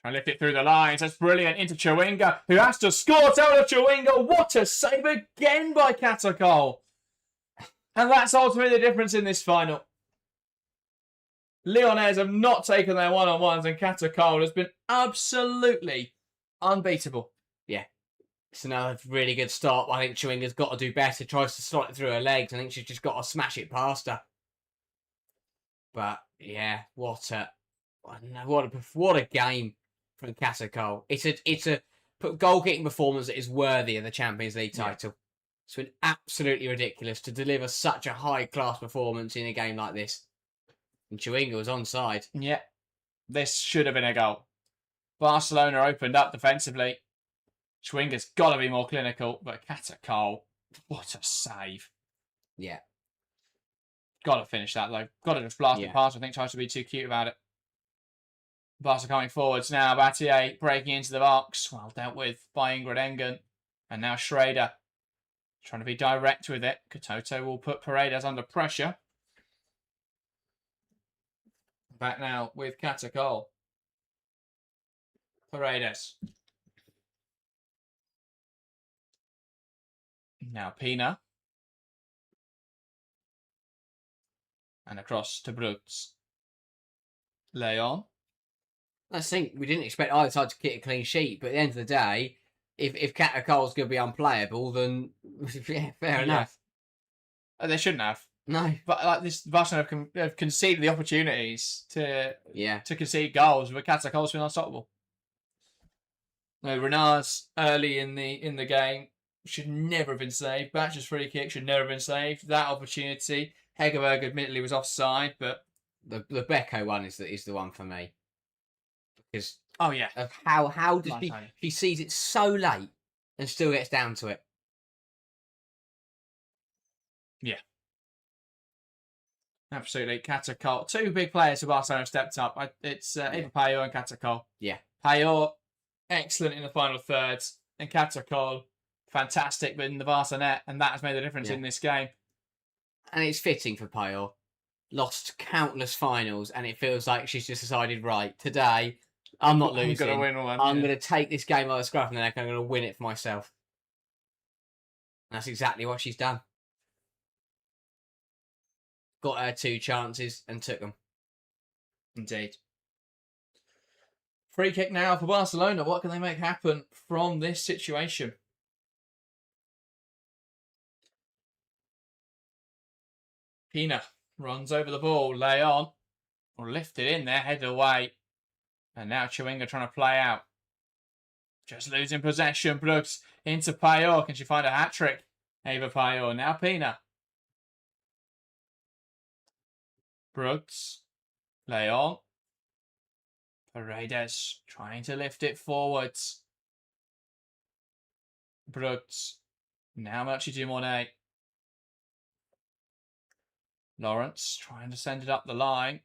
Trying to lift it through the lines. That's brilliant. Into Chewinga, who has to score. Taylor Chewinga. What a save again by Catakol. And that's ultimately the difference in this final. Lyonnais have not taken their one-on-ones, and Catakol has been Absolutely unbeatable. It's another really good start. I think Chewinga's got to do better. Tries to slot it through her legs. I think she's just got to smash it past her. But yeah, what a game from Casaco. It's a goal kicking performance that is worthy of the Champions League title. It's been absolutely ridiculous to deliver such a high class performance in a game like this. And Chewinga was onside. Yeah, this should have been a goal. Barcelona opened up defensively. Chewinga's got to be more clinical, but Casaco, what a save. Yeah. Got to finish that though. Got to just blast it past. I think tries to be too cute about it. Barca coming forwards now. Battier breaking into the box. Well dealt with by Ingrid Engen. And now Schrader trying to be direct with it. Katoto will put Paredes under pressure. Back now with Casaco. Paredes. Now Pina. And across to Brooks. Lyon. I think we didn't expect either side to get a clean sheet, but at the end of the day, if Catacol's going to be unplayable, then yeah, fair enough. They shouldn't have. No. But like this, Barcelona have conceded the opportunities to concede goals, but Catacol's been unstoppable. No, Renard's early in the game should never have been saved. Batch's free kick should never have been saved. That opportunity, Hegerberg admittedly was offside, but the Becco one is the one for me. Because of how does she sees it so late and still gets down to it. Yeah. Absolutely. Catacol. Two big players for Barcelona have stepped up. It's Eva Payot and Catacol. Yeah. Payot, excellent in the final third. And Catacol, fantastic in the Barca net. And that has made the difference in this game. And it's fitting for Payot. Lost countless finals, and it feels like she's just decided, right, today, I'm not losing. I'm going to win one. I'm going to take this game by the scruff of the neck and I'm going to win it for myself. And that's exactly what she's done. Got her 2 chances and took them. Indeed. Free kick now for Barcelona. What can they make happen from this situation? Pina runs over the ball. Lyon will lift it in there, head away. And now Chewinga trying to play out. Just losing possession. Brooks into Payot. Can she find a hat-trick? Eva Payot. Now Pina. Brooks. Lyon. Paredes trying to lift it forwards. Brooks. Now Melchi Dumornay. Lawrence trying to send it up the line.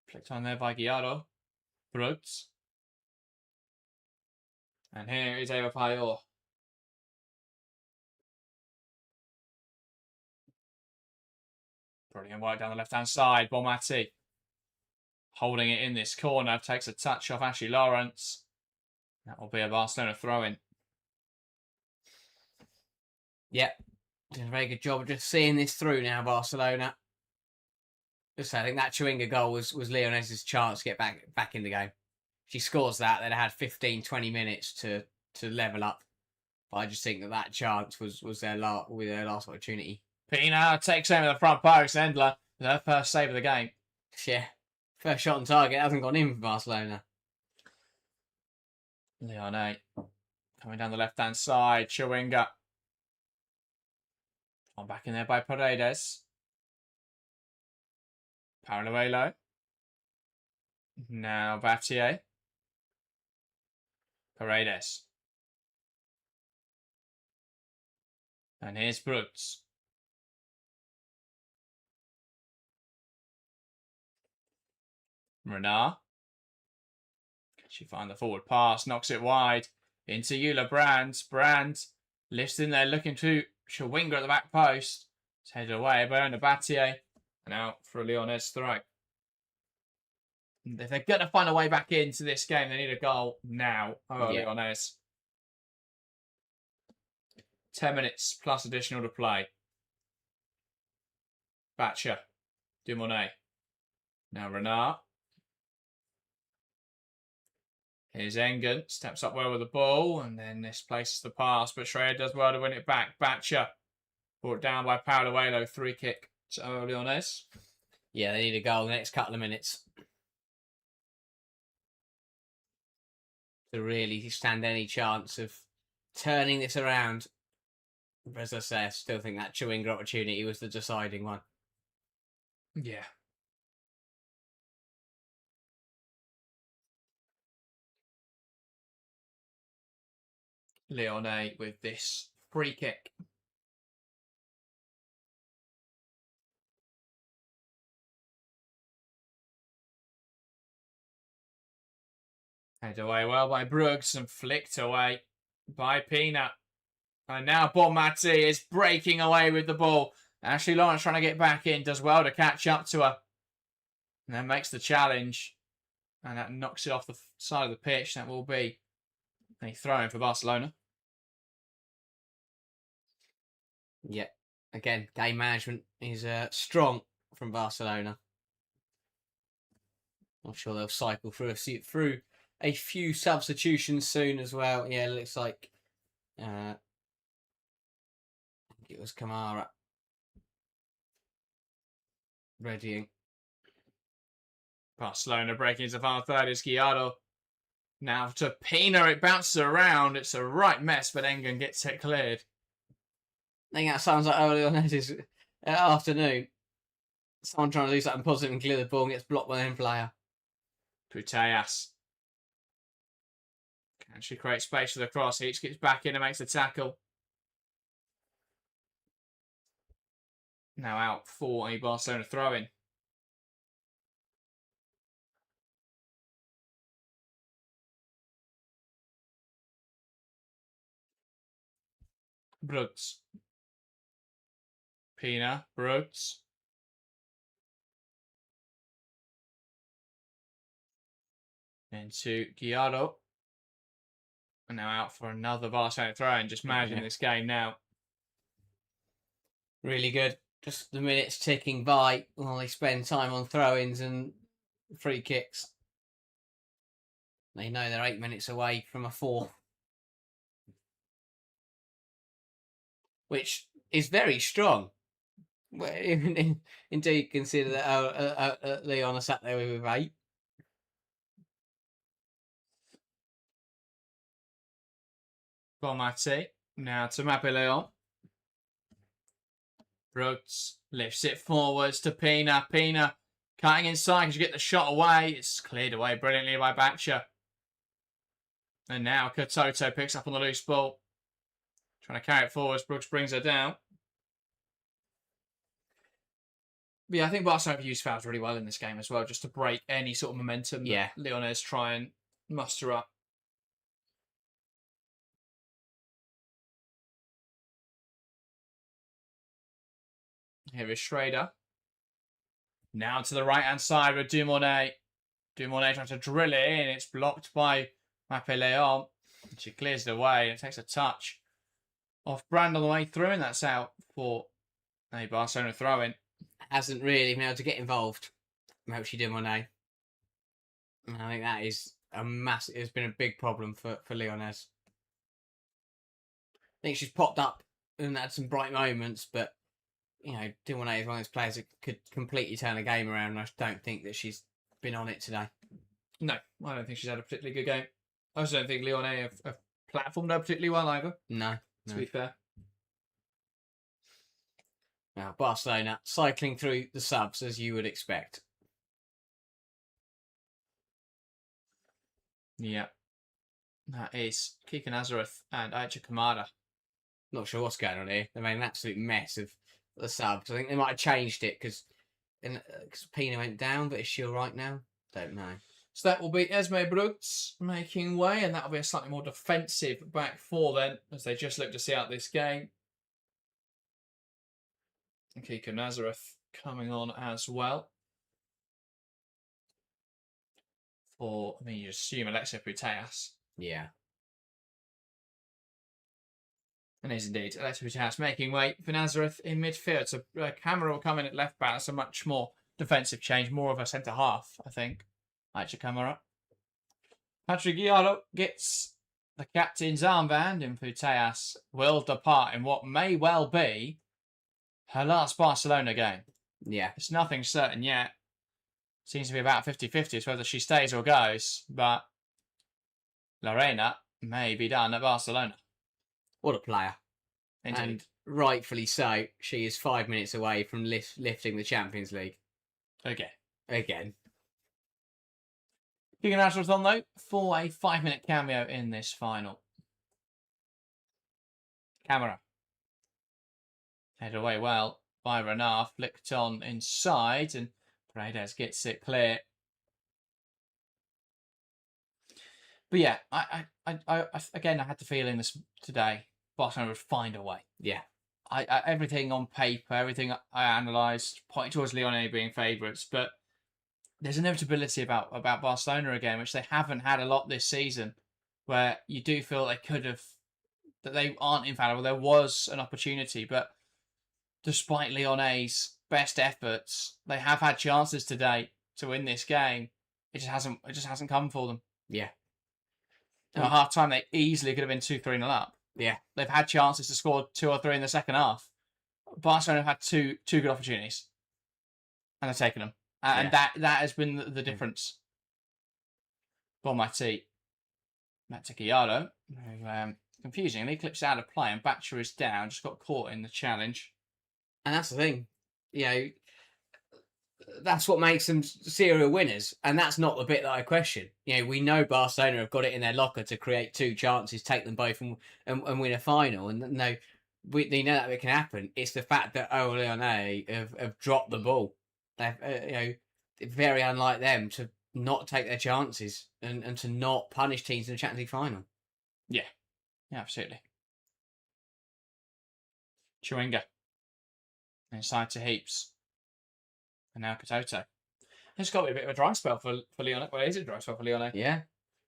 Flicked on there by Guiado. Brooks. And here is Eva Payot. Brilliant work down the left-hand side. Bonmati holding it in this corner. Takes a touch off Ashley Lawrence. That will be a Barcelona throw-in. Yep. Doing a very good job of just seeing this through now, Barcelona. Just I think that Chewinga goal was Lyonnes' chance to get back in the game. She scores that, they'd have had 15, 20 minutes to level up. But I just think that chance was their last opportunity. Pina takes aim at the front post. Endler, their first save of the game. Yeah. First shot on target hasn't gone in for Barcelona. Lyonnais coming down the left-hand side. Chewinga. On back in there by Paredes. Paraluelo. Now Battier. Paredes. And here's Brooks. Renard. Can she find the forward pass? Knocks it wide. Into Eula Brand. Brand lifts in there looking to Chewinga at the back post. It's headed away by under Battier. And out for a Lyonnais throw. If they're going to find a way back into this game, they need a goal now. Lyonnais. 10 minutes plus additional to play. Batcher. Dumornay. Now Renard. Here's Engen, steps up well with the ball, and then this places the pass, but Schreier does well to win it back. Batcher brought down by Paulo, free kick to OL Lyonnes. Yeah, they need a goal in the next couple of minutes to really stand any chance of turning this around. As I say, I still think that Chewinga opportunity was the deciding one. Yeah. Lyonnais with this free kick. Headed away well by Brooks and flicked away by Pina. And now Bonmati is breaking away with the ball. Ashley Lawrence trying to get back in, does well to catch up to her. And then makes the challenge. And that knocks it off the side of the pitch. That will be a throw-in for Barcelona. Yeah. Again, game management is strong from Barcelona. I'm sure they'll cycle through a few substitutions soon as well. Yeah, it looks like I think it was Kamara readying. Barcelona breaking into the final third is Gallardo. Now to Pina, it bounces around. It's a right mess, but Engen gets it cleared. I think that sounds like early on this afternoon. Someone trying to do something positive and clear the ball and gets blocked by the end player. Putellas. Can she create space for the cross? He gets back in and makes the tackle. Now out for a Barcelona throw-in. Brooks. Pina. Brooks. Into Gallardo. And now out for another Barcelona throw-in. Just managing this game now. Really good. Just the minutes ticking by while they spend time on throw-ins and free kicks. They know they're 8 minutes away from a fourth. Which is very strong. Indeed, consider that Lyon are sat there with 8. Bonmati. Now to Mapeleon. Brooks lifts it forwards to Pina. Pina cutting inside because you get the shot away. It's cleared away brilliantly by Batcher. And now Katoto picks up on the loose ball. Trying to carry it forwards. Brooks brings her down. But yeah, I think Barcelona have used fouls really well in this game as well, just to break any sort of momentum that Lyonnais try and muster up. Here is Schrader. Now to the right-hand side with Dumournet. Dumournet trying to drill it in. It's blocked by Mapeleon. She clears it away and takes a touch off Brand on the way through, and that's out for a Barcelona throw-in. Hasn't really been able to get involved, Mochi Dumournet. I think that is a massive. It's been a big problem for Lyonnais. I think she's popped up and had some bright moments, but you know, Dumournet is one of those players that could completely turn a game around, and I don't think that she's been on it today. No, I don't think she's had a particularly good game. I also don't think Lyonnais have platformed her particularly well either. No. To be fair. Now, Barcelona cycling through the subs as you would expect. Yeah. That is Kika Nazareth and Aicha Kamada. Not sure what's going on here. They made an absolute mess of the subs. I think they might have changed it because Pina went down, but is she all right now? Don't know. So that will be Esme Brooks making way, and that will be a slightly more defensive back four then, as they just look to see out this game. And Kika Nazareth coming on as well. For, I mean, you assume Alexia Putellas. Yeah. And is indeed Alexia Putellas making way for Nazareth in midfield. So Camera will come in at left back. That's a much more defensive change, more of a centre half, I think. Aicha Camera. Patrick Guijardo gets the captain's armband, and Putellas will depart in what may well be her last Barcelona game. Yeah. It's nothing certain yet. Seems to be about 50-50 as whether she stays or goes, but Lorena may be done at Barcelona. What a player. Indeed. And rightfully so, she is 5 minutes away from lifting the Champions League. Again. Keegan Ashworth on, though, for a 5-minute cameo in this final. Camera. Headed away well by Renard, flicked on inside, and Paredes gets it clear. But yeah, I again, I had the feeling this today, Barcelona would find a way. Yeah. Everything on paper, everything I analysed, pointing towards Lyon being favourites, but there's inevitability about Barcelona again, which they haven't had a lot this season, where you do feel they could have, that they aren't infallible. There was an opportunity, but despite Lyonnais' best efforts, they have had chances today to win this game. It just hasn't come for them. Yeah. At half time, they easily could have been 2-3-0 up. Yeah. They've had chances to score 2 or 3 in the second half. Barcelona have had two good opportunities, and they've taken them. And that has been the difference. Bon Mati Guijardo, who confusingly clips out of play, and Batcher is down, just got caught in the challenge. And that's the thing. You know, that's what makes them serial winners. And that's not the bit that I question. You know, we know Barcelona have got it in their locker to create 2 chances, take them both and win a final. And no, they know that it can happen. It's the fact that OL Lyonnes have dropped the ball. They've, you know, very unlike them to not take their chances and to not punish teams in the Champions League final. Yeah, absolutely. Chewinga. Inside to Heaps. And now Katoto. It's got to be a bit of a dry spell for Lyon. Well, it is a dry spell for Lyon. Yeah.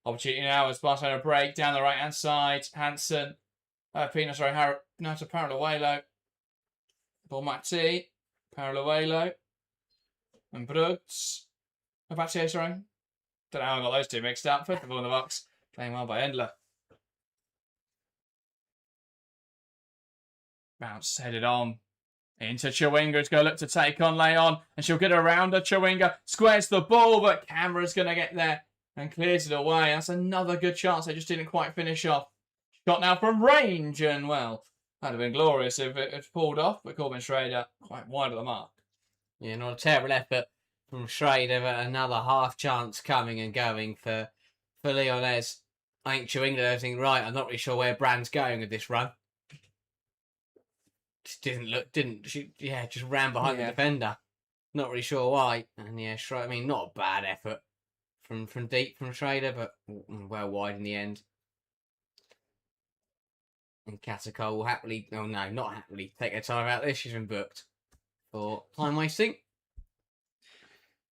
Opportunity now as Barcelona break down the right-hand side. Hansen. Now to Paraluelo. Bormati. Paraluelo. And Bruggs. Abache, sorry. Don't know how I got those two mixed up. First of all in the box. Playing well by Endler. Bounce headed on. Into Chewinga to go look to take on Lyon. And she'll get around her. Chewinga squares the ball, but Camera's going to get there and clears it away. That's another good chance. They just didn't quite finish off. Shot now from range. And, well, that'd have been glorious if it had pulled off. But Corbin Schrader quite wide of the mark. Yeah, not a terrible effort from Schrader, but another half chance coming and going for Lyonnais. I think Chewinga did everything right. I'm not really sure where Brand's going with this run. Just just ran behind the defender. Not really sure why. And yeah, Schrader, I mean, not a bad effort from deep from Schrader, but well wide in the end. And Katakol will happily, oh no, not happily, take her time out there. She's been booked for time wasting.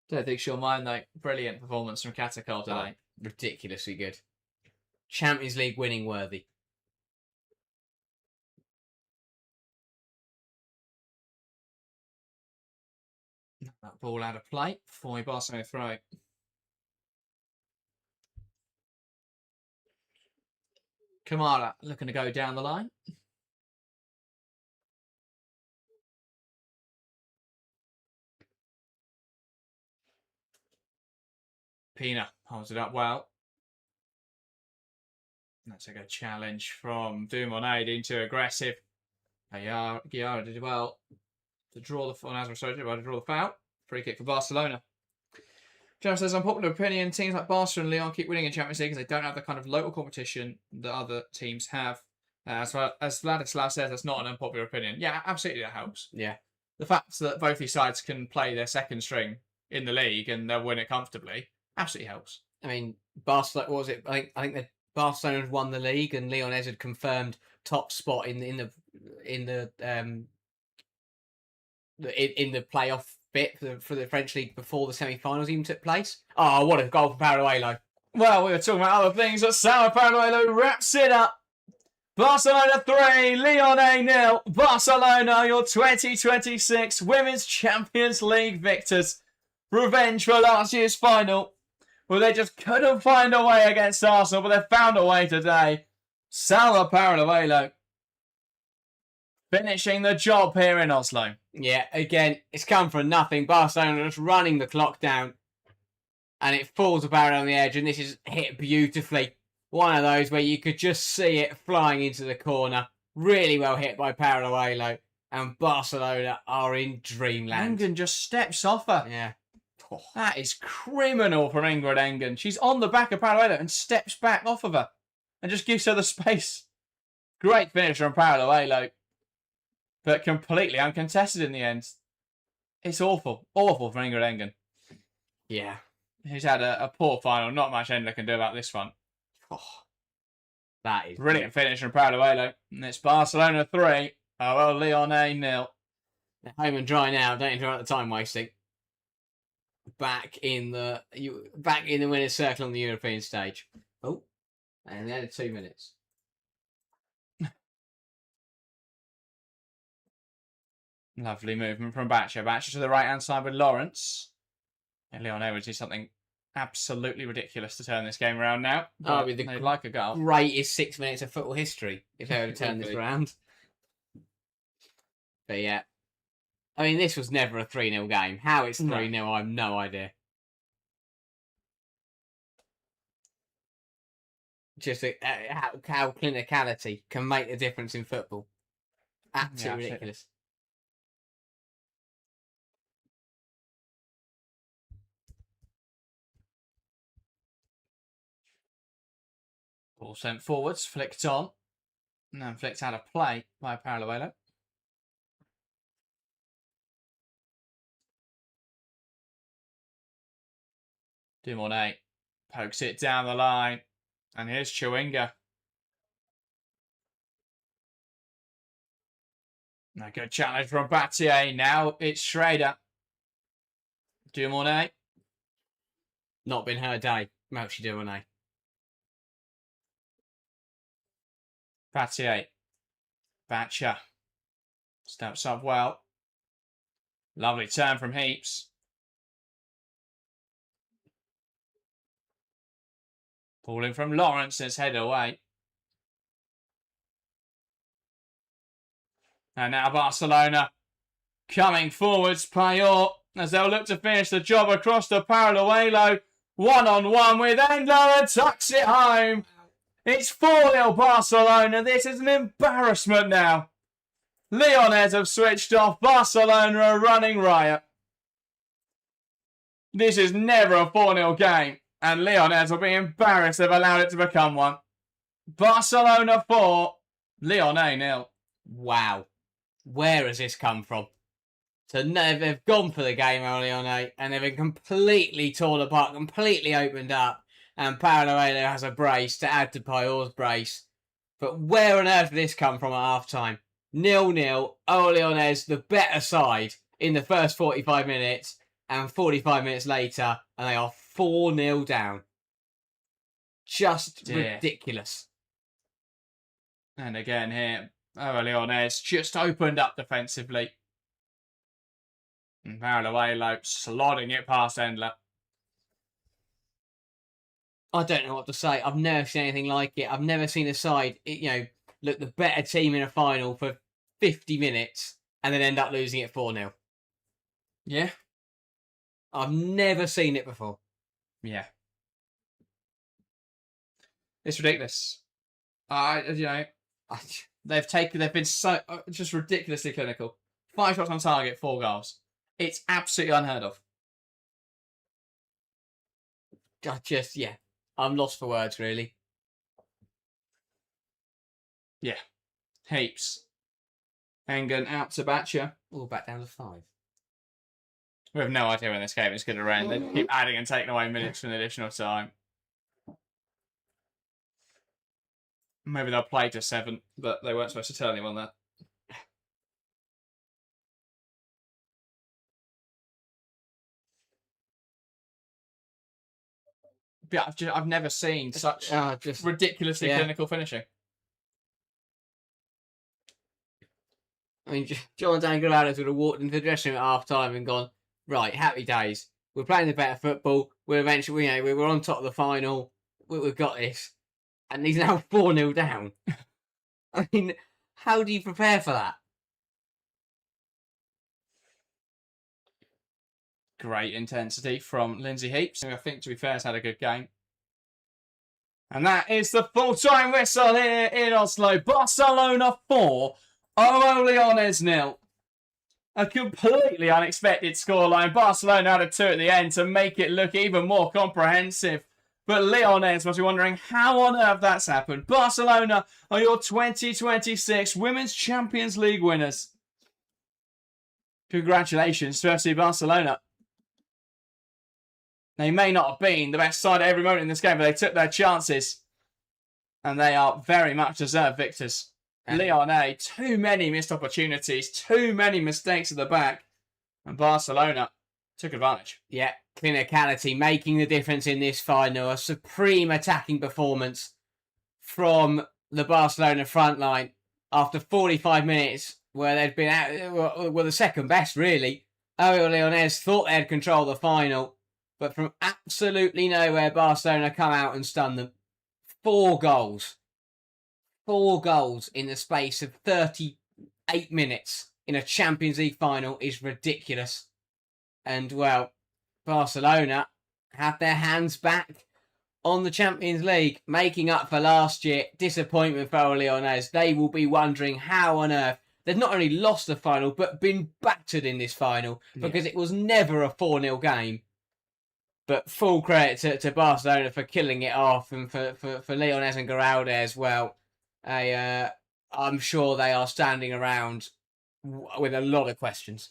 Don't think she'll mind, though. Brilliant performance from Katakol today. Ridiculously good. Champions League winning worthy. That ball out of play for Barcelona throw. Kamara looking to go down the line. Pina holds it up well. That's a good challenge from Dumonet into aggressive. Guijardo did well to draw the foul. Free kick for Barcelona. Joe says, unpopular opinion, teams like Barcelona and Lyon keep winning in Champions League because they don't have the kind of local competition that other teams have. As Vladislav says, that's not an unpopular opinion. Yeah, absolutely, that helps. Yeah. The fact that both these sides can play their second string in the league and they'll win it comfortably absolutely helps. I mean, Barcelona, what was it? I think that Barcelona had won the league and Lyonnais had confirmed top spot in the playoff bit for the French league before the semi-finals even took place. Oh, what a goal for Paraluelo. Well, we were talking about other things, but Sao Paraluelo wraps it up. Barcelona 3, Lyon 0. Barcelona, your 2026 Women's Champions League victors. Revenge for last year's final. Well, they just couldn't find a way against Arsenal, but they found a way today. Sala Paralluelo finishing the job here in Oslo. Yeah, again, it's come from nothing. Barcelona just running the clock down. And it falls about on the edge, and this is hit beautifully. One of those where you could just see it flying into the corner. Really well hit by Paralluelo. And Barcelona are in dreamland. Engen just steps off her. Yeah. Oh, that is criminal from Ingrid Engen. She's on the back of Paralluelo and steps back off of her. And just gives her the space. Great finish from Paralluelo. But completely uncontested in the end. It's awful. Awful for Ingrid Engen. Yeah. Who's had a poor final. Not much Endler can do about this one. Oh, that is brilliant finish from Paralluelo. And it's Barcelona 3. OL Lyonnes 0. They're home and dry now. Don't interrupt the time wasting. Back in the winner's circle on the European stage. Oh, and they had 2 minutes. Lovely movement from Batcher. Batcher to the right-hand side with Lawrence. And Lyonnais would do something absolutely ridiculous to turn this game around now. Oh, with they'd like a goal. Greatest 6 minutes of football history if they were to turn this around. But yeah. I mean, this was never a 3-0 game. How it's 3-0, I have no idea. Just how clinicality can make the difference in football. Absolutely ridiculous. Ball sent forwards, flicked on. And then flicked out of play by Paralluelo. Dumornay pokes it down the line. And here's Chewinga. A good challenge from Battier. Now it's Schrader. Dumornay. Not been her day. Melchi Dumornay. Battier. Batcher. Steps up well. Lovely turn from Heaps. Pulling from Lawrence, his head away. And now Barcelona coming forwards. Payor, as they'll look to finish the job across the Paralluelo. 1-on-1 with Endler and tucks it home. It's 4-0 Barcelona. This is an embarrassment now. Lyonnais have switched off. Barcelona are running riot. This is never a 4-0 game. And Lyonnais will be embarrassed they've allowed it to become one. Barcelona 4, Lyonnais 0. Wow. Where has this come from? So they've gone for the game, Lyonnais, and they've been completely torn apart, completely opened up. And Paralluelo has a brace to add to Payor's brace. But where on earth did this come from at half-time? 0-0, OL Lyonnais, the better side in the first 45 minutes. And 45 minutes later, and they are 4-0 down. Just ridiculous. And again here, OL Lyonnais just opened up defensively. And Paralluelo slotting it past Endler. I don't know what to say. I've never seen anything like it. I've never seen a side, look the better team in a final for 50 minutes and then end up losing it 4-0. Yeah. I've never seen it before. Yeah. It's ridiculous. They've been so just ridiculously clinical. 5 shots on target, 4 goals. It's absolutely unheard of. I'm lost for words, really. Yeah. Heaps. Engen out to Batcher. All back down to 5. We have no idea when this game is going to end. They keep adding and taking away minutes from the additional time. Maybe they'll play to 7, but they weren't supposed to tell anyone that. Yeah, I've never seen such ridiculously clinical finishing. I mean, Jonatan Giraldez would have walked into the dressing room at half-time and gone, right, happy days. We're playing the better football. we're eventually, we were on top of the final. We've got this, and he's now 4-0 down. I mean, how do you prepare for that? Great intensity from Lindsay Heaps, who I think, to be fair, has had a good game. And that is the full-time whistle here in Oslo. Barcelona 4, OL Lyonnes 0. A completely unexpected scoreline. Barcelona had a 2 at the end to make it look even more comprehensive. But Lyonnes must be wondering how on earth that's happened. Barcelona are your 2026 Women's Champions League winners. Congratulations to FC Barcelona. They may not have been the best side at every moment in this game, but they took their chances. And they are very much deserved victors. Lyon, too many missed opportunities, too many mistakes at the back. And Barcelona took advantage. Yeah, clinicality making the difference in this final. A supreme attacking performance from the Barcelona front line after 45 minutes where they'd been out, were the second best, really. OL Lyonnes thought they had control of the final, but from absolutely nowhere, Barcelona come out and stun them. 4 goals. 4 goals in the space of 38 minutes in a Champions League final is ridiculous. And, well, Barcelona have their hands back on the Champions League, making up for last year. Disappointment for OL Lyonnes. They will be wondering how on earth they've not only lost the final, but been battered in this final, because it was never a 4-0 game. But full credit to Barcelona for killing it off, and for Lyonnes and Giraldez. Well, I'm sure they are standing around with a lot of questions.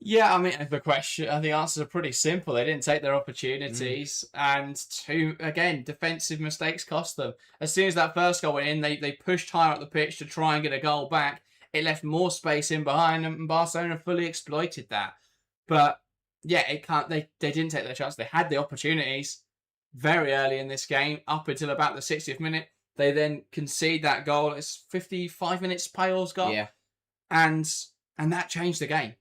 Yeah, I mean, the answers are pretty simple. They didn't take their opportunities, and again, defensive mistakes cost them. As soon as that first goal went in, they pushed higher up the pitch to try and get a goal back. It left more space in behind them, and Barcelona fully exploited that. But yeah, they didn't take their chance. They had the opportunities very early in this game, up until about the 60th minute. They then concede that goal. It's 55 minutes Payol's got. Yeah. And that changed the game.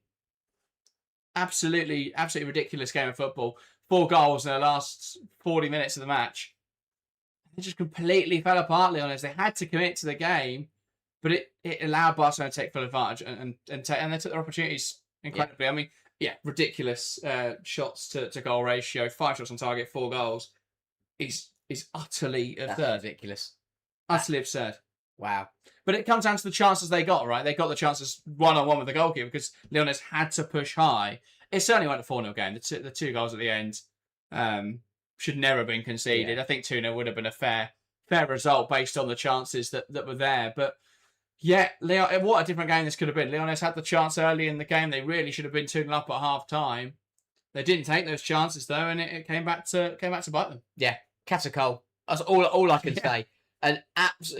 Absolutely ridiculous game of football. 4 goals in the last 40 minutes of the match. It just completely fell apart, Lyonnes. They had to commit to the game, but it allowed Barcelona to take full advantage, and they took their opportunities incredibly. Yeah. I mean, ridiculous shots to goal ratio. 5 shots on target, 4 goals. Is utterly absurd. That's ridiculous. Utterly absurd. Wow. But it comes down to the chances they got, right? They got the chances one-on-one with the goalkeeper because Lyonnes had to push high. It certainly went a 4-0 game. The 2 goals at the end should never have been conceded. Yeah. I think 2-0 would have been a fair result based on the chances that were there. But yeah, Lyon, what a different game this could have been. Lyonnes had the chance early in the game. They really should have been 2-0 up at half-time. They didn't take those chances, though, and it came back to bite them. Yeah, catacol. That's all I can say.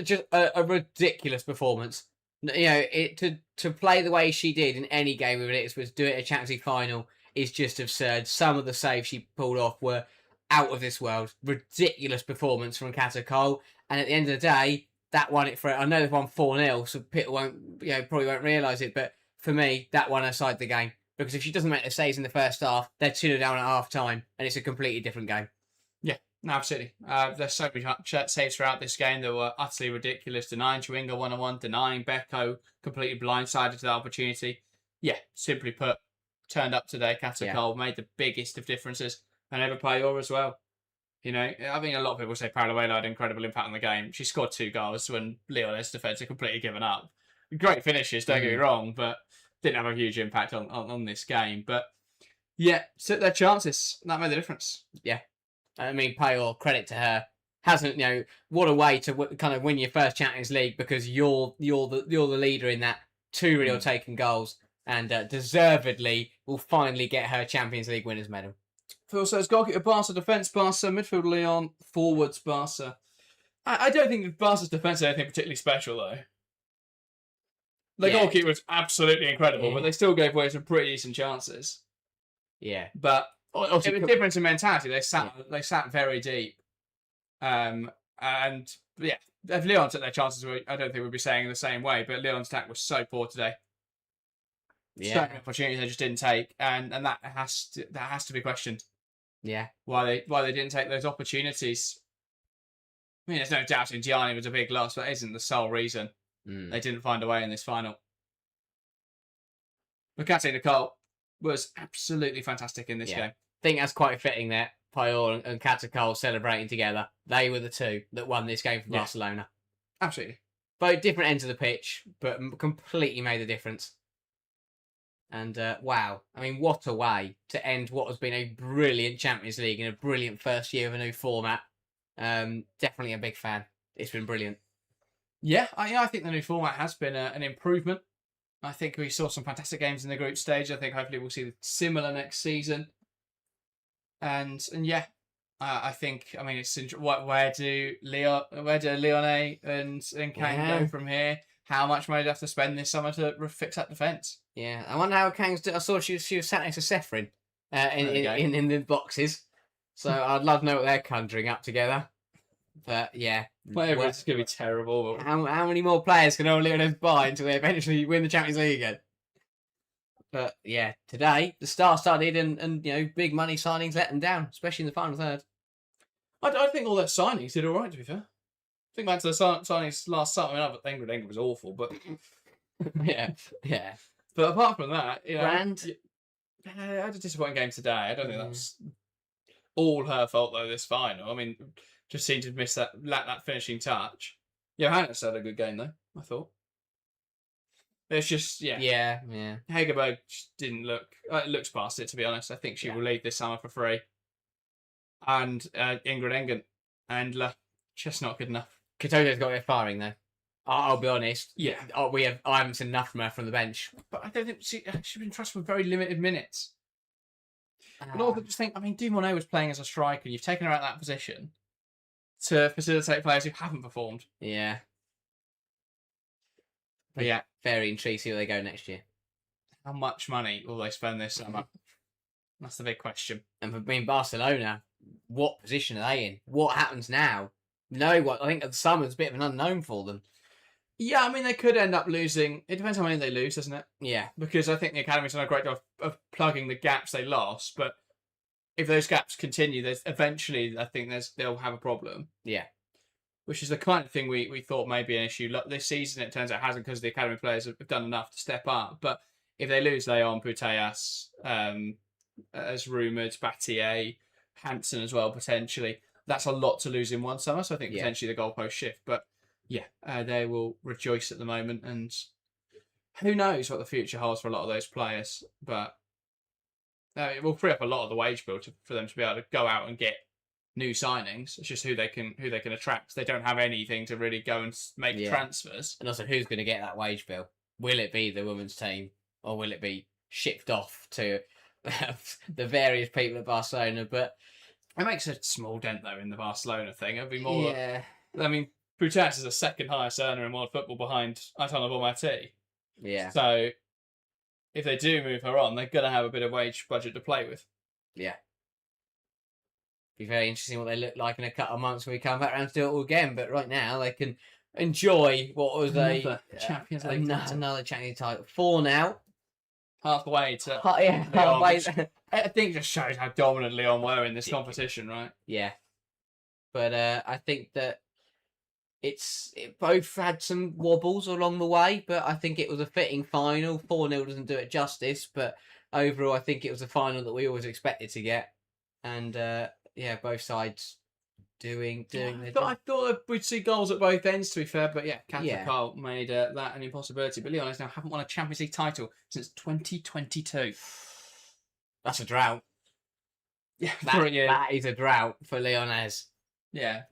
Just a ridiculous performance. You know, to play the way she did in any game with it, was do it at a Champions League final, is just absurd. Some of the saves she pulled off were out of this world. Ridiculous performance from Catacol. And at the end of the day, that won it for it. I know they've won 4-0, so Pitt probably won't realise it. But for me, that won her side the game. Because if she doesn't make the saves in the first half, they're 2-0 down at half time, and it's a completely different game. Yeah, no, absolutely. There's so many saves throughout this game that were utterly ridiculous. Denying Chewinga one-on-one, denying Beko, completely blindsided to that opportunity. Yeah, simply put, turned up today. Catacol made the biggest of differences, and Eva Payol as well. You know, I mean, a lot of people say Paraluela had an incredible impact on the game. She scored 2 goals when Lyon's defence had completely given up. Great finishes, don't get me wrong, but didn't have a huge impact on this game. But yeah, took their chances. That made the difference. Yeah. I mean, Payol, credit to her. Hasn't, what a way to kind of win your first Champions League, because you're the leader in that. 2 real taken goals, and deservedly will finally get her Champions League winners medal. Phil says goalkeeper Barca, defence Barca, midfield Lyon, forwards Barca. I don't think Barca's defence is anything particularly special though. The goalkeeper was absolutely incredible, but they still gave away some pretty decent chances. Yeah, but it was a difference in mentality. They sat very deep, and yeah, if Lyon took their chances, I don't think we'd be saying in the same way. But Lyon's attack was so poor today. Yeah, so many opportunities they just didn't take, and that has to be questioned. Yeah. why they didn't take those opportunities. I mean, there's no doubt Gianni was a big loss, but that isn't the sole reason they didn't find a way in this final. Makate Nicole was absolutely fantastic in this game. I think that's quite fitting that Payol and Katakol celebrating together. They were the two that won this game for Barcelona. Absolutely. Both different ends of the pitch, but completely made a difference. And wow, I mean, what a way to end what has been a brilliant Champions League and a brilliant first year of a new format. Definitely a big fan. It's been brilliant. Yeah, I think the new format has been an improvement. I think we saw some fantastic games in the group stage. I think hopefully we'll see similar next season. And yeah, I think, I mean, it's where do Lyonnais and Kane go from here? How much money do they have to spend this summer to fix that defence? Yeah, I wonder how Kang's do. I saw she was sat next to Sefrin in the boxes. So I'd love to know what they're conjuring up together. But yeah, whatever, it's going to be terrible. How many more players can OL Lyonnes buy until they eventually win the Champions League again? But yeah, today the star-studded and big money signings let them down, especially in the final third. I think all their signings did all right. To be fair, think back to the signings last summer. I mean, England was awful, but yeah. But apart from that, Brand. I had a disappointing game today. I don't think that's all her fault though. This final, I mean, just seemed to lack that finishing touch. Johannes had a good game though, I thought. It's just Yeah. Hegerberg didn't looks past it, to be honest. I think she will leave this summer for free. And Ingrid Engen and just not good enough. Katoto's got to get firing though. I'll be honest. Yeah. I haven't seen enough from her from the bench. But I don't think she's been trusted with very limited minutes. But also just think, I mean, Dumonet was playing as a striker, and you've taken her out of that position to facilitate players who haven't performed. Yeah. But yeah. Very intrigued to see where they go next year. How much money will they spend this summer? That's the big question. And for being Barcelona, what position are they in? What happens now? I think the summer's a bit of an unknown for them. Yeah, I mean, they could end up losing. It depends how many they lose, doesn't it? Yeah. Because I think the Academy's done a great job of plugging the gaps they lost. But if those gaps continue, eventually, I think they'll have a problem. Yeah. Which is the kind of thing we thought may be an issue. This season, it turns out it hasn't, because the Academy players have done enough to step up. But if they lose Leon, Putellas, as rumoured, Battier, Hansen as well, potentially, that's a lot to lose in one summer. So I think potentially the goalpost shift. But they will rejoice at the moment. And who knows what the future holds for a lot of those players. But it will free up a lot of the wage bill for them to be able to go out and get new signings. It's just who they can attract. They don't have anything to really go and make transfers. And also, who's going to get that wage bill? Will it be the women's team, or will it be shipped off to the various people at Barcelona? But it makes a small dent though in the Barcelona thing. It'll be more. Yeah. I mean, Putellas is the second highest earner in world football behind Aitana Bonmatí. Yeah. So if they do move her on, they're going to have a bit of wage budget to play with. Yeah. Be very interesting what they look like in a couple of months when we come back around to do it all again. But right now, they can enjoy what was another Champions League another Champions title. 4 now. Halfway to halfway. I think it just shows how dominant Lyon were in this competition, right? Yeah. But I think that it both had some wobbles along the way, but I think it was a fitting final. 4-0 doesn't do it justice, but overall I think it was a final that we always expected to get. And both sides doing their job. I thought we'd see goals at both ends, to be fair, but Carl made that an impossibility. But Lyonnais now haven't won a Champions League title since 2022. That's a drought. Yeah, that is a drought for Lyonnais. Yeah,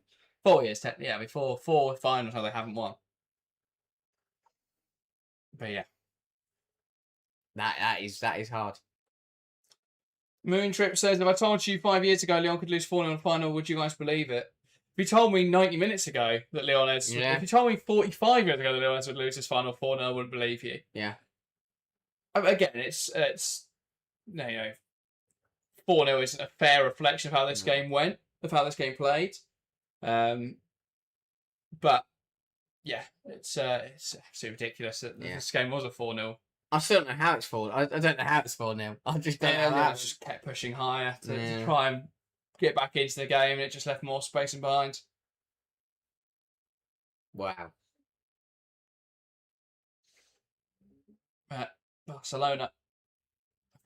4 years. Before 4 finals, they haven't won. But yeah, that is hard. Moon Trip says, if I told you 5 years ago Lyon could lose 4-0 in the final, would you guys believe it? If you told me 90 minutes ago that Lyonnais... If you told me 45 years ago that Lyonnais would lose this final 4-0, I wouldn't believe you. Yeah. Again, it's 4-0 isn't a fair reflection of how this game went, of how this game played. But, yeah, it's absolutely ridiculous that this game was a 4-0. I still don't know how it's 4. I don't know how it's 4-0. I just don't know how. Just kept pushing higher to try and get back into the game, and it just left more space and behind. Wow. Barcelona,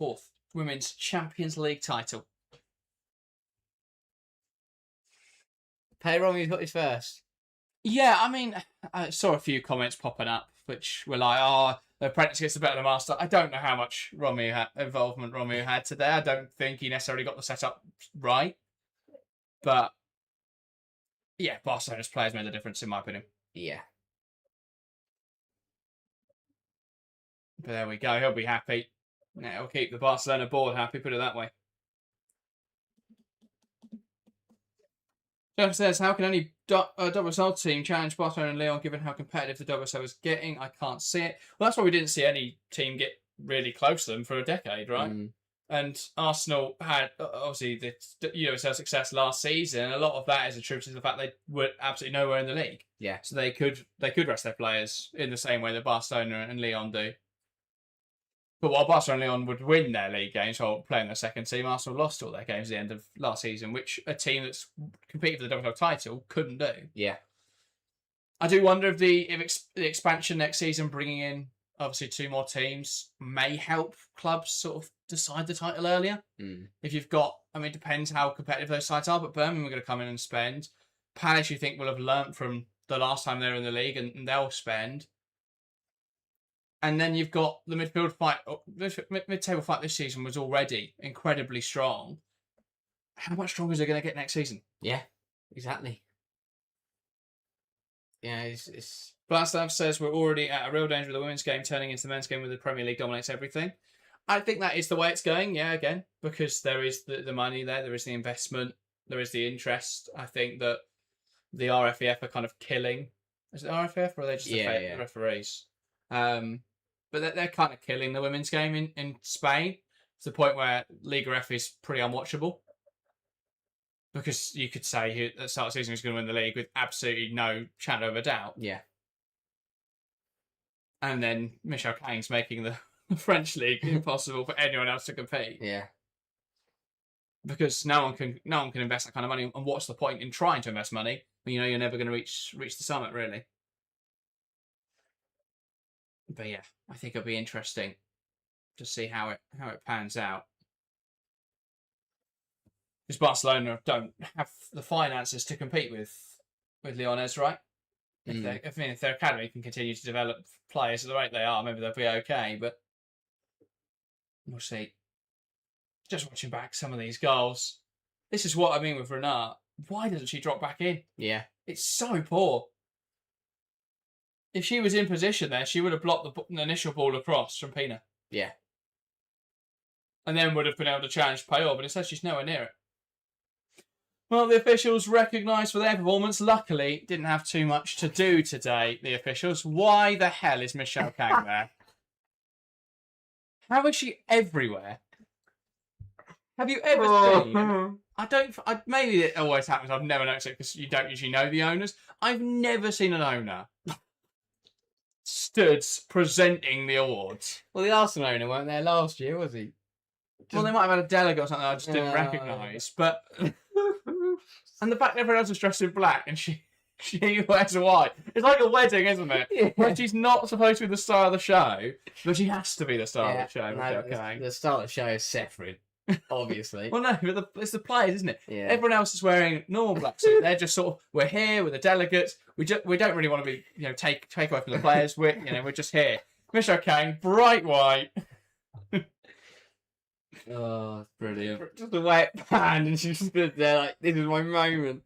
4th Women's Champions League title. Pere Romeu's got his first. Yeah, I mean, I saw a few comments popping up, which were like, "Oh, the apprentice gets the better of the master." I don't know how much involvement Romeu had today. I don't think he necessarily got the setup right, but yeah, Barcelona's players made the difference in my opinion. Yeah. But there we go. He'll be happy. Yeah, he'll keep the Barcelona board happy. Put it that way. Jeff says, how can any WSL team challenge Barcelona and Lyon given how competitive the WSL is getting? I can't see it. Well, that's why we didn't see any team get really close to them for a decade, right? And Arsenal had, obviously, the UWCL success last season. A lot of that is attributed to the fact they were absolutely nowhere in the league. Yeah. So they could rest their players in the same way that Barcelona and Lyon do. But while Barcelona and Lyon would win their league games while playing their second team, Arsenal lost all their games at the end of last season, which a team that's competed for the WSL title couldn't do. Yeah. I do wonder if the expansion next season, bringing in obviously 2 more teams, may help clubs sort of decide the title earlier. If you've got, I mean, it depends how competitive those sides are, but Birmingham are going to come in and spend. Palace, you think, will have learnt from the last time they were in the league, and they'll spend. And then you've got the midfield fight. Mid-table fight this season was already incredibly strong. How much stronger is it going to get next season? Yeah, exactly. Yeah, it's... Blastav says we're already at a real danger of the women's game turning into the men's game where the Premier League dominates everything. I think that is the way it's going, yeah, again, because there is the money there is the investment, there is the interest. I think that the RFEF are kind of killing. Is it RFEF or are they just the referees? But they're kind of killing the women's game in Spain to the point where Liga F is pretty unwatchable. Because you could say who at the start of the season who's going to win the league with absolutely no shadow of a doubt. Yeah. And then Michel Kang's making the French league impossible for anyone else to compete. Yeah. Because no one can invest that kind of money. And what's the point in trying to invest money when you know you're never going to reach the summit, really? But yeah, I think it'll be interesting to see how it pans out. Because Barcelona don't have the finances to compete with Lyonnes, right? If their academy can continue to develop players at the rate they are, maybe they'll be okay. But we'll see. Just watching back some of these goals, this is what I mean with Renat. Why doesn't she drop back in? Yeah, it's so poor. If she was in position there, she would have blocked the initial ball across from Pina. Yeah. And then would have been able to challenge Payor, but it says she's nowhere near it. Well, the officials recognised for their performance. Luckily, didn't have too much to do today, the officials. Why the hell is Michel Kang there? How is she everywhere? Have you ever seen... maybe it always happens. I've never noticed it because you don't usually know the owners. I've never seen an owner stood presenting the awards. Well, the Arsenal owner weren't there last year, was he? Well, they might have had a delegate or something I just didn't recognise. But and the fact that everyone else is dressed in black and she wears white. It's like a wedding, isn't it? Yeah. Where she's not supposed to be the star of the show, but she has to be the star of the show. No, the star of the show is Seferin, obviously. Well, no, but it's the players, isn't it? Yeah. Everyone else is wearing normal black suit. They're just sort of, we're here with the delegates. We don't really want to be, take away from the players. We're just here. Michel Kang, bright white. Oh, brilliant. Just the way it panned and she stood there like, this is my moment.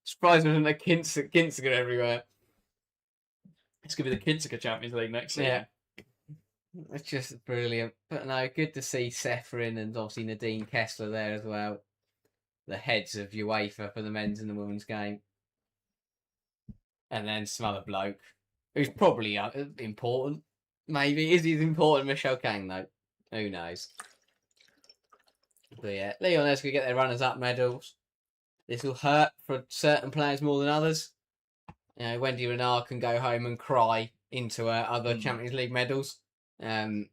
Surprised there wasn't a Kinsiger everywhere. It's going to be the Kinsiger Champions League next season. Yeah. It's just brilliant. But no, good to see Seferin and obviously Nadine Kessler there as well. The heads of UEFA for the men's and the women's game. And then some other bloke who's probably important. Maybe. Is he as important as Michel Kang, though? Who knows? But yeah, Lyonnes could get their runners-up medals. This will hurt for certain players more than others. Wendy Renard can go home and cry into her other Champions League medals. So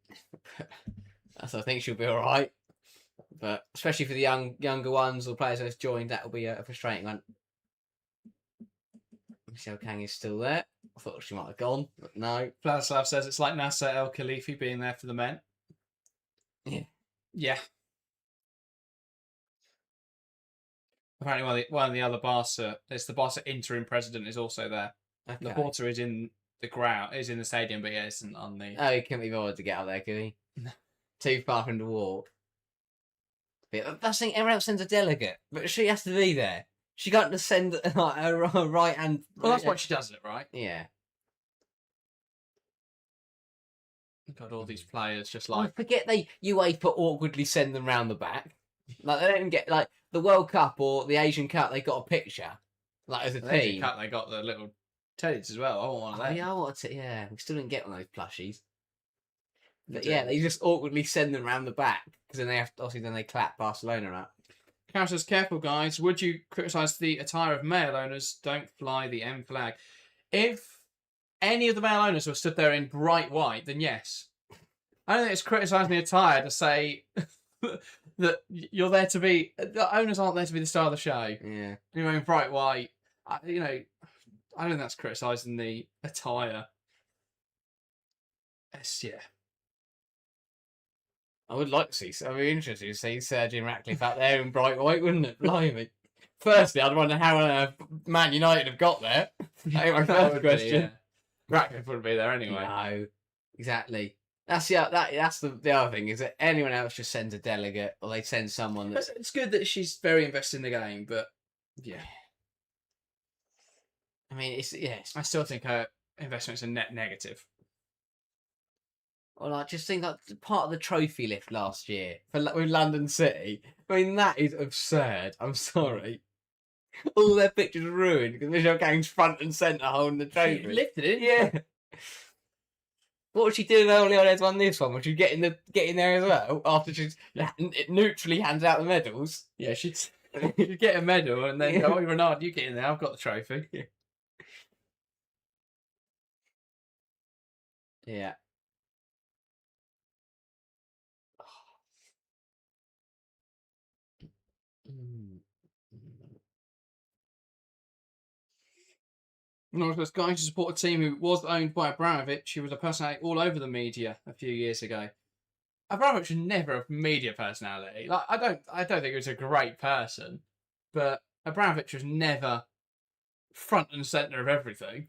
I think she'll be all right. But especially for the younger ones or players that's joined, that will be a frustrating one. Michelle Kang is still there. I thought she might have gone, but no. Vladislav says it's like Nasser El Khalifi being there for the men. Yeah. Yeah. Apparently, one of the other Barca, it's the Barca interim president, is also there. Okay. Laporta is in the ground, is in the stadium, but yeah, isn't on the. Oh, he couldn't be bothered to get up there, could he? Too far from the walk. But that's the thing, everyone else sends a delegate, but she has to be there. She can't just send her right hand. Well, that's why she does it, right? Yeah. Got all these players just I like. forget UEFA awkwardly send them round the back. Like, they don't even get, like, the World Cup or the Asian Cup, they got a picture. Like, as a The Asian team. Cup, they got the little teddies as well. I want one of them. Yeah, I want to. Yeah, we still didn't get one of those plushies. But You yeah, do. they just awkwardly send them round the back because then they have obviously then they clap Barcelona up. Carol says, careful guys, would you criticise the attire of male owners? Don't fly the M flag. If any of the male owners were stood there in bright white, then yes. I don't think it's criticising the attire to say that you're there to be. The owners aren't there to be the star of the show. Yeah. You know, in bright white. I don't think that's criticising the attire. Yeah. I would like to see. I'd be interested to see Sergeant Ratcliffe out there in bright white, wouldn't it? Blimey. Firstly, I'd wonder how on earth Man United have got there. That was my first question. Yeah. Ratcliffe wouldn't be there anyway. No, exactly. That's the other thing, is that anyone else just sends a delegate or they send someone that's... It's good that she's very invested in the game, but yeah. I mean, it's I still think her investment's a net negative. Well, I just think that part of the trophy lift last year with London City. I mean, that is absurd. I'm sorry. All their pictures are ruined because Michelle Kang's front and centre holding the trophy. She lifted it, Yeah. What would she do if OL Lyonnes won this one? Would she get in there as well after she's neutrally hands out the medals? Yeah, she'd get a medal and then go, oh, Renard, you get in there. I've got the trophy. Yeah. And was going to support a team who was owned by Abramovich. She was a personality all over the media a few years ago. Abramovich was never a media personality. Like I don't think he was a great person, but Abramovich was never front and centre of everything.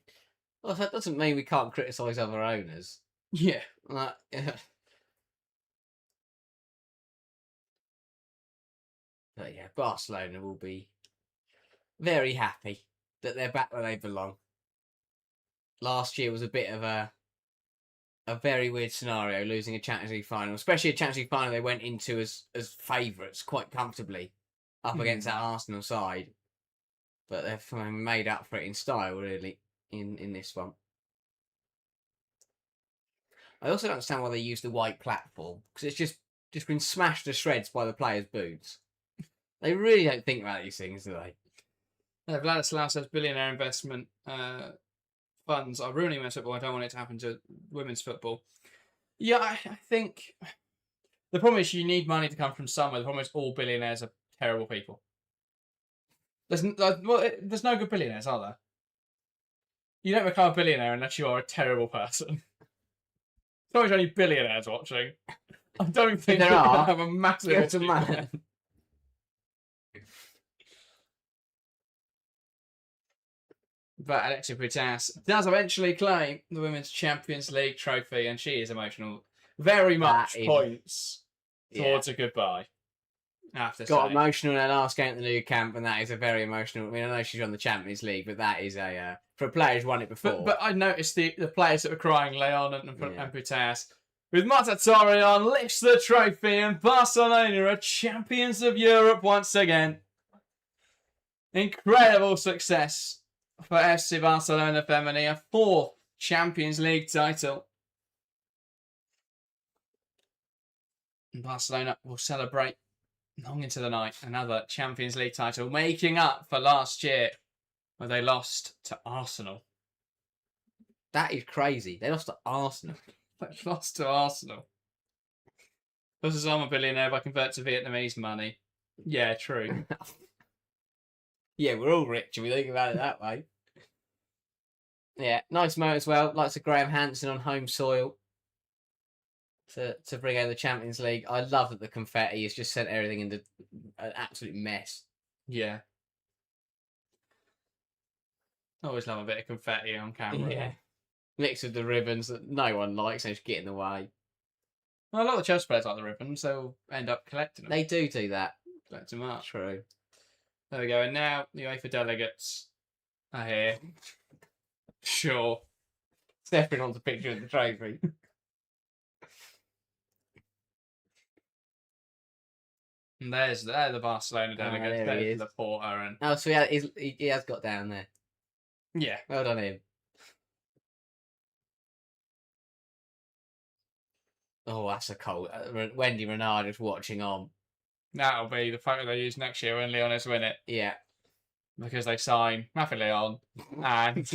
Well, that doesn't mean we can't criticise other owners. Yeah. Like, but yeah, Barcelona will be very happy that they're back where they belong. Last year was a bit of a very weird scenario, losing a Champions League final, especially a Champions League final they went into as favourites quite comfortably up against that Arsenal side. But they've made up for it in style, really, in this one. I also don't understand why they use the white platform, because it's just been smashed to shreds by the players' boots. They really don't think about these things, do they? Vladislav says billionaire investment funds are ruining women's football. I don't want it to happen to women's football. Yeah, I think the problem is you need money to come from somewhere. The problem is all billionaires are terrible people. There's no good billionaires, are there? You don't become a billionaire unless you are a terrible person. There's not only billionaires watching. I don't think there we're are. going to have a massive... It's a man. But Alexia Putellas does eventually claim the Women's Champions League trophy, and she is emotional. Very much points towards a goodbye. I have to Got say. emotional in her last game at the new camp, and that is a very emotional... I mean, I know she's on the Champions League, but that is a... for a player who's won it before. But I noticed the players that were crying, Lyon and Putellas. With Marta Torreon lifts the trophy, and Barcelona are champions of Europe once again. Incredible success for FC Barcelona Femení, a fourth Champions League title. And Barcelona will celebrate long into the night another Champions League title, making up for last year where they lost to Arsenal. That is crazy. They lost to Arsenal. They lost to Arsenal. This is I'm a billionaire if I convert to Vietnamese money. Yeah, true. Yeah, we're all rich if we think about it that way. Yeah, nice moment as well. Likes of Graham Hansen on home soil to bring over the Champions League. I love that the confetti has just sent everything into an absolute mess. Yeah. I always love a bit of confetti on camera. Yeah. Mixed with the ribbons that no one likes, they just get in the way. Well, a lot of Chelsea players like the ribbons. They'll end up collecting them. They do that. Collect them up. True. There we go. And now the UEFA delegates are here. Sure. Stepping onto the picture of the trophy. And there's the Barcelona delegates. there he There's is. the Porter and Oh, so he has got down there. yeah. Well done him. Oh, that's a cold. Wendy Renard is watching on. That'll be the photo they use next year when Lyonnes win it. Yeah. Because they sign Matthew Lyon and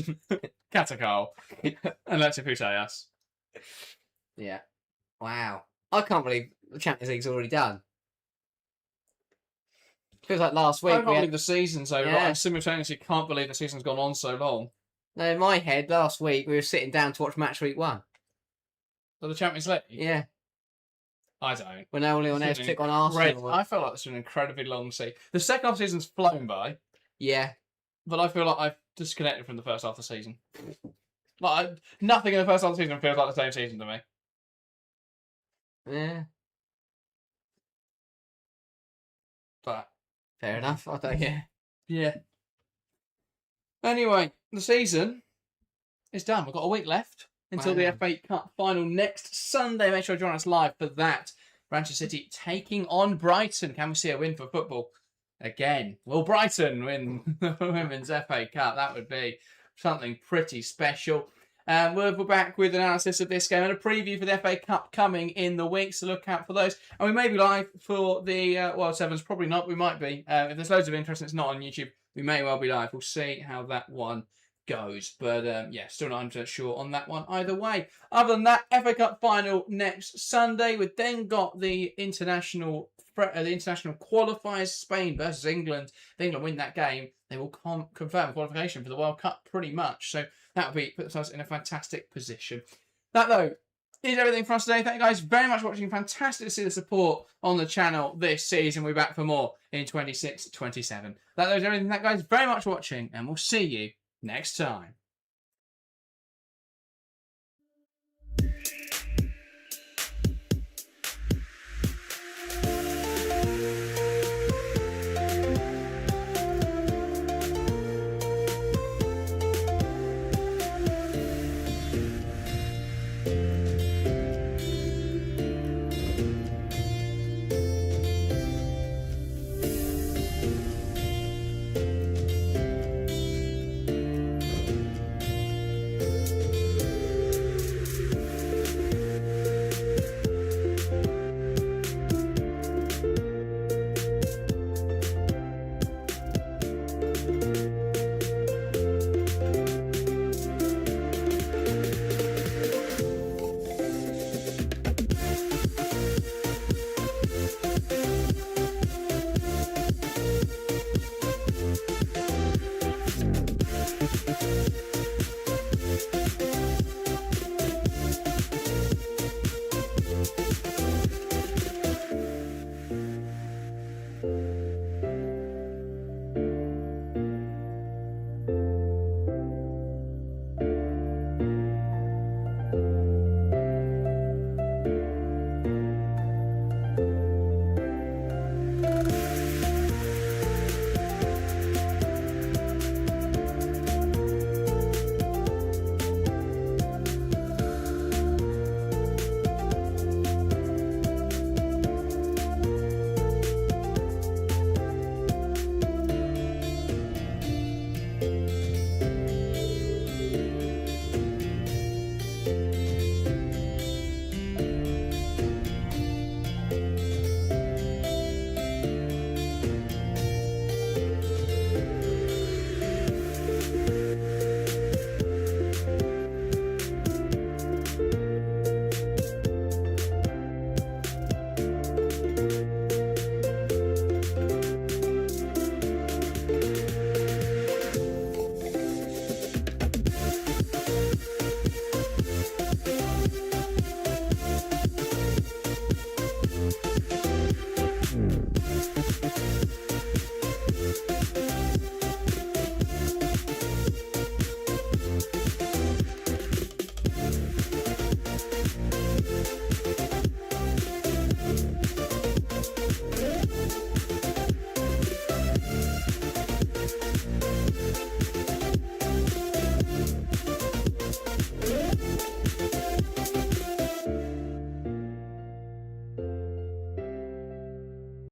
Katakol and Let's Puteas. Yeah. Wow. I can't believe the Champions League's already done. Feels like last week. I can't believe the season's over. Yeah. I simultaneously can't believe the season's gone on so long. No, in my head, last week we were sitting down to watch match week 1. For the Champions League? Yeah. I don't. When OL Lyonnes took on Arsenal. I felt like this was an incredibly long season. The second half of the season's flown by. Yeah. But I feel like I've disconnected from the first half of the season. Nothing in the first half of the season feels like the same season to me. Yeah. But Fair enough. I don't. Yeah. yeah. Anyway, the season is done. We've got a week left until the FA Cup final next Sunday. Make sure to join us live for that. Manchester City taking on Brighton. Can we see a win for football again? Will Brighton win the Women's FA Cup? That would be something pretty special. We're back with analysis of this game and a preview for the FA Cup coming in the week, so look out for those. And we may be live for the World Sevens, probably not, we might be. If there's loads of interest and it's not on YouTube, we may well be live. We'll see how that one goes. But yeah, still not 100% sure on that one either way. Other than that, FA Cup final next Sunday. We've then got the international qualifiers, Spain versus England. If England win that game, they will confirm qualification for the World Cup pretty much. So that will puts us in a fantastic position. That, though, is everything for us today. Thank you guys very much for watching. Fantastic to see the support on the channel this season. We'll be back for more in 26-27. That, though, is everything. Thank you guys very much for watching, and we'll see you next time.